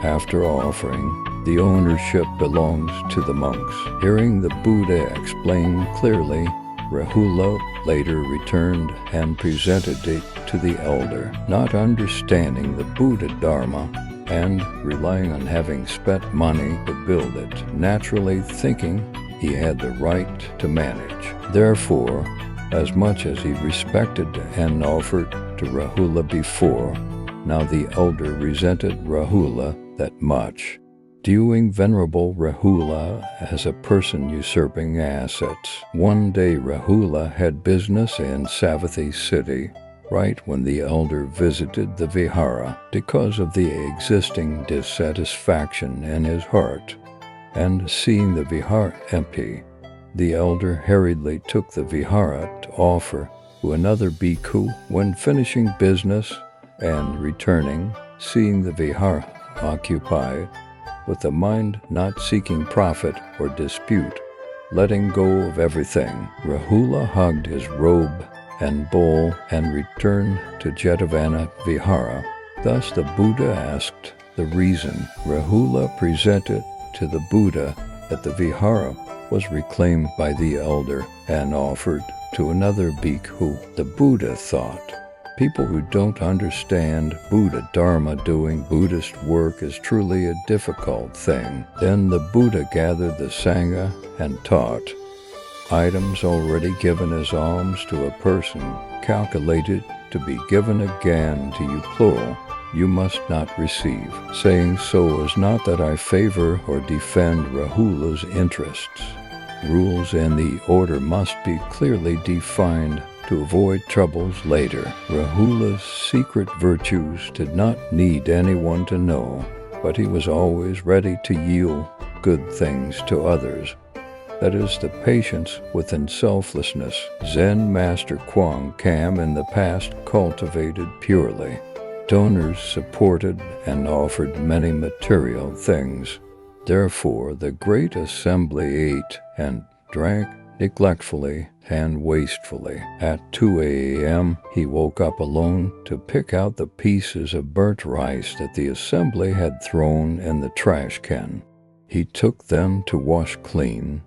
After offering, the ownership belongs to the monks. Hearing the Buddha explain clearly, Rahula later returned and presented it to the elder. Not understanding the Buddha Dharma and relying on having spent money to build it, naturally thinking he had the right to manage. Therefore, as much as he respected and offered to Rahula before, now the elder resented Rahula that much, viewing Venerable Rahula as a person usurping assets. One day Rahula had business in Savatthi city right when the elder visited the vihara because of the existing dissatisfaction in his heart. And seeing the vihara empty, the elder hurriedly took the vihara to offer to another bhikkhu. When finishing business and returning, seeing the vihara occupied, with the mind not seeking profit or dispute, letting go of everything, Rahula hugged his robe and bowl and returned to Jetavana Vihara. Thus the Buddha asked the reason. Rahula presented to the Buddha that the Vihara was reclaimed by the elder and offered to another bhikkhu. The Buddha thought, people who don't understand Buddha Dharma doing Buddhist work is truly a difficult thing. Then the Buddha gathered the Sangha and taught, items already given as alms to a person, calculated to be given again to you plural, you must not receive. Saying so is not that I favor or defend Rahula's interests. Rules in the order must be clearly defined to avoid troubles later. Rahula's secret virtues did not need anyone to know, but he was always ready to yield good things to others. That is the patience within selflessness Zen Master Kuang Kam in the past cultivated purely. Donors supported and offered many material things. Therefore, the great assembly ate and drank neglectfully and wastefully. At 2 a.m., he woke up alone to pick out the pieces of burnt rice that the assembly had thrown in the trash can. He took them to wash clean,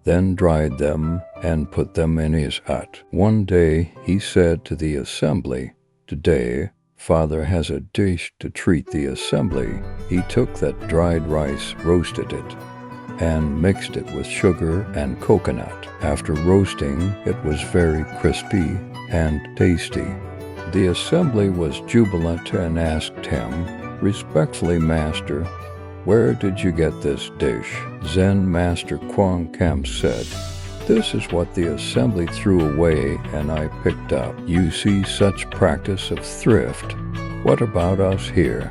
then dried them and put them in his hut. One day he said to the assembly, "Today, Father has a dish to treat the assembly." He took that dried rice, roasted it, and mixed it with sugar and coconut. After roasting, it was very crispy and tasty. The assembly was jubilant and asked him, respectfully, "Master, where did you get this dish?" Zen Master Kuang Kam said, "This is what the assembly threw away and I picked up." You see such practice of thrift. What about us here?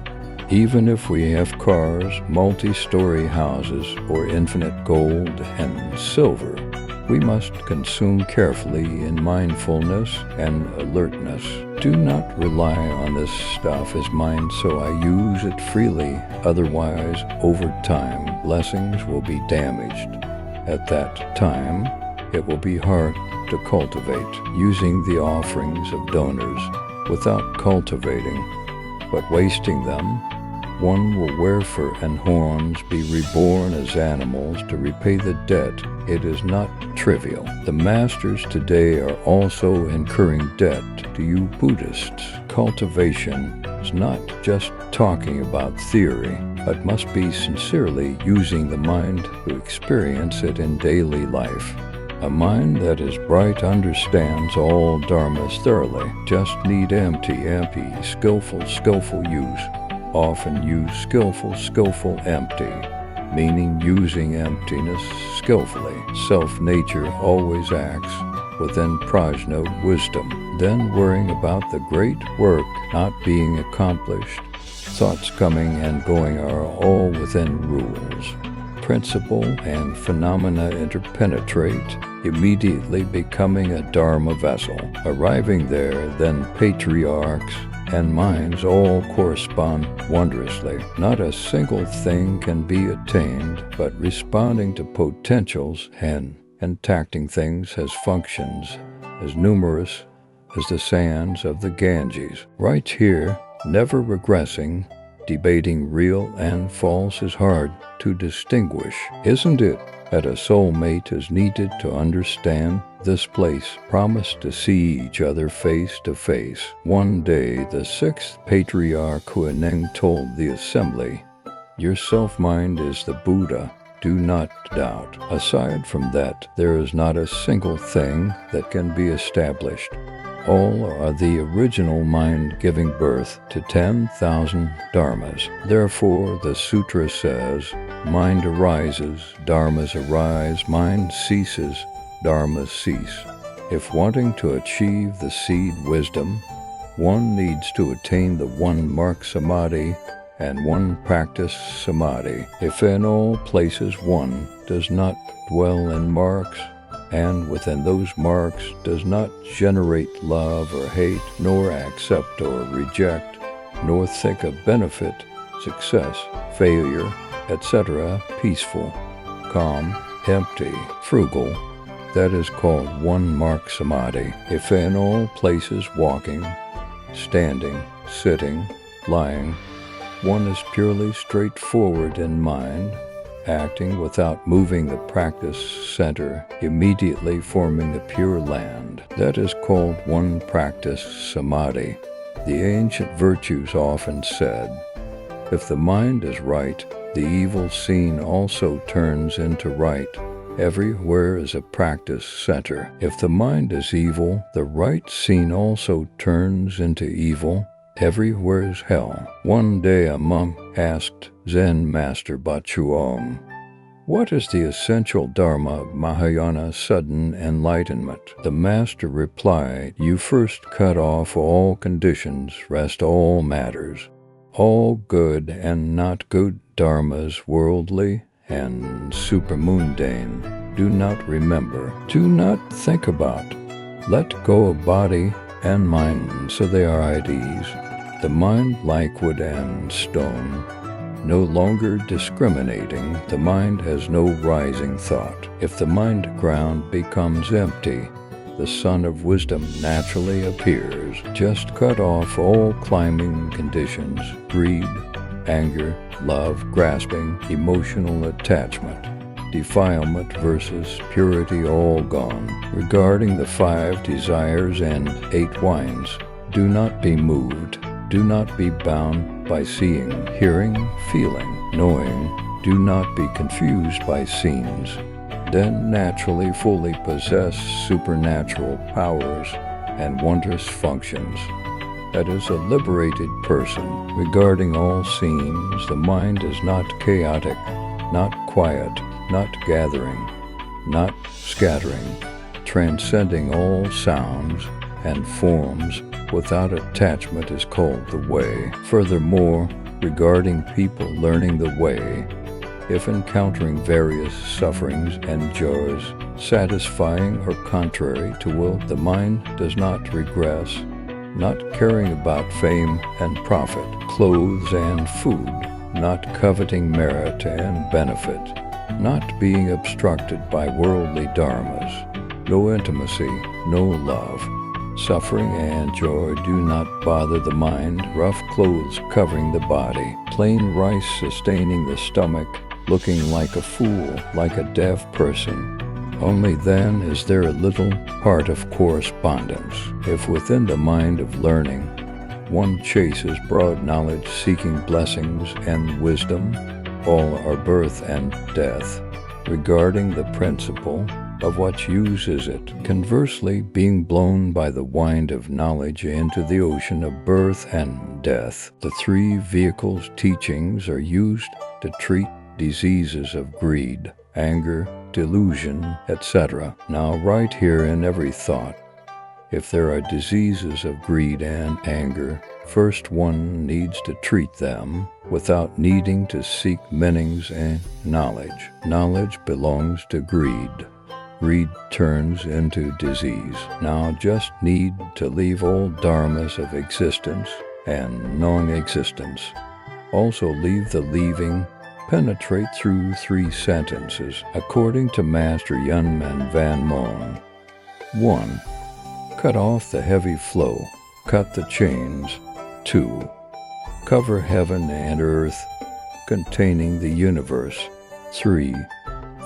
Even if we have cars, multi-story houses, or infinite gold and silver, we must consume carefully in mindfulness and alertness. Do not rely on this stuff as mine, so I use it freely. Otherwise, over time, blessings will be damaged. At that time, it will be hard to cultivate, using the offerings of donors without cultivating, but wasting them. One will wear fur and horns, be reborn as animals to repay the debt. It is not trivial. The masters today are also incurring debt to you Buddhists. Cultivation is not just talking about theory, but must be sincerely using the mind to experience it in daily life. A mind that is bright understands all dharmas thoroughly. Just need empty, skillful use. Often use skillful, empty, meaning using emptiness skillfully. Self-nature always acts within prajna wisdom. Then worrying about the great work not being accomplished. Thoughts coming and going are all within rules. Principle and phenomena interpenetrate, immediately becoming a Dharma vessel. Arriving there, then patriarchs and minds all correspond wondrously. Not a single thing can be attained, but responding to potentials and tacting things has functions as numerous as the sands of the Ganges. Right here, never regressing, debating real and false is hard to distinguish, isn't it? That a soulmate is needed to understand this place. Promise to see each other face to face. One day, the sixth patriarch Huineng told the assembly, "Your self-mind is the Buddha. Do not doubt. Aside from that, there is not a single thing that can be established. All are the original mind giving birth to 10,000 dharmas. Therefore, the sutra says, mind arises, dharmas arise, mind ceases, dharmas cease. If wanting to achieve the seed wisdom, One needs to attain the one mark samadhi and one practice samadhi. If in all places one does not dwell in marks, and within those marks does not generate love or hate, nor accept or reject, nor think of benefit, success, failure, etc., peaceful, calm, empty, frugal, that is called one mark samadhi. If in all places walking, standing, sitting, lying, one is purely straightforward in mind, acting without moving the practice center, immediately forming the Pure Land, that is called one practice samadhi. The ancient virtues often said, if the mind is right, the evil scene also turns into right. Everywhere is a practice center. If the mind is evil, the right scene also turns into evil. Everywhere is hell. One day a monk asked Zen Master Bachuong, what is the essential Dharma of Mahayana sudden enlightenment? The master replied, you first cut off all conditions, rest all matters. All good and not good dharmas, worldly and supermundane, do not remember, do not think about. Let go of body and mind so they are at ease. The mind like wood and stone, no longer discriminating, the mind has no rising thought. If the mind ground becomes empty, the sun of wisdom naturally appears. Just cut off all climbing conditions, greed, anger, love, grasping, emotional attachment, defilement versus purity all gone. Regarding the 5 desires and 8 wines, do not be moved. Do not be bound by seeing, hearing, feeling, knowing. Do not be confused by scenes. Then naturally fully possess supernatural powers and wondrous functions. That is a liberated person. Regarding all scenes, the mind is not chaotic, not quiet, not gathering, not scattering, transcending all sounds and forms without attachment is called the way. Furthermore, regarding people learning the way, if encountering various sufferings and joys, satisfying or contrary to will, the mind does not regress, not caring about fame and profit, clothes and food, not coveting merit and benefit, not being obstructed by worldly dharmas, no intimacy, no love. Suffering and joy do not bother the mind, rough clothes covering the body, plain rice sustaining the stomach, looking like a fool, like a deaf person. Only then is there a little part of correspondence. If within the mind of learning, one chases broad knowledge seeking blessings and wisdom, all are birth and death. Regarding the principle, of what use is it? Conversely, being blown by the wind of knowledge into the ocean of birth and death. The 3 vehicles teachings are used to treat diseases of greed, anger, delusion, etc. Now right here in every thought, if there are diseases of greed and anger, first one needs to treat them without needing to seek meanings and knowledge. Knowledge belongs to greed. Greed turns into disease. Now just need to leave all dharmas of existence and non-existence. Also leave the leaving, penetrate through 3 sentences, according to Master Yunmen Van Mon. 1. Cut off the heavy flow, cut the chains. 2. Cover heaven and earth, containing the universe. 3.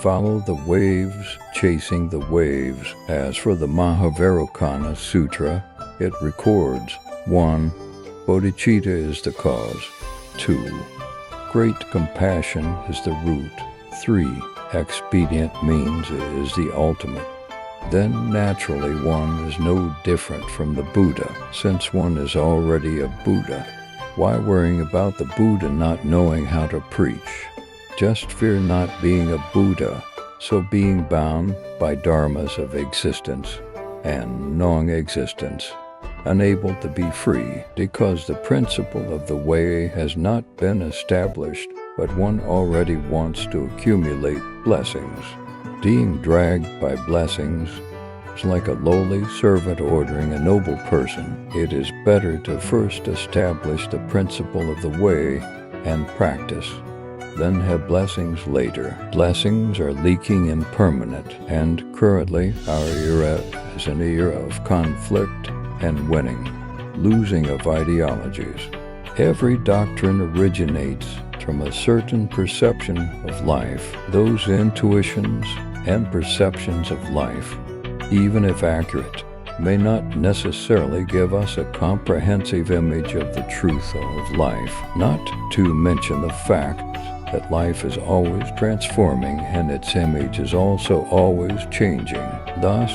Follow the waves, chasing the waves. As for the Mahavarokana Sutra, it records 1. Bodhicitta is the cause. 2. Great compassion is the root. 3. Expedient means is the ultimate. Then naturally one is no different from the Buddha, since one is already a Buddha. Why worrying about the Buddha not knowing how to preach? Just fear not being a Buddha, so being bound by dharmas of existence and non-existence, unable to be free, because the principle of the way has not been established, but one already wants to accumulate blessings. Being dragged by blessings is like a lowly servant ordering a noble person. It is better to first establish the principle of the way and practice, then have blessings later. Blessings are leaking and permanent, and currently our era is an era of conflict and winning, losing of ideologies. Every doctrine originates from a certain perception of life. Those intuitions and perceptions of life, even if accurate, may not necessarily give us a comprehensive image of the truth of life, not to mention the fact that life is always transforming and its image is also always changing. Thus,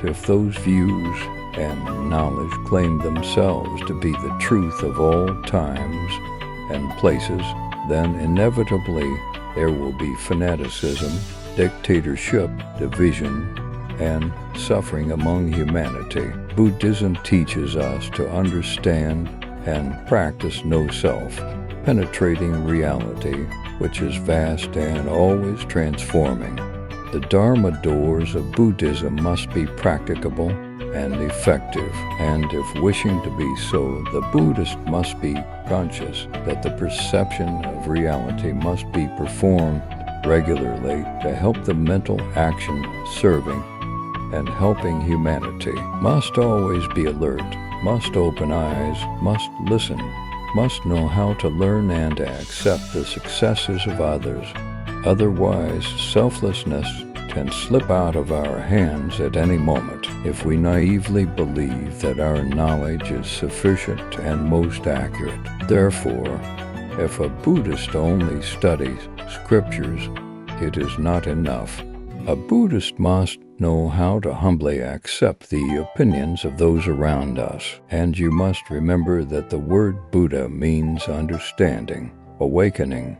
if those views and knowledge claim themselves to be the truth of all times and places, then inevitably there will be fanaticism, dictatorship, division, and suffering among humanity. Buddhism teaches us to understand and practice no-self, penetrating reality, which is vast and always transforming. The Dharma doors of Buddhism must be practicable and effective, and if wishing to be so, the Buddhist must be conscious that the perception of reality must be performed regularly to help the mental action serving and helping humanity. Must always be alert, must open eyes, must listen, must know how to learn and accept the successes of others. Otherwise, selflessness can slip out of our hands at any moment if we naively believe that our knowledge is sufficient and most accurate. Therefore, if a Buddhist only studies scriptures, it is not enough. A Buddhist must know how to humbly accept the opinions of those around us, and you must remember that the word Buddha means understanding, awakening,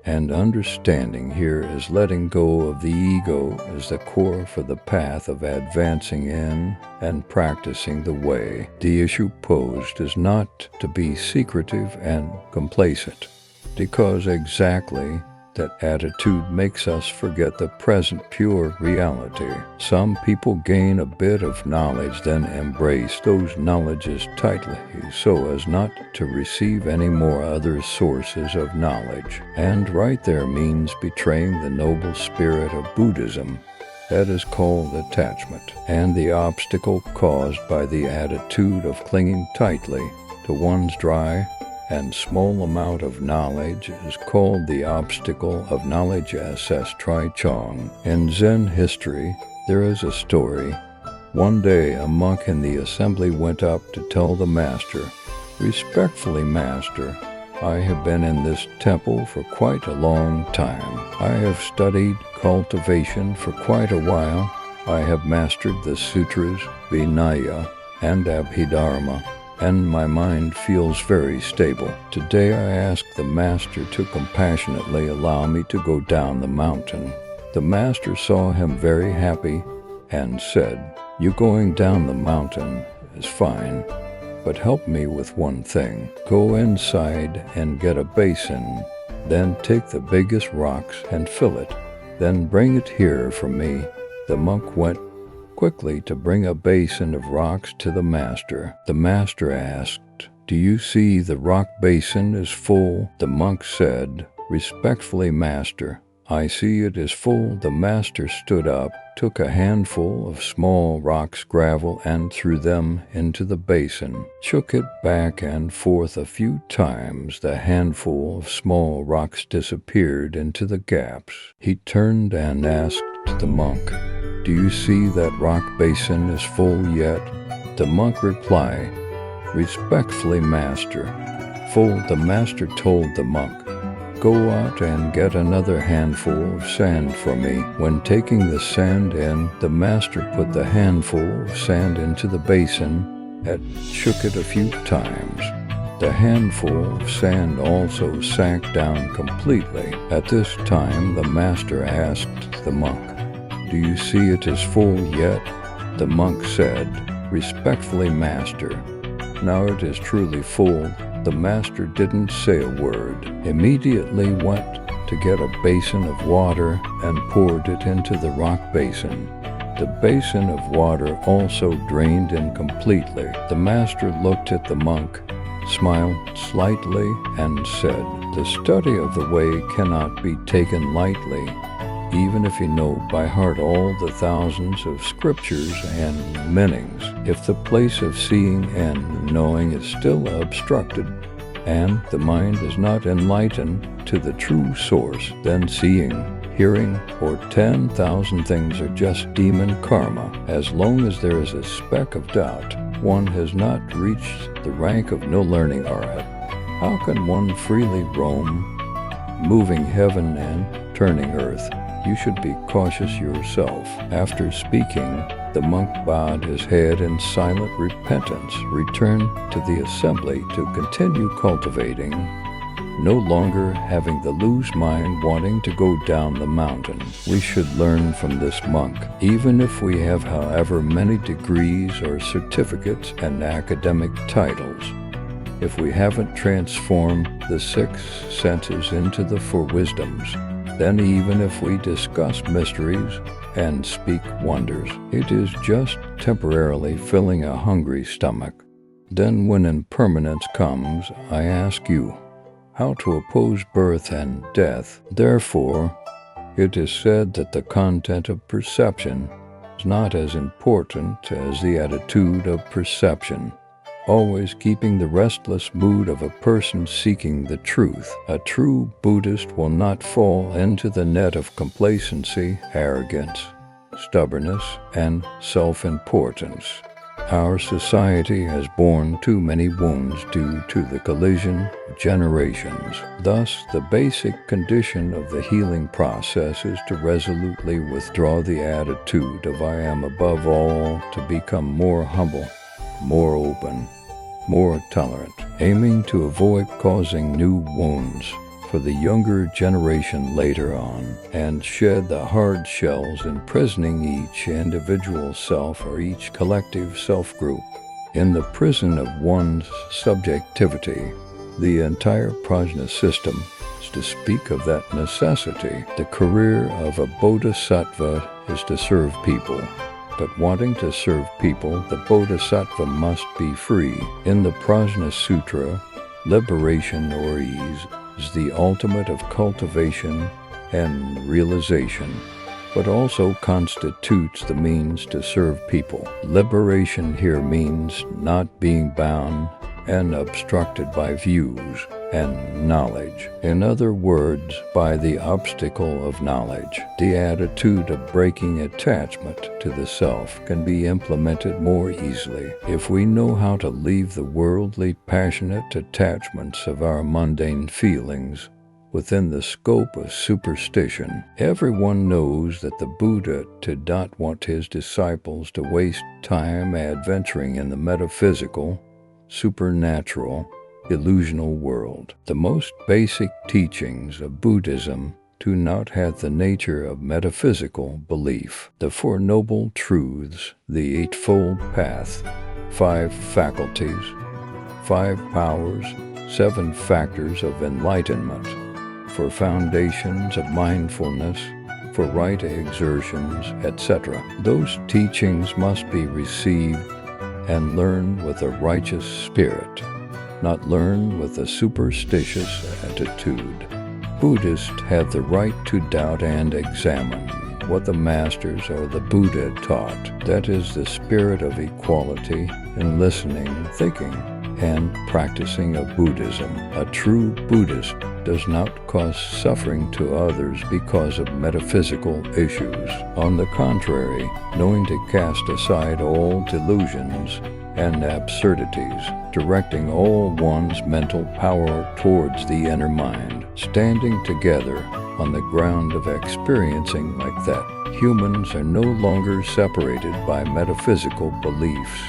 and understanding here is letting go of the ego as the core for the path of advancing in and practicing the way. The issue posed is not to be secretive and complacent, because exactly that attitude makes us forget the present pure reality. Some people gain a bit of knowledge, then embrace those knowledges tightly so as not to receive any more other sources of knowledge. And right there means betraying the noble spirit of Buddhism. That is called attachment, and the obstacle caused by the attitude of clinging tightly to one's dry and small amount of knowledge is called the obstacle of knowledge SS Tri Chong. In Zen history, there is a story. One day a monk in the assembly went up to tell the master, "Respectfully, master, I have been in this temple for quite a long time. I have studied cultivation for quite a while. I have mastered the sutras, Vinaya, and Abhidharma, and my mind feels very stable. Today I ask the master to compassionately allow me to go down the mountain." The master saw him very happy and said, "You going down the mountain is fine, but help me with one thing. Go inside and get a basin, then take the biggest rocks and fill it, then bring it here for me." The monk went quickly to bring a basin of rocks to the master. The master asked, "Do you see the rock basin is full?" The monk said, "Respectfully, master, I see it is full." The master stood up, took a handful of small rocks, gravel, and threw them into the basin, shook it back and forth a few times. The handful of small rocks disappeared into the gaps. He turned and asked the monk, "Do you see that rock basin is full yet?" The monk replied, "Respectfully, master, full." The master told the monk, "Go out and get another handful of sand for me." When taking the sand in, the master put the handful of sand into the basin and shook it a few times. The handful of sand also sank down completely. At this time, the master asked the monk, "Do you see it is full yet?" The monk said, "Respectfully, master, Now it is truly full. The master didn't say a word, immediately went to get a basin of water and poured it into the rock basin. The basin of water also drained in completely. The master looked at the monk, smiled slightly, and said, "The study of the way cannot be taken lightly, even if you know by heart all the thousands of scriptures and meanings. If the place of seeing and knowing is still obstructed, and the mind is not enlightened to the true source, then seeing, hearing, or 10,000 things are just demon karma. As long as there is a speck of doubt, one has not reached the rank of no learning arhat. How can one freely roam, moving heaven and turning earth? You should be cautious yourself." After speaking, the monk bowed his head in silent repentance, returned to the assembly to continue cultivating, no longer having the loose mind wanting to go down the mountain. We should learn from this monk, even if we have however many degrees or certificates and academic titles. If we haven't transformed the 6 senses into the 4 wisdoms, then even if we discuss mysteries and speak wonders, it is just temporarily filling a hungry stomach. Then when impermanence comes, I ask you, how to oppose birth and death. Therefore, it is said that the content of perception is not as important as the attitude of perception, always keeping the restless mood of a person seeking the truth. A true Buddhist will not fall into the net of complacency, arrogance, stubbornness, and self-importance. Our society has borne too many wounds due to the collision of generations. Thus, the basic condition of the healing process is to resolutely withdraw the attitude of I am above all, to become more humble, more open, more tolerant, aiming to avoid causing new wounds for the younger generation later on, and shed the hard shells imprisoning each individual self or each collective self-group in the prison of one's subjectivity. The entire prajna system is to speak of that necessity. The career of a bodhisattva is to serve people. But wanting to serve people, the bodhisattva must be free. In the Prajna Sutra, liberation or ease is the ultimate of cultivation and realization, but also constitutes the means to serve people. Liberation here means not being bound and obstructed by views and knowledge. In other words, by the obstacle of knowledge. The attitude of breaking attachment to the self can be implemented more easily if we know how to leave the worldly passionate attachments of our mundane feelings within the scope of superstition. Everyone knows that the Buddha did not want his disciples to waste time adventuring in the metaphysical, supernatural, illusional world. The most basic teachings of Buddhism do not have the nature of metaphysical belief. The 4 noble truths, the Eightfold Path, 5 faculties, 5 powers, 7 factors of enlightenment, for foundations of mindfulness, for right exertions, etc. Those teachings must be received and learned with a righteous spirit, not learned with a superstitious attitude. Buddhists have the right to doubt and examine what the masters or the Buddha taught. That is the spirit of equality in listening, thinking, and practicing of Buddhism. A true Buddhist does not cause suffering to others because of metaphysical issues. On the contrary, knowing to cast aside all delusions and absurdities, directing all one's mental power towards the inner mind, standing together on the ground of experiencing like that. Humans are no longer separated by metaphysical beliefs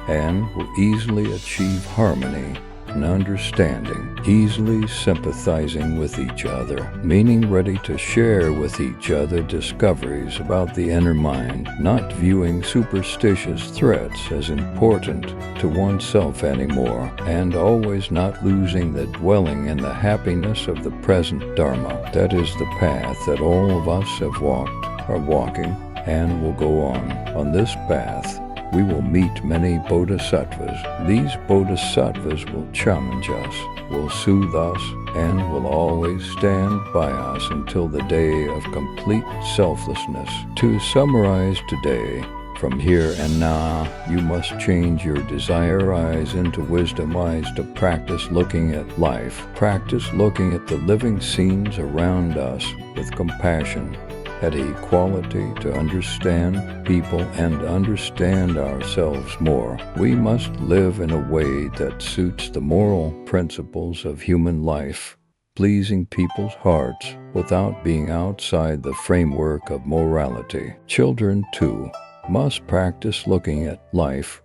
and will easily achieve harmony and understanding, easily sympathizing with each other, meaning ready to share with each other discoveries about the inner mind, not viewing superstitious threats as important to oneself anymore, and always not losing the dwelling in the happiness of the present Dharma. That is the path that all of us have walked, are walking, and will go on. On this path, we will meet many bodhisattvas. These bodhisattvas will challenge us, will soothe us, and will always stand by us until the day of complete selflessness. To summarize today, from here and now, you must change your desire eyes into wisdom eyes to practice looking at life. Practice looking at the living scenes around us with compassion, at equality, to understand people and understand ourselves more. We must live in a way that suits the moral principles of human life, pleasing people's hearts without being outside the framework of morality. Children, too, must practice looking at life,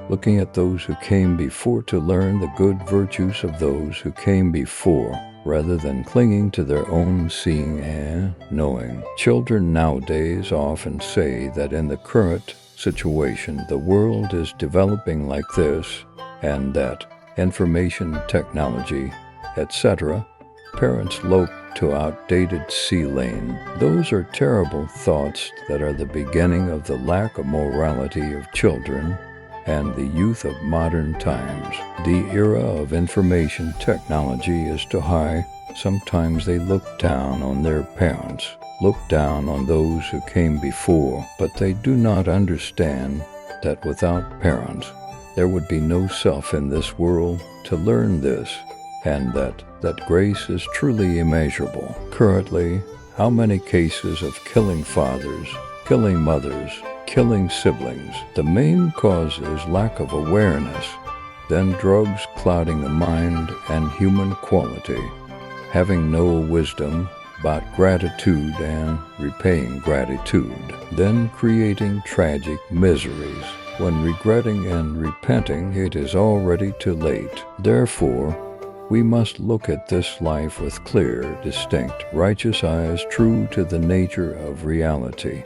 looking at those who came before to learn the good virtues of those who came before, rather than clinging to their own seeing and knowing. Children nowadays often say that in the current situation, the world is developing like this, and that information technology, etc., parents look to outdated sea lane. Those are terrible thoughts that are the beginning of the lack of morality of children and the youth of modern times. The era of information technology is too high. Sometimes they look down on their parents, look down on those who came before, but they do not understand that without parents, there would be no self in this world to learn this, and that grace is truly immeasurable. Currently, how many cases of killing fathers, killing mothers, killing siblings? The main cause is lack of awareness, then drugs clouding the mind and human quality, having no wisdom about gratitude and repaying gratitude, then creating tragic miseries. When regretting and repenting, it is already too late. Therefore, we must look at this life with clear, distinct, righteous eyes, true to the nature of reality.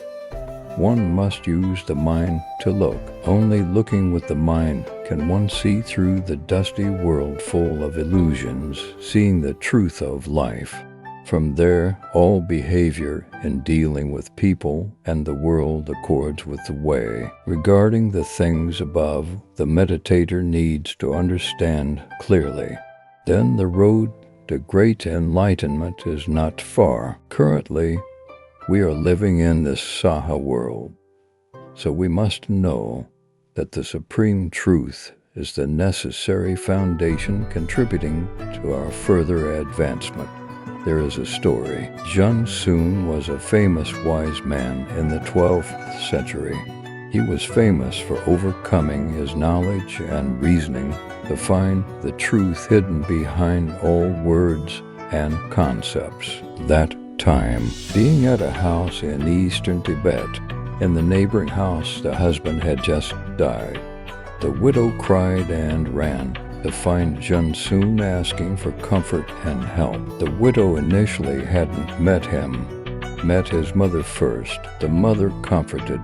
One must use the mind to look. Only looking with the mind can one see through the dusty world full of illusions, seeing the truth of life. From there, all behavior in dealing with people and the world accords with the way. Regarding the things above, the meditator needs to understand clearly. Then the road to great enlightenment is not far. Currently, we are living in this Saha world, so we must know that the supreme truth is the necessary foundation contributing to our further advancement. There is a story. Jun Sun was a famous wise man in the 12th century. He was famous for overcoming his knowledge and reasoning to find the truth hidden behind all words and concepts. That time, being at a house in eastern Tibet, in the neighboring house the husband had just died. The widow cried and ran to find Jun Sun, asking for comfort and help. The widow initially hadn't met him, met his mother first. The mother comforted,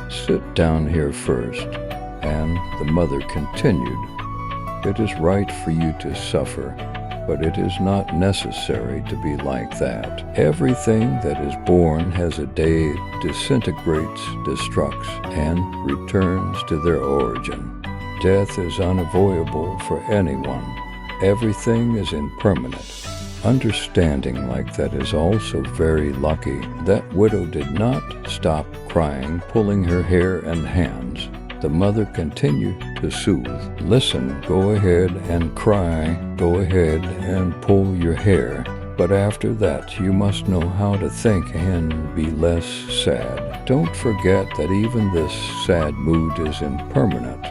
"Sit down here first," and the mother continued, "It is right for you to suffer, but it is not necessary to be like that. Everything that is born has a day it disintegrates, destructs, and returns to their origin. Death is unavoidable for anyone. Everything is impermanent." Understanding like that is also very lucky. That widow did not stop crying, pulling her hair and hands. The mother continued to soothe. "Listen, go ahead and cry, go ahead and pull your hair. But after that, you must know how to think and be less sad. Don't forget that even this sad mood is impermanent,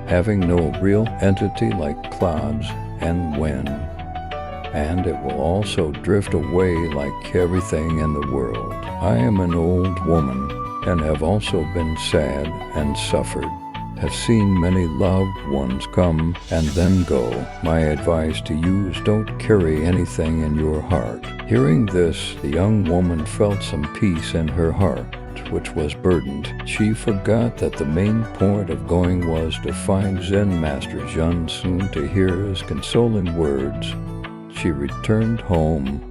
having no real entity like clouds and wind. And it will also drift away like everything in the world. I am an old woman and have also been sad and suffered. have seen many loved ones come and then go. My advice to you is don't carry anything in your heart." Hearing this, the young woman felt some peace in her heart, which was burdened. She forgot that the main point of going was to find Zen Master Zhen Sun to hear his consoling words. She returned home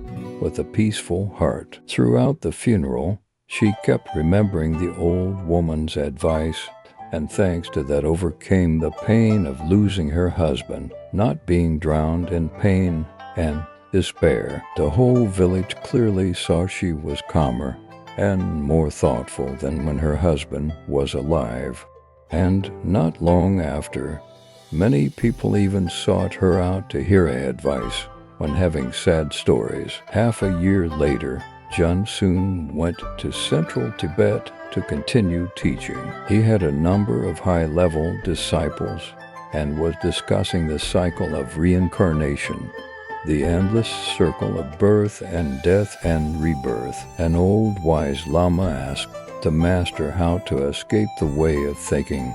with a peaceful heart. Throughout the funeral, she kept remembering the old woman's advice, and thanks to that overcame the pain of losing her husband, not being drowned in pain and despair. The whole village clearly saw she was calmer and more thoughtful than when her husband was alive. And not long after, many people even sought her out to hear advice when having sad stories. Half a year later, Zhen Sun went to central Tibet to continue teaching. He had a number of high-level disciples and was discussing the cycle of reincarnation, the endless circle of birth and death and rebirth. An old wise Lama asked the master how to escape the way of thinking,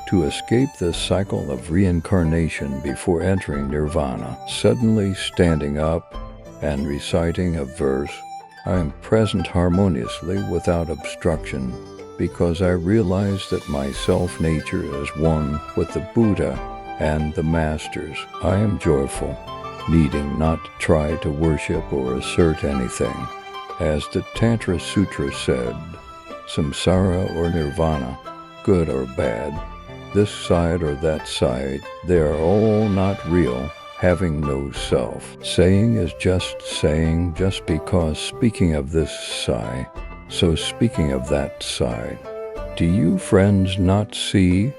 to escape the cycle of reincarnation before entering nirvana. Suddenly standing up and reciting a verse, "I am present harmoniously without obstruction, because I realize that my self-nature is one with the Buddha and the Masters. I am joyful, needing not try to worship or assert anything." As the Tantra Sutra said, samsara or nirvana, good or bad, this side or that side, they are all not real, having no self. Saying is just saying just because speaking of this side, so speaking of that side. Do you friends not see